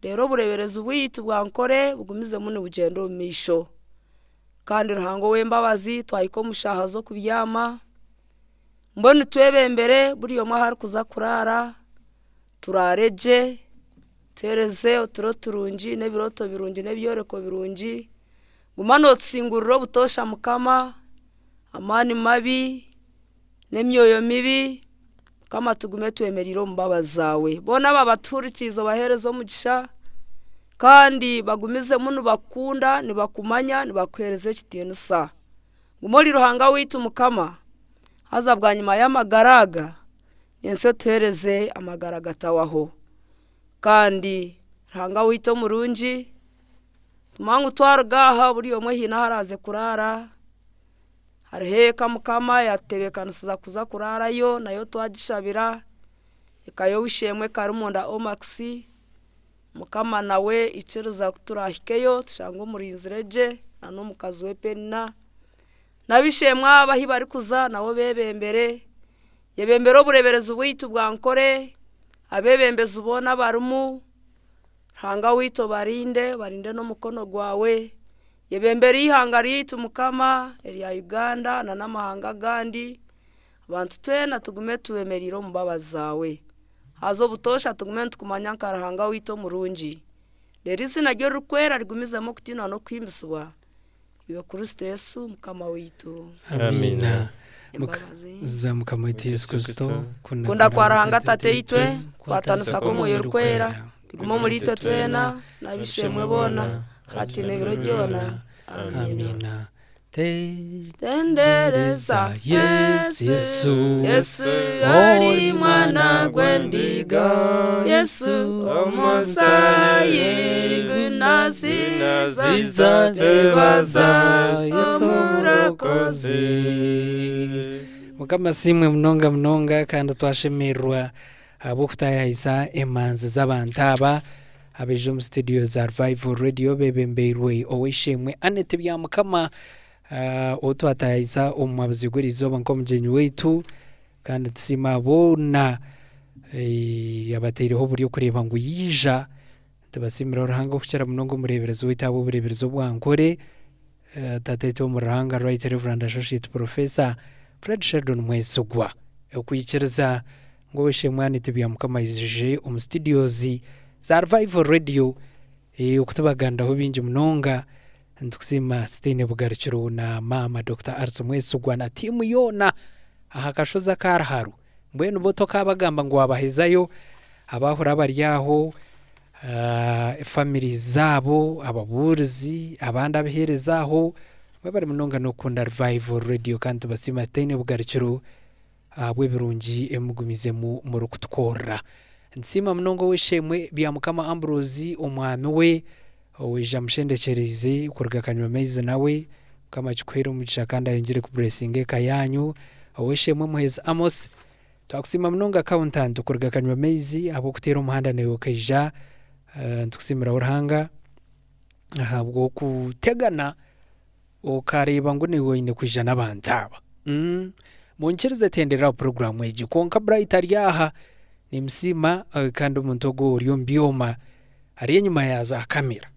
rero bureberezi witu bwankore bugumize muno bugendo misho kandi ruhango wembabazi twayiko mushaha zo kubyama mbone twebembere buriyo mahari kuza kurara turareje tereze uturo turungi n'ebiroto birungi n'ebyoreko birungi gumano tusinguriro butosha mukama amani mabi n'emyoyo mibi kama tugume twemeriro mbabazawe bona babaturikizo baherezo mugisha kandi bagumize munu bakunda nibakumanya nibakwereze kitinusa gumori ruhanga witu mukama haza bwa nyuma y'amagaraga yense tuhereze amagaraga tawaho kandi ruhanga witu murungi tumangu twargaha buri omwe hina haraze kurara hariheka mukama yatebekanisiza kuza kurarayo nayo twagishabira ikayo wishemwe karumunda omaxi mukama nawe iceruza kuturahikeyo tushango murinzireje nano mukazi we penna nabishemwa abahi bari kuza nabo bebembere yebembero burebereza ubwitu bwankore abebembeza ubona barumu hanga wito barinde no mukono gwawe yebembere ihangari mukama ya Uganda na namahanga gandi abantu twena tugume tuwemeriro mbabazawe hazo butosha tugume tukumanya karahanga wito murungi lerisi na ryo rukwera rigumizemo kutina no kwimbiswa iwe Kristo Yesu mukama wito amina za mukama wito Yesu Kristo kunda kwarahanga tate itwe kwatanusa ko moyo rukwera bigumo muri twe twena nabishemwe bona hati nebiro jona amina tendereza Yesu ari mwana gwendiga Yesu omusaye gunasi ziza tebaza Yesu murakoze mukama simwe mnonga kandi twashemerwa abo kutayahisa emanzi z'abantaba abeje mu studio za Revival Radio bebemberwe owishemwe anete bya mukama otwatayisa omwabuzigurizo bankomjenyi wetu kandi tsima bona yabatereho buri kureba ngo yija tubasimira ruhanga kucyara munongo mureberezo witabo bureberezo bwankore tateto muranga Right Reverend Associate Professor Fred Sheldon Mwesugwa okuyikiriza ngo wishemwe anete bya mukama yije studios za Revival Radio okutubagandaho bingi munonga ndukusima Stine Bugarikiro na mama Dr. Arso Mwesugwa na timu yona ahakashoza karaharu mbwenu boto kabagamba ngo abahezayo abahora baryaho family zabo ababurizi abandi abiherezaho bari munonga no kunda Revival Radio kandi basima Stine Bugarikiro abwe birungi emugumize mu rukutwora nsima mnongo wishemwe bya mukama Ambrose omwami we oweja mushendekereze kurugakanywa mezi nawe kama chikwero mugisha kandi ayongere ku blessing kayanyu owishemwe muheza Amos twakusima mnongo accountant kurugakanywa mezi abo kutera umuhanda nayo kaija tukusimira urhanga ahabwo kutegana okareba ngo niwe ine kwijana bantaba munchirize tendera program eji konka bright aryaha ni msima kandi umuntogo uriyo mbyoma ari nyuma yaza kamera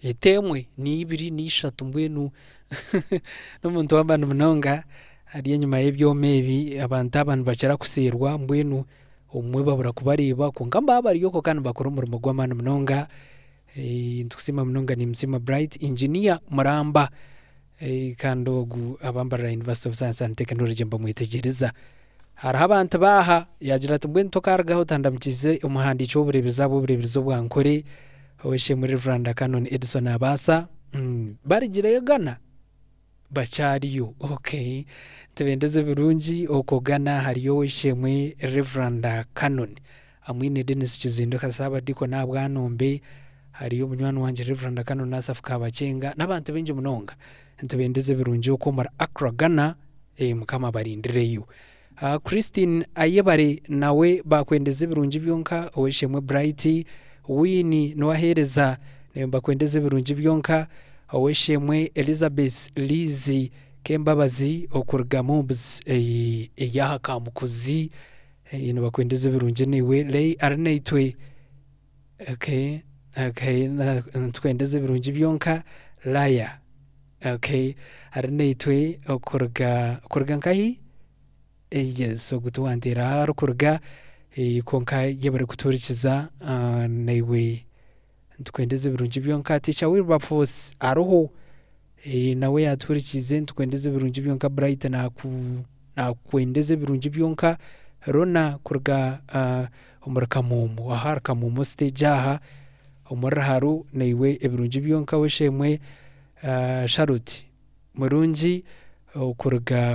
etemwe ni ibiri ni ishatu mbwenu n'umuntu w'abantu munonga ari nyuma y'ebyomebi abantu bachara kusirwa mbwenu umwe babura kubareba kongamba abariyo ko kandi bakora umurimo gw'amana munonga ntukusima munonga ni msima bright engineer Muramba kandi ogu abambara University of Science and Technology mbamwitegereza hari abantu baha yagira ati mbwenu tokaragaho tandamkize umuhandi cyo burebezo bwankore oweshe muri Reverend Canon Edison Abasa barigira yagana bachariyo okay tebendeze birungi okogana hariyo weshemwe Reverend Canon amwine Dennis Kizindo kasaba diko nabwanombe hariyo munywani wanje Reverend Canon Asaf Kabacenga nabantu benje munonga tebendeze birungi okomara Accra Ghana mukama barindireyo Christine ayebare nawe bakwendeze birungi byonka oweshemwe Bright Winnie noahereza nemba kwendeze birungi byonka oweshemwe Elizabeth Lizi Kembabazi okurga mobs yaha kamukuzi ino bakwendeze birungi niwe lay arneitwe okay na twendeze birungi byonka laya okay arneitwe okurga nkahi yes so gutuwandira harukurga konka yebare kuturikiza naiwe twendeze birungi byonka ticha Wilberforce aroho nawe yaturikize twendeze birungi byonka Bright na kwendeze birungi byonka Rona kurga umurakamumu aharakamumu stage aha umuraharu naiwe ebirungi byonka weshemwe Charlotte murungi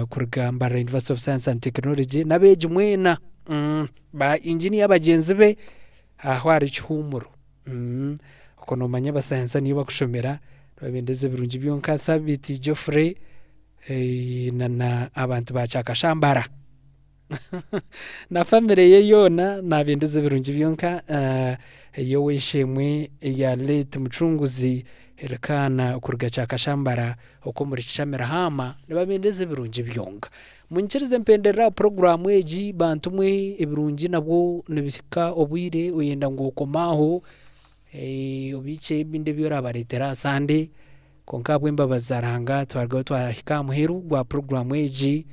kurga Mbara University of Science and Technology nabeje mwena ba engineer bagenzi be ahwari cyumuro kono manya basayansa niba kushomera babendeze birungi byonka Sabiti Geoffrey na abantu bacakashambara na family ye yona nabendeze birungi byonka yo weshemwe ya late mucunguzi erekana kurga cakashambara uko muri kishamira hama nabendeze birungi byonka munchirize mpendera programu eji bantumwe ebirungi nabwo nibisika obwire uyenda ngokomaho obice binde byora baretera sande konka bwemba bazaranga twargo twahika muheru gwa programu eji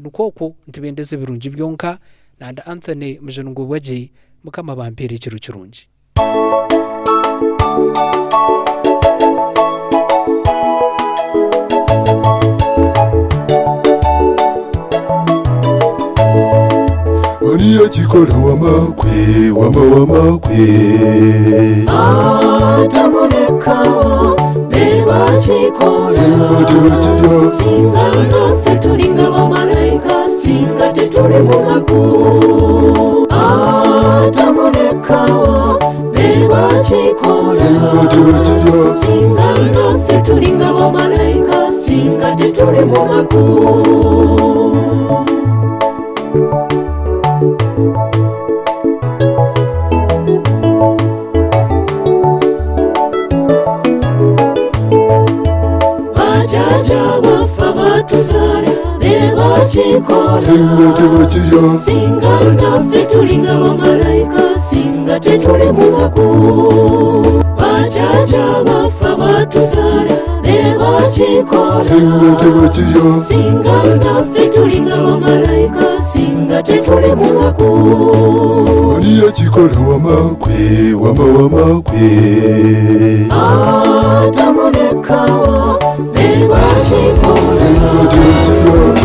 nukoko ntibendeze birungi byonka nanda Anthony mujungu waje mukama bampere kirungi Maria chikora wamakwe Atamonekao beba chikora Singa ndofe tulinga wa malaika Singa tetule mumaku Atamonekao beba chikora Singa ndofe tulinga wa malaika Singa tetule mumaku Singa ndofe tulinga wa malaika Singa tetule mumaku Bajaja bafa batuzara Beba chikora Singa ndofe tulinga wa malaika Singa tetule mumaku Maria chikora wamakwe Atamonekao beba chikora Singa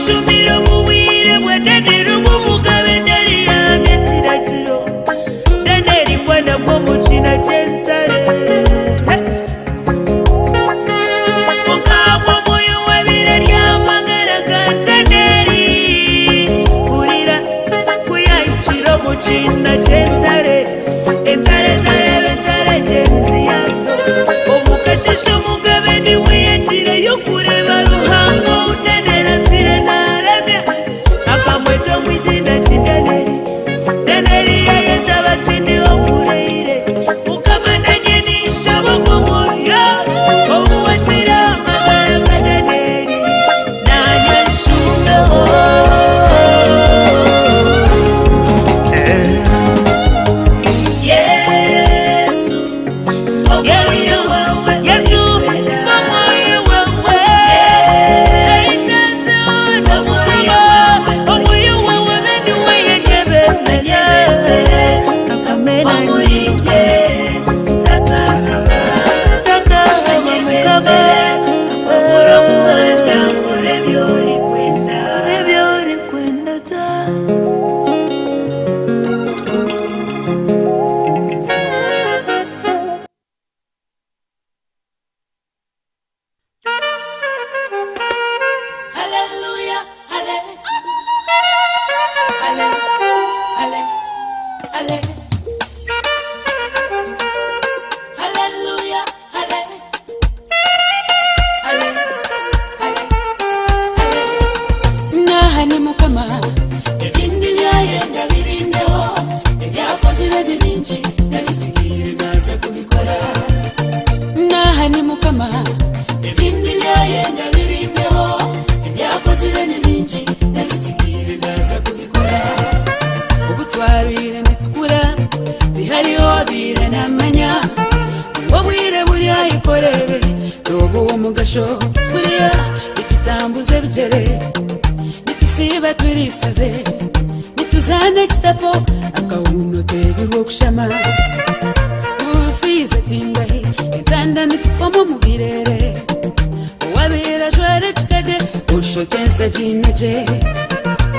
shumiro mubwire bwe deneri umugabe ndari yamye kiratiro deneri kwana bwo mukina cyentare mukabwo muyo wabire ryamagara deneri kurira kuyashiro mukina cyentare entare zarebe entare genzi yazo omukashisho mugabe ni wiyetire yo kureba ruhango udenera tire naremye akamweto mwizina tideneri deneri yayeta batindi omureire ukamananye nishabo mumuyo omuwatira amagara kadeneri nanye nshundo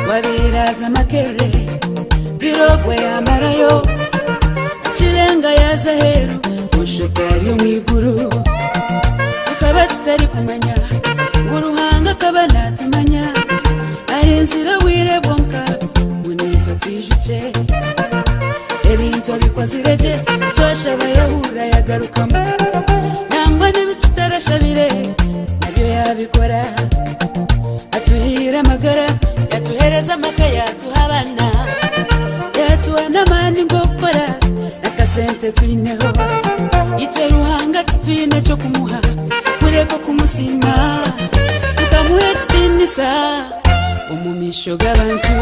wabiraza makere birogwe amarayo kirenga yaza heru ushotari umwiguru ukaba tutari kumanya uruhanga kaba natumanya ari nzira wirebonka munitwa twijuce ebintu bikozirege twashaba yahura yagarukamo nangwa n'ibitutarashabire nabyo yabikora atuhira amagara yatuhereza amaka yatuhabana yatuwana mani ngokora nakasente tuineho ite ruhanga tutuyine cyo kumuha kureko kumusima tukamuha extinisa umumisho g'abantu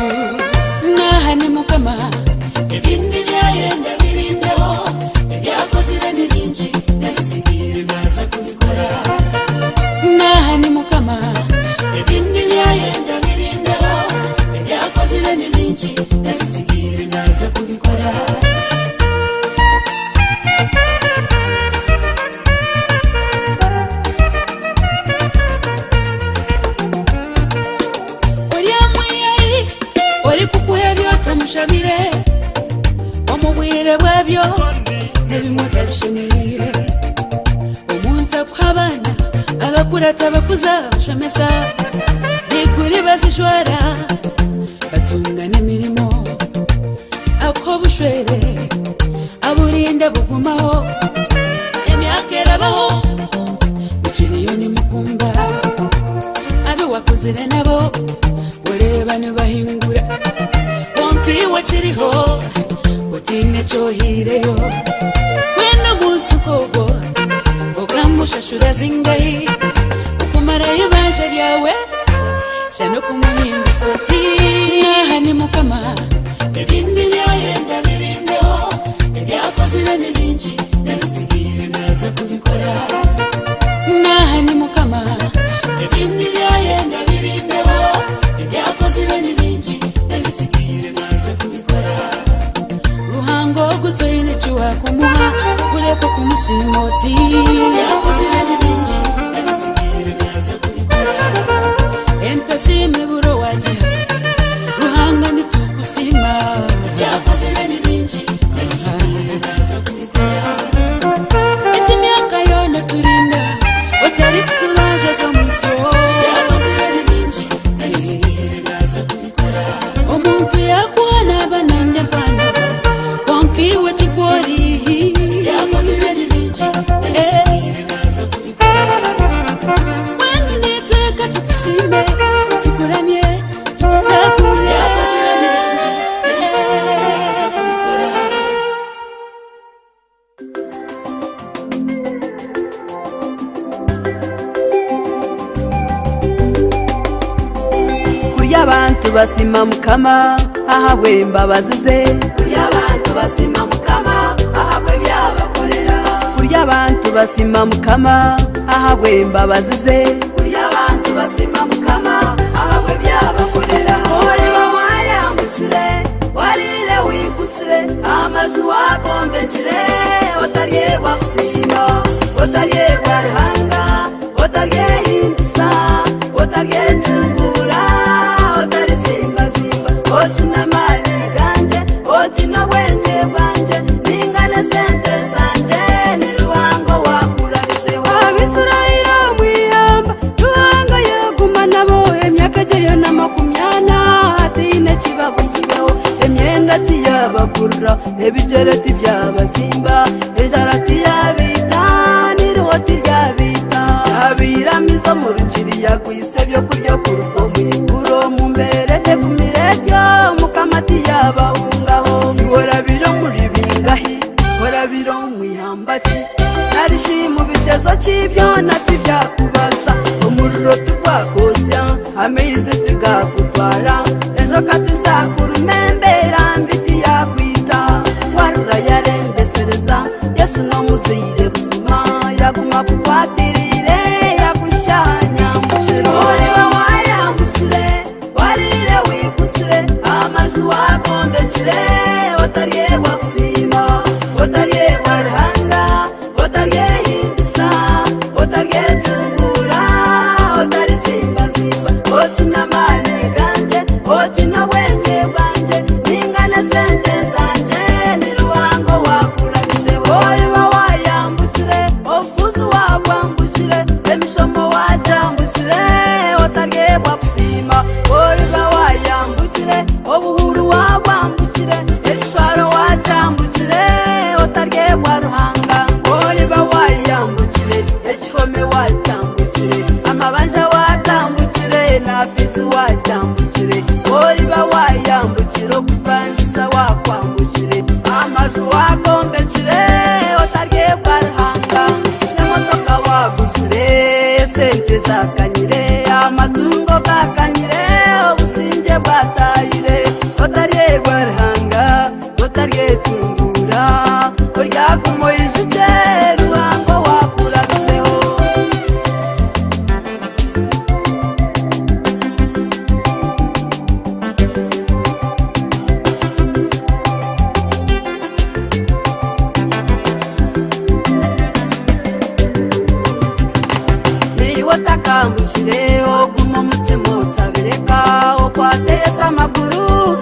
nahani mukama ebindi byayenda birindeho ebyakozire n'ibinji nabisigire baza kubikora nahani mukama ebindi byayenda birindeho ebyakozire n'ibinji nabisigire baza kubikora mushabire omubwire bwabyo nebimota bishemerire omuntu akuhabana abakurata bakuza bashomesa biguri bazishwara batunga n'emirimo ako bushwere aburinda bugumaho emyaka erabaho mukiriyoni mukumba abi wakuzire nabo ureba nibahingura kiwa chiriho utine chohireyo wena muntu kogo okamusha shura zingai ukumara yibasha ryawe shano kumuhimba soti nahani mukama ebindi byayenda birindeho ebyakozire n'ibinji nabisigire naza kubikora nahani mukama ebindi byayenda birindeho ebyakozire n'ibinji nabisigire ruhango gutoyine chiwa kumuha kureko kumusimoti yakozire n'ibinji nabisigire naza kubikora entasime buro wajiha ruhanga nitukusima yakoze n'ibinji imyaka yona turinda utari kutulaje zo muso yakoze n'ibinji omuntu yakuhana banande bana wankiwe tikori yakoze n'ibinji wenu nitweka tukusime tukuramye tukuzakure abantu basima mukama ahabwe imbabazize kurya abantu basima mukama ahabwe byabakorera kurya abantu basima mukama ahabwe imbabazize kurya abantu basima mukama ahabwe byabakorera ore bawayambukire warire wigusire amazu wagombekire otariye wasima otariye warhanga otariye hindisa otariye tungura otina mali ganje otina wenje banje ningane sente zanje niruhango wakurabise abisirayira mwihamba ruhanga yaguma nabo emyaka jeyo n'amakumyana atine kibabusigaho emyenda tiyabagurura ebijereti byabazimba ejarati yabita niruhoti ryabita abiramizo mu rukiriya kwisebyo kuryo kurugo mwiguro mu mbere kumire mukamati yabahungaho bihora biro muri bingahi hora biro mwihambaki narishi mu bigezo cy'ibyo nati byakubaza umuriro tugwakotya ameize tugakutwara ejo katizakurumembera mbiti yakwita warura yarembesereza yesu no muzire busima yaguma kukwatirire yakwisanya muciro wayambukire warire wigusire amazu wagombekire otariye wakusima otariye warhanga otariye hindisa otariye tungura otari zimba otina mane ganje otina wenje banje ningane sente zanje niruhango wakurabise oiba wayambukire ofuzu wabwambukire emishomo wajambukire otariye wakusima oiba wayambukire obuhuru wabwambukire ebishwaro wajambukire otariye waruhanga oiba wayambukire ekihome wajambukire amabanja wajambukire nafizi wajambukire oiba wayambukire okupangisa wakwambukire amazu wagombekire otariye waruhanga emotoka wagusire sente zakanyire amatungo gakanyire obusinge bwatayire otariye waruhanga otariye tungura oryagumoyizike ruhango wakurabiseho niwotakambukire oguma umutima utabireka okwateza amaguru